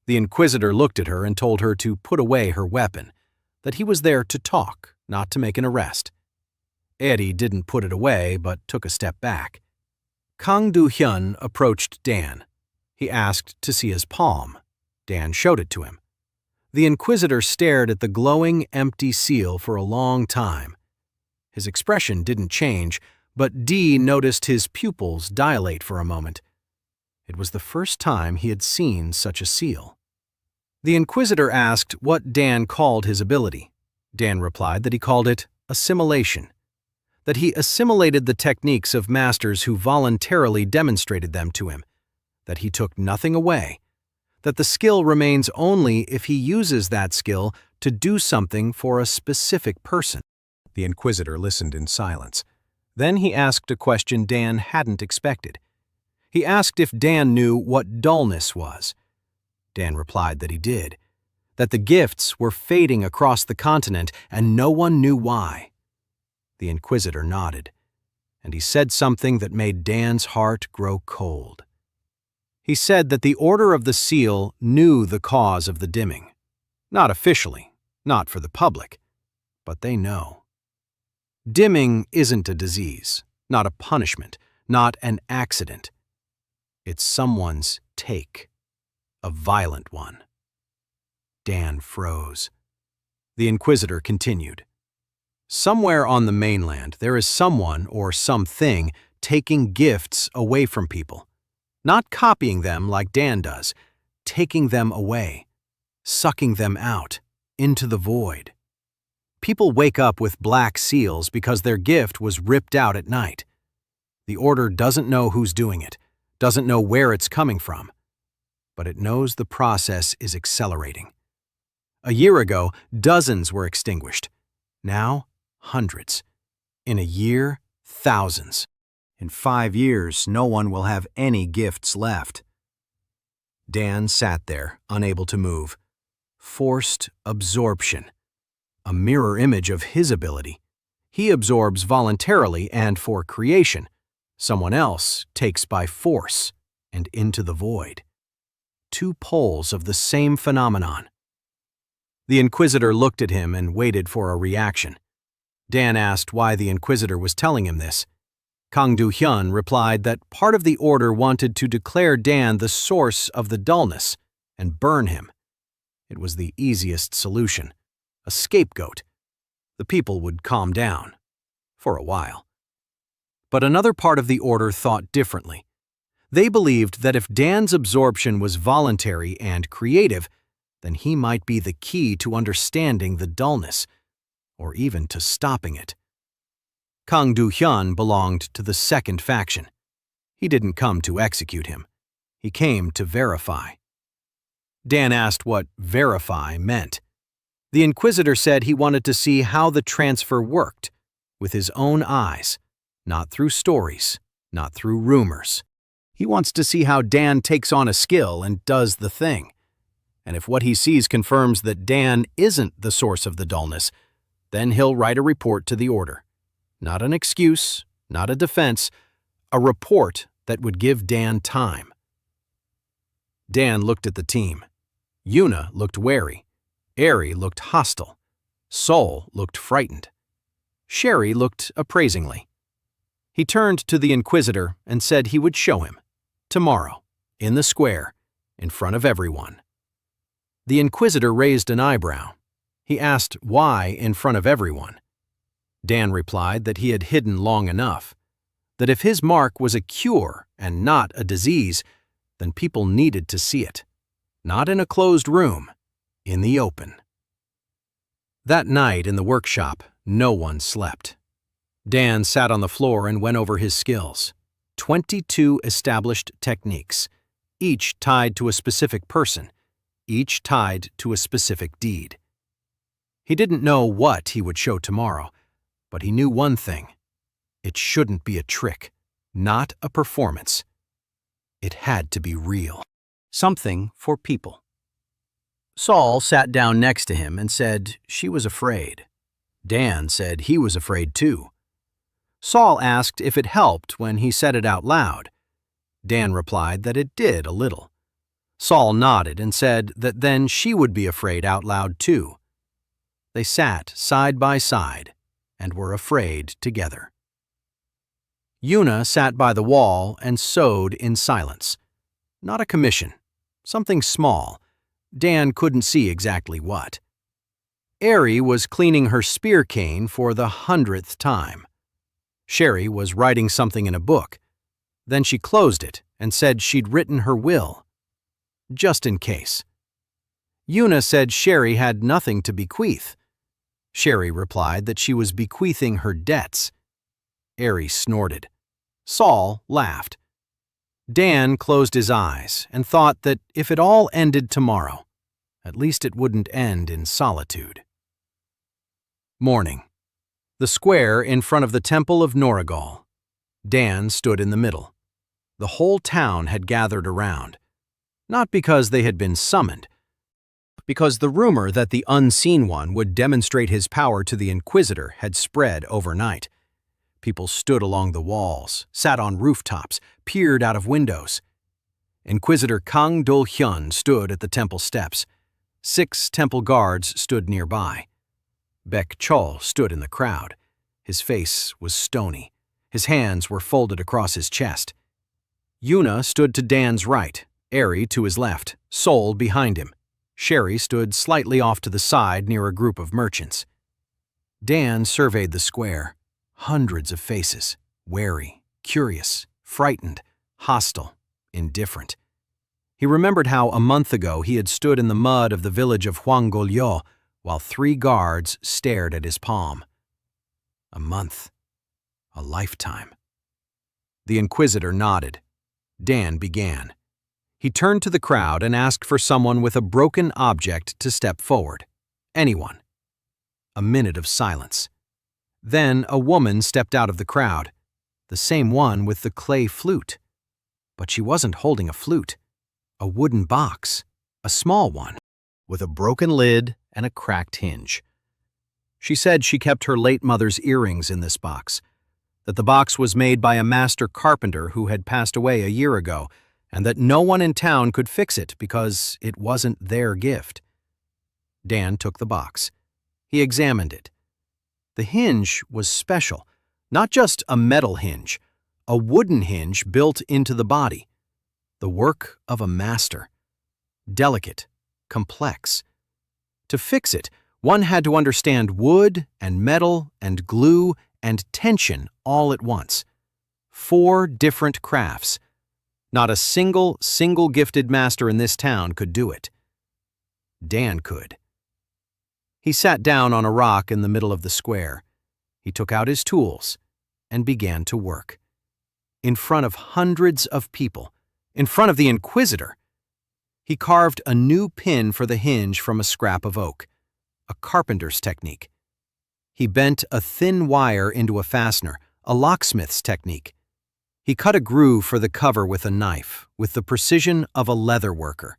Speaker 1: The inquisitor looked at her and told her to put away her weapon, that he was there to talk, not to make an arrest. Eri didn't put it away, but took a step back. Kang Do-hyun approached Dan. He asked to see his palm. Dan showed it to him. The inquisitor stared at the glowing, empty seal for a long time. His expression didn't change, but D noticed his pupils dilate for a moment. It was the first time he had seen such a seal. The inquisitor asked what Dan called his ability. Dan replied that he called it assimilation, that he assimilated the techniques of masters who voluntarily demonstrated them to him, that he took nothing away, that the skill remains only if he uses that skill to do something for a specific person. The inquisitor listened in silence. Then he asked a question Dan hadn't expected. He asked if Dan knew what dullness was. Dan replied that he did, that the gifts were fading across the continent and no one knew why. The inquisitor nodded, and he said something that made Dan's heart grow cold. He said that the Order of the Seal knew the cause of the dimming. Not officially, not for the public, but they know. Dimming isn't a disease, not a punishment, not an accident. It's someone's take, a violent one. Dan froze. The inquisitor continued. Somewhere on the mainland, there is someone or something taking gifts away from people. Not copying them like Dan does, taking them away, sucking them out, into the void. People wake up with black seals because their gift was ripped out at night. The Order doesn't know who's doing it, doesn't know where it's coming from, but it knows the process is accelerating. A year ago, dozens were extinguished. Now, hundreds. In a year, thousands. In 5 years, no one will have any gifts left. Dan sat there, unable to move. Forced absorption. A mirror image of his ability. He absorbs voluntarily and for creation. Someone else takes by force and into the void. Two poles of the same phenomenon. The inquisitor looked at him and waited for a reaction. Dan asked why the inquisitor was telling him this. Kang Do-hyun replied that part of the Order wanted to declare Dan the source of the dullness and burn him. It was the easiest solution, a scapegoat. The people would calm down, for a while. But another part of the Order thought differently. They believed that if Dan's absorption was voluntary and creative, then he might be the key to understanding the dullness, or even to stopping it. Kang Do-hyun belonged to the second faction. He didn't come to execute him. He came to verify. Dan asked what verify meant. The inquisitor said he wanted to see how the transfer worked, with his own eyes, not through stories, not through rumors. He wants to see how Dan takes on a skill and does the thing. And if what he sees confirms that Dan isn't the source of the dullness, then he'll write a report to the Order. Not an excuse, not a defense, a report that would give Dan time. Dan looked at the team. Yuna looked wary. Eri looked hostile. Sol looked frightened. Sherry looked appraisingly. He turned to the inquisitor and said he would show him. Tomorrow, in the square, in front of everyone. The Inquisitor raised an eyebrow. He asked why in front of everyone. Dan replied that he had hidden long enough, that if his mark was a cure and not a disease, then people needed to see it. Not in a closed room, in the open. That night in the workshop, no one slept. Dan sat on the floor and went over his skills. 22 established techniques, each tied to a specific person, each tied to a specific deed. He didn't know what he would show tomorrow, but he knew one thing. It shouldn't be a trick, not a performance. It had to be real. Something for people. Saul sat down next to him and said she was afraid. Dan said he was afraid too. Saul asked if it helped when he said it out loud. Dan replied that it did a little. Saul nodded and said that then she would be afraid out loud too. They sat side by side and were afraid together. Una sat by the wall and sewed in silence. Not a commission. Something small. Dan couldn't see exactly what. Ari was cleaning her spear cane for the 100th time. Sherry was writing something in a book. Then she closed it and said she'd written her will. Just in case. Una said Sherry had nothing to bequeath. Sherry replied that she was bequeathing her debts. Ari snorted. Saul laughed. Dan closed his eyes and thought that if it all ended tomorrow, at least it wouldn't end in solitude. Morning. The square in front of the Temple of Norrigal. Dan stood in the middle. The whole town had gathered around. Not because they had been summoned, because the rumor that the Unseen One would demonstrate his power to the Inquisitor had spread overnight. People stood along the walls, sat on rooftops, peered out of windows. Inquisitor Kang Dol-hyun stood at the temple steps. 6 temple guards stood nearby. Baek Chol stood in the crowd. His face was stony. His hands were folded across his chest. Una stood to Dan's right, Ari to his left, Sol behind him. Sherry stood slightly off to the side near a group of merchants. Dan surveyed the square. Hundreds of faces, wary, curious, frightened, hostile, indifferent. He remembered how a month ago he had stood in the mud of the village of Hwangolyo while 3 guards stared at his palm. A month. A lifetime. The Inquisitor nodded. Dan began. He turned to the crowd and asked for someone with a broken object to step forward. Anyone. A minute of silence. Then a woman stepped out of the crowd, the same one with the clay flute. But she wasn't holding a flute. A wooden box, a small one, with a broken lid and a cracked hinge. She said she kept her late mother's earrings in this box, that the box was made by a master carpenter who had passed away a year ago, and that no one in town could fix it because it wasn't their gift. Dan took the box. He examined it. The hinge was special, not just a metal hinge, a wooden hinge built into the body. The work of a master. Delicate, complex. To fix it, one had to understand wood and metal and glue and tension all at once. 4 different crafts. Not a single gifted master in this town could do it. Dan could. He sat down on a rock in the middle of the square. He took out his tools and began to work. In front of hundreds of people, in front of the Inquisitor, he carved a new pin for the hinge from a scrap of oak, a carpenter's technique. He bent a thin wire into a fastener, a locksmith's technique. He cut a groove for the cover with a knife, with the precision of a leather worker.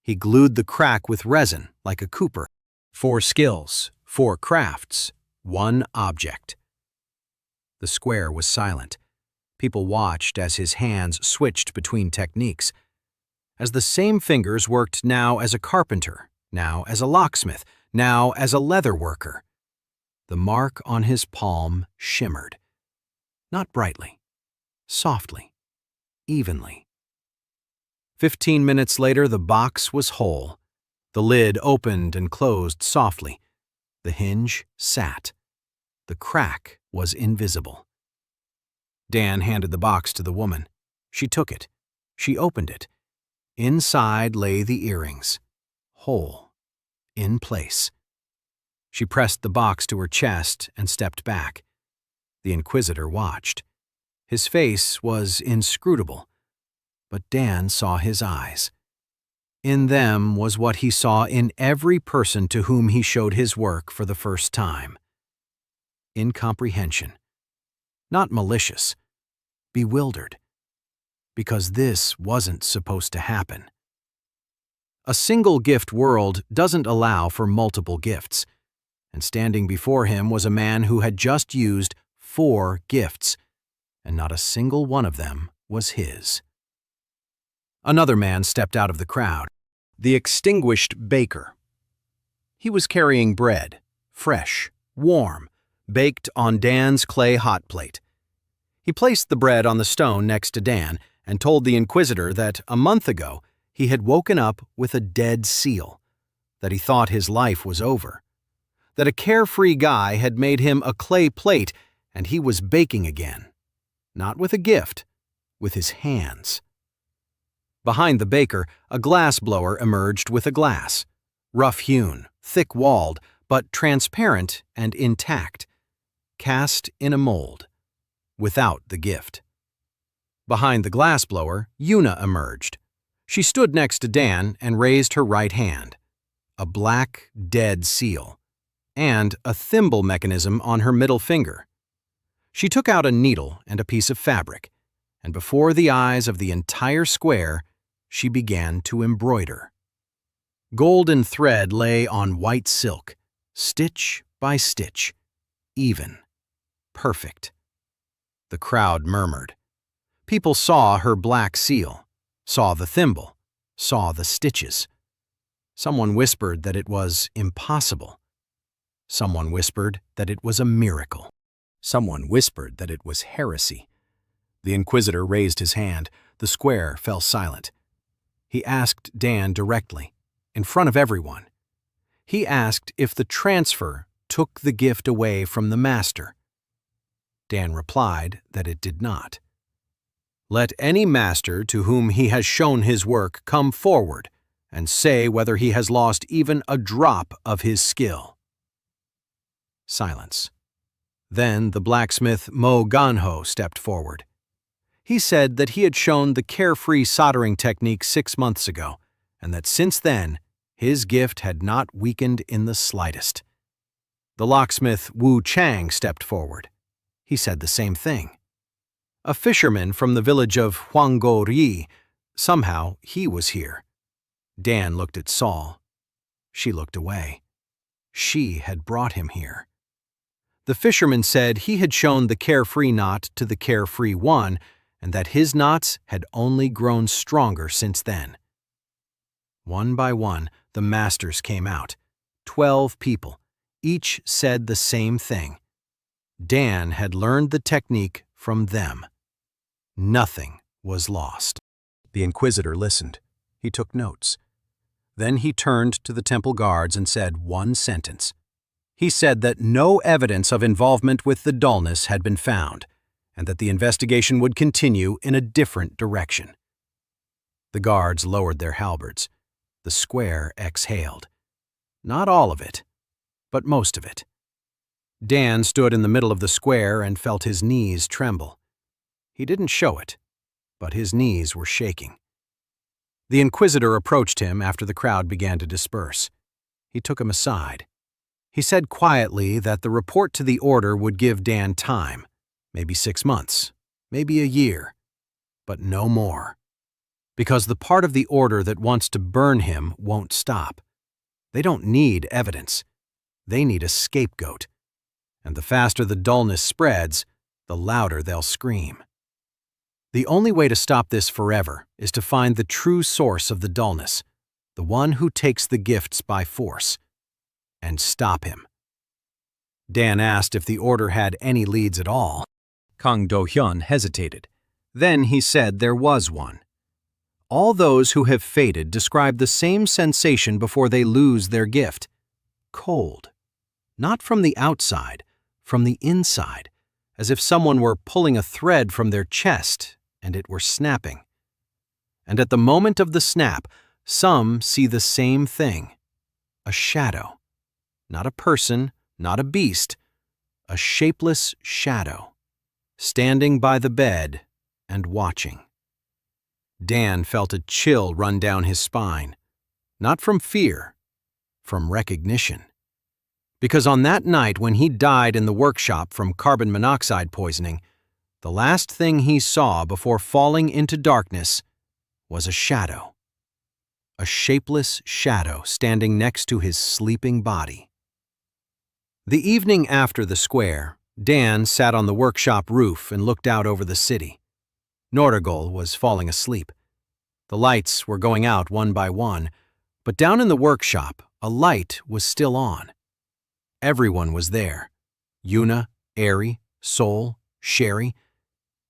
Speaker 1: He glued the crack with resin, like a cooper. 4 skills, 4 crafts, 1 object. The square was silent. People watched as his hands switched between techniques, as the same fingers worked now as a carpenter, now as a locksmith, now as a leather worker. The mark on his palm shimmered. Not brightly, softly, evenly. 15 minutes later, the box was whole. The lid opened and closed softly. The hinge sat. The crack was invisible. Dan handed the box to the woman. She took it. She opened it. Inside lay the earrings, whole, in place. She pressed the box to her chest and stepped back. The Inquisitor watched. His face was inscrutable, but Dan saw his eyes. In them was what he saw in every person to whom he showed his work for the first time. Incomprehension. Not malicious. Bewildered. Because this wasn't supposed to happen. A single-gift world doesn't allow for multiple gifts, and standing before him was a man who had just used 4 gifts, and not a single one of them was his. Another man stepped out of the crowd, the extinguished baker. He was carrying bread, fresh, warm, baked on Dan's clay hot plate. He placed the bread on the stone next to Dan and told the Inquisitor that a month ago he had woken up with a dead seal, that he thought his life was over, that a carefree guy had made him a clay plate and he was baking again, not with a gift, with his hands. Behind the baker, a glass blower emerged with a glass, rough-hewn, thick-walled, but transparent and intact, cast in a mold, without the gift. Behind the glassblower, Una emerged. She stood next to Dan and raised her right hand, a black, dead seal, and a thimble mechanism on her middle finger. She took out a needle and a piece of fabric, and before the eyes of the entire square, she began to embroider. Golden thread lay on white silk, stitch by stitch, even, perfect. The crowd murmured. People saw her black seal, saw the thimble, saw the stitches. Someone whispered that it was impossible. Someone whispered that it was a miracle. Someone whispered that it was heresy. The Inquisitor raised his hand. The square fell silent. He asked Dan directly, in front of everyone. He asked if the transfer took the gift away from the master. Dan replied that it did not. Let any master to whom he has shown his work come forward and say whether he has lost even a drop of his skill. Silence. Then the blacksmith Mo Ganho stepped forward. He said that he had shown the carefree soldering technique 6 months ago, and that since then, his gift had not weakened in the slightest. The locksmith Wu Chang stepped forward. He said the same thing. A fisherman from the village of Huangguori, somehow he was here. Dan looked at Saul. She looked away. She had brought him here. The fisherman said he had shown the carefree knot to the carefree one, and that his knots had only grown stronger since then. One by one, the masters came out. 12 people. Each said the same thing. Dan had learned the technique from them. Nothing was lost. The Inquisitor listened. He took notes. Then he turned to the temple guards and said one sentence. He said that no evidence of involvement with the dullness had been found, and that the investigation would continue in a different direction. The guards lowered their halberds. The square exhaled. Not all of it, but most of it. Dan stood in the middle of the square and felt his knees tremble. He didn't show it, but his knees were shaking. The Inquisitor approached him after the crowd began to disperse. He took him aside. He said quietly that the report to the order would give Dan time, maybe 6 months, maybe a year, but no more. Because the part of the order that wants to burn him won't stop. They don't need evidence. They need a scapegoat. And the faster the dullness spreads, the louder they'll scream. The only way to stop this forever is to find the true source of the dullness, the one who takes the gifts by force, and stop him. Dan asked if the order had any leads at all. Kang Do-hyun hesitated. Then he said there was one. All those who have faded describe the same sensation before they lose their gift. Cold. Not from the outside, from the inside, as if someone were pulling a thread from their chest and it were snapping. And at the moment of the snap, some see the same thing. A shadow. Not a person, not a beast. A shapeless shadow. Standing by the bed and watching. Dan felt a chill run down his spine. Not from fear, from recognition. Because on that night when he died in the workshop from carbon monoxide poisoning, the last thing he saw before falling into darkness was a shadow. A shapeless shadow standing next to his sleeping body. The evening after the square, Dan sat on the workshop roof and looked out over the city. Nordigol was falling asleep. The lights were going out one by one, but down in the workshop, a light was still on. Everyone was there. Yuna, Eri, Sol, Sherry.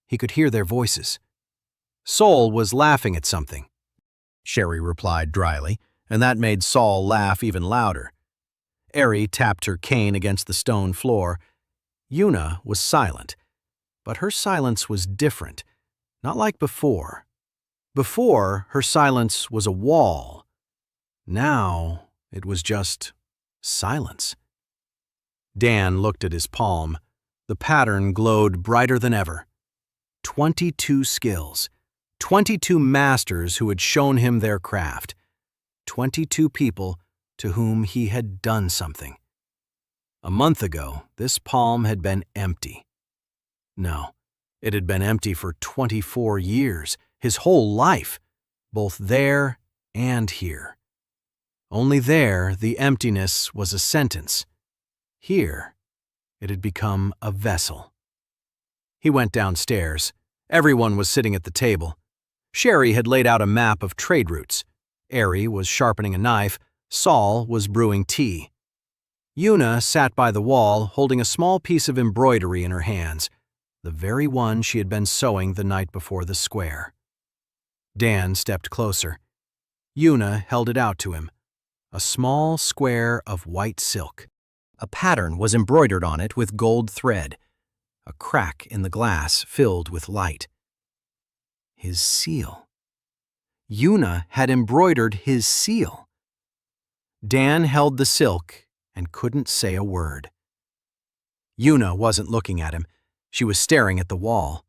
Speaker 1: He could hear their voices. Sol was laughing at something. Sherry replied dryly, and that made Sol laugh even louder. Eri tapped her cane against the stone floor. Yuna was silent, but her silence was different, not like before. Before, her silence was a wall. Now, it was just silence. Dan looked at his palm. The pattern glowed brighter than ever. 22 skills. 22 masters who had shown him their craft. 22 people to whom he had done something. A month ago, this palm had been empty. No, it had been empty for 24 years, his whole life, both there and here. Only there, the emptiness was a sentence. Here, it had become a vessel. He went downstairs. Everyone was sitting at the table. Sherry had laid out a map of trade routes. Eri was sharpening a knife. Sol was brewing tea. Yuna sat by the wall, holding a small piece of embroidery in her hands, the very one she had been sewing the night before the square. Dan stepped closer. Yuna held it out to him, a small square of white silk. A pattern was embroidered on it with gold thread, a crack in the glass filled with light. His seal. Yuna had embroidered his seal. Dan held the silk and couldn't say a word. Yuna wasn't looking at him. She was staring at the wall,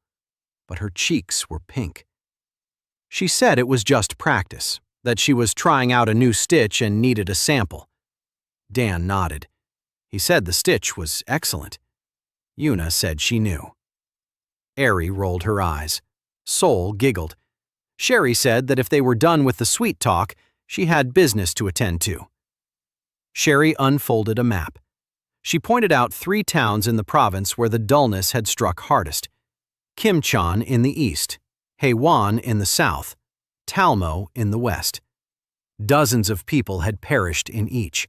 Speaker 1: but her cheeks were pink. She said it was just practice, that she was trying out a new stitch and needed a sample. Dan nodded. He said the stitch was excellent. Yuna said she knew. Eri rolled her eyes. Sol giggled. Sherry said that if they were done with the sweet talk, she had business to attend to. Sherry unfolded a map. She pointed out 3 towns in the province where the dullness had struck hardest. Kimchan in the east, Heiwan in the south, Talmo in the west. Dozens of people had perished in each.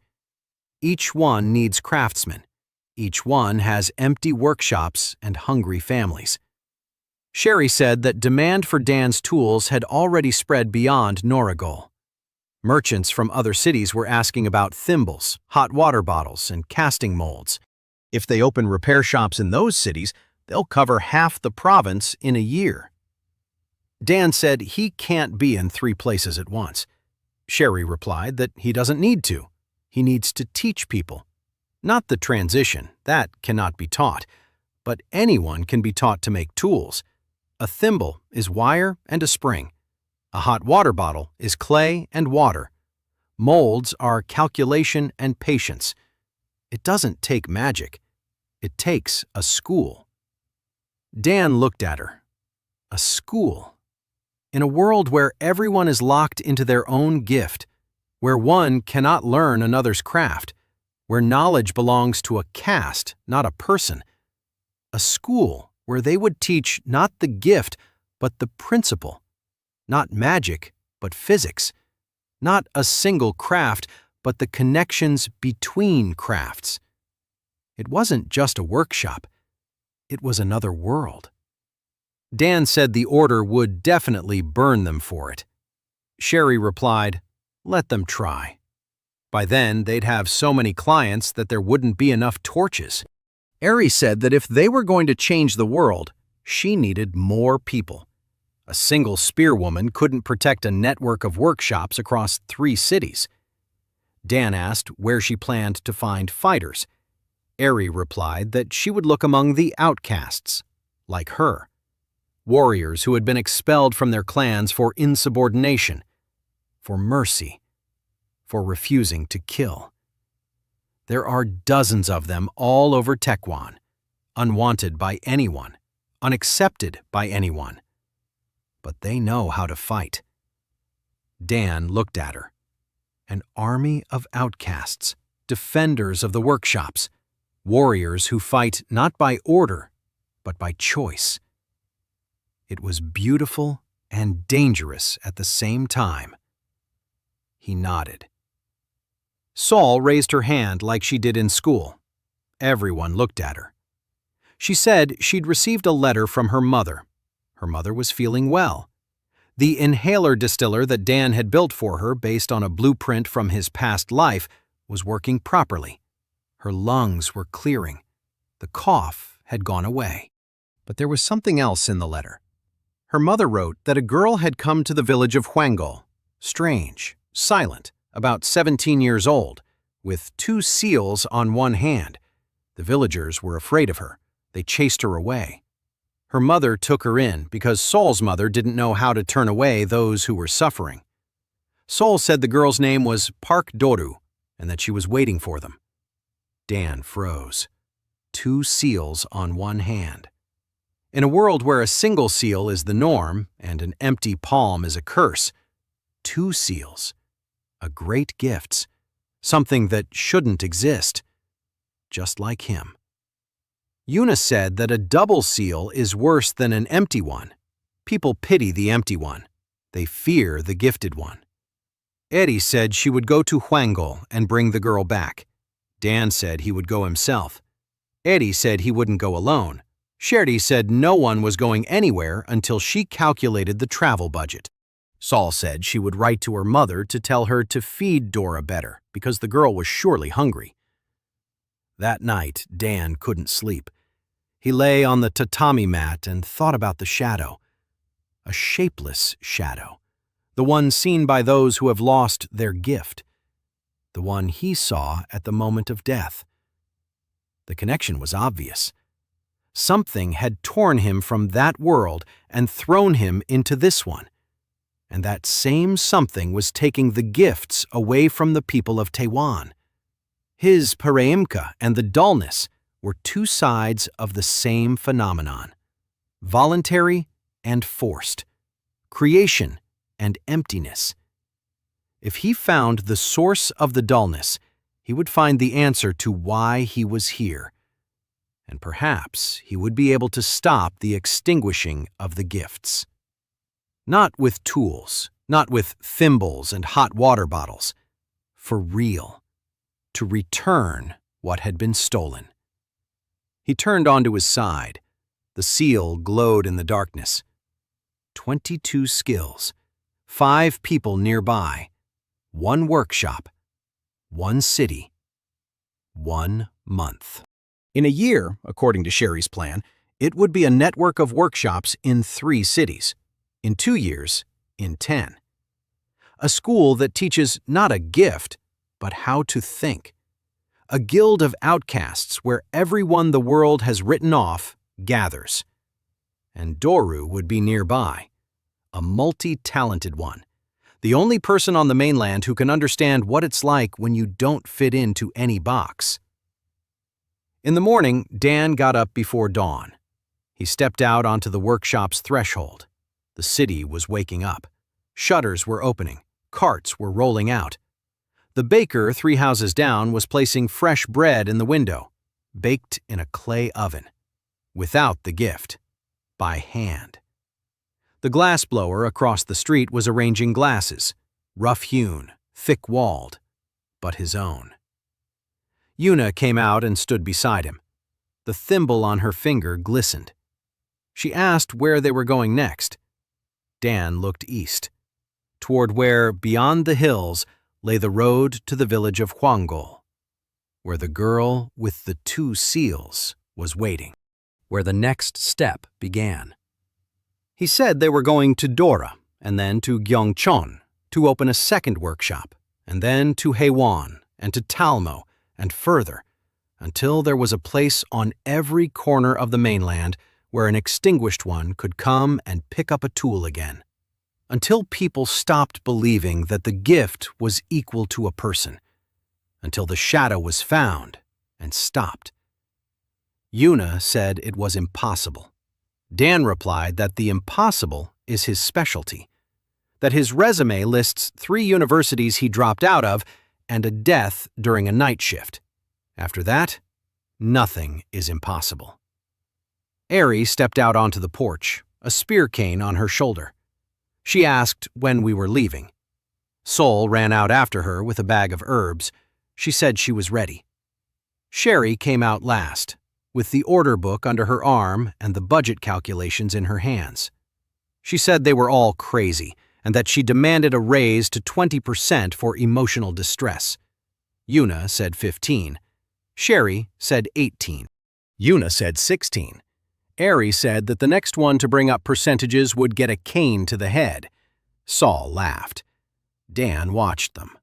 Speaker 1: Each one needs craftsmen. Each one has empty workshops and hungry families. Sherry said that demand for Dan's tools had already spread beyond Norigol. Merchants from other cities were asking about thimbles, hot water bottles, and casting molds. If they open repair shops in those cities, they'll cover half the province in a year. Dan said he can't be in 3 places at once. Sherry replied that he doesn't need to. He needs to teach people. Not the transition, that cannot be taught, but anyone can be taught to make tools. A thimble is wire and a spring. A hot water bottle is clay and water. Molds are calculation and patience. It doesn't take magic. It takes a school. Dan looked at her. A school. In a world where everyone is locked into their own gift, where one cannot learn another's craft, where knowledge belongs to a caste, not a person. A school where they would teach not the gift, but the principle. Not magic, but physics. Not a single craft, but the connections between crafts. It wasn't just a workshop. It was another world. Dan said the order would definitely burn them for it. Sherry replied, "Let them try." By then, they'd have so many clients that there wouldn't be enough torches. Eri said that if they were going to change the world, she needed more people. A single spearwoman couldn't protect a network of workshops across 3 cities. Dan asked where she planned to find fighters. Eri replied that she would look among the outcasts, like her. Warriors who had been expelled from their clans for insubordination, for mercy, for refusing to kill. There are dozens of them all over Tetuan, unwanted by anyone, unaccepted by anyone. But they know how to fight. Dan looked at her. An army of outcasts, defenders of the workshops, warriors who fight not by order, but by choice. It was beautiful and dangerous at the same time. He nodded. Saul raised her hand like she did in school. Everyone looked at her. She said she'd received a letter from her mother. Her mother was feeling well. The inhaler distiller that Dan had built for her based on a blueprint from his past life was working properly. Her lungs were clearing. The cough had gone away. But there was something else in the letter. Her mother wrote that a girl had come to the village of Huangul, strange, silent, about 17 years old, with 2 seals on one hand. The villagers were afraid of her. They chased her away. Her mother took her in because Saul's mother didn't know how to turn away those who were suffering. Saul said the girl's name was Park Doru and that she was waiting for them. Dan froze. 2 seals on one hand. In a world where a single seal is the norm and an empty palm is a curse, 2 seals, a great gift, something that shouldn't exist, just like him. Yuna said that a double seal is worse than an empty one. People pity the empty one. They fear the gifted one. Eddie said she would go to Huangul and bring the girl back. Dan said he would go himself. Eddie said he wouldn't go alone. Sherry said no one was going anywhere until she calculated the travel budget. Saul said she would write to her mother to tell her to feed Dora better because the girl was surely hungry. That night, Dan couldn't sleep. He lay on the tatami mat and thought about the shadow. A shapeless shadow. The one seen by those who have lost their gift. The one he saw at the moment of death. The connection was obvious. Something had torn him from that world and thrown him into this one. And that same something was taking the gifts away from the people of Taiwan. His Pareimka and the dullness were 2 sides of the same phenomenon. Voluntary and forced. Creation and emptiness. If he found the source of the dullness, he would find the answer to why he was here. And perhaps he would be able to stop the extinguishing of the gifts. Not with tools, not with thimbles and hot water bottles. For real. To return what had been stolen. He turned onto his side. The seal glowed in the darkness. 22 skills. 5 people nearby. 1 workshop. 1 city. 1 month. In a year, according to Sherry's plan, it would be a network of workshops in 3 cities. In 2 years, in 10. A school that teaches not a gift, but how to think. A guild of outcasts where everyone the world has written off gathers. And Doru would be nearby. A multi-talented one. The only person on the mainland who can understand what it's like when you don't fit into any box. In the morning, Dan got up before dawn. He stepped out onto the workshop's threshold. The city was waking up. Shutters were opening. Carts were rolling out. The baker 3 houses down was placing fresh bread in the window, baked in a clay oven. Without the gift. By hand. The glassblower across the street was arranging glasses, rough-hewn, thick-walled, but his own. Yuna came out and stood beside him. The thimble on her finger glistened. She asked where they were going next. Dan looked east. toward where, beyond the hills, lay the road to the village of Huangul, where the girl with the 2 seals was waiting, where the next step began. He said they were going to Dora, and then to Gyeongchon to open a second workshop, and then to Haewon and to Talmo and further, until there was a place on every corner of the mainland where an extinguished one could come and pick up a tool again. Until people stopped believing that the gift was equal to a person. Until the shadow was found and stopped. Yuna said it was impossible. Dan replied that the impossible is his specialty, that his resume lists 3 universities he dropped out of and a death during a night shift. After that, nothing is impossible. Eri stepped out onto the porch, a spear cane on her shoulder. She asked when we were leaving. Sol ran out after her with a bag of herbs. She said she was ready. Sherry came out last, with the order book under her arm and the budget calculations in her hands. She said they were all crazy and that she demanded a raise to 20% for emotional distress. Yuna said 15. Sherry said 18. Yuna said 16. Eri said that the next one to bring up percentages would get a cane to the head. Sol laughed. Dan watched them.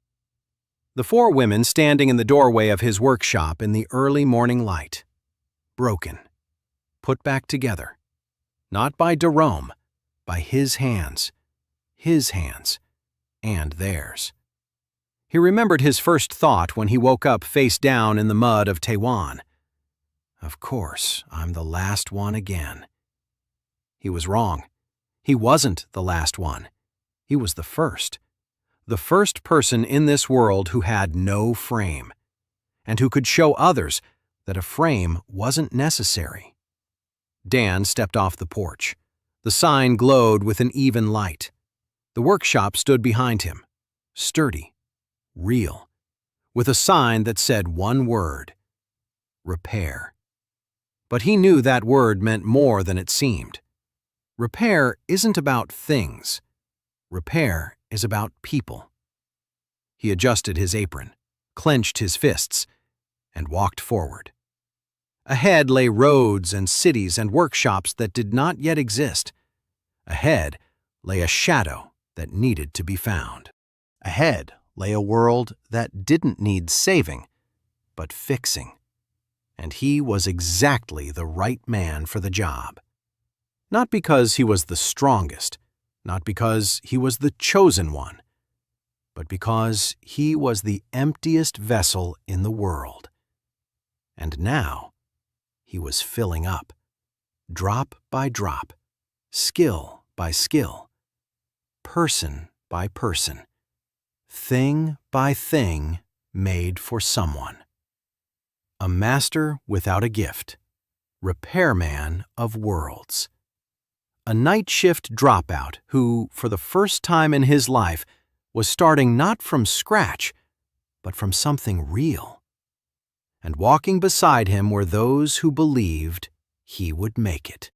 Speaker 1: The 4 women standing in the doorway of his workshop in the early morning light. Broken. Put back together. Not by Jerome, by his hands, and theirs. He remembered his first thought when he woke up face down in the mud of Taiwan. Of course, I'm the last one again. He was wrong. He wasn't the last one. He was the first person in this world who had no frame, and who could show others that a frame wasn't necessary. Dan stepped off the porch. The sign glowed with an even light. The workshop stood behind him, sturdy, real, with a sign that said one word: repair. But he knew that word meant more than it seemed. Repair isn't about things. Repair is about people. He adjusted his apron, clenched his fists, and walked forward. Ahead lay roads and cities and workshops that did not yet exist. Ahead lay a shadow that needed to be found. Ahead lay a world that didn't need saving, but fixing. And he was exactly the right man for the job. Not because he was the strongest, not because he was the chosen one, but because he was the emptiest vessel in the world. And now he was filling up, drop by drop, skill by skill, person by person, thing by thing made for someone. A master without a gift, repairman of worlds. A night shift dropout who, for the first time in his life, was starting not from scratch, but from something real. And walking beside him were those who believed he would make it.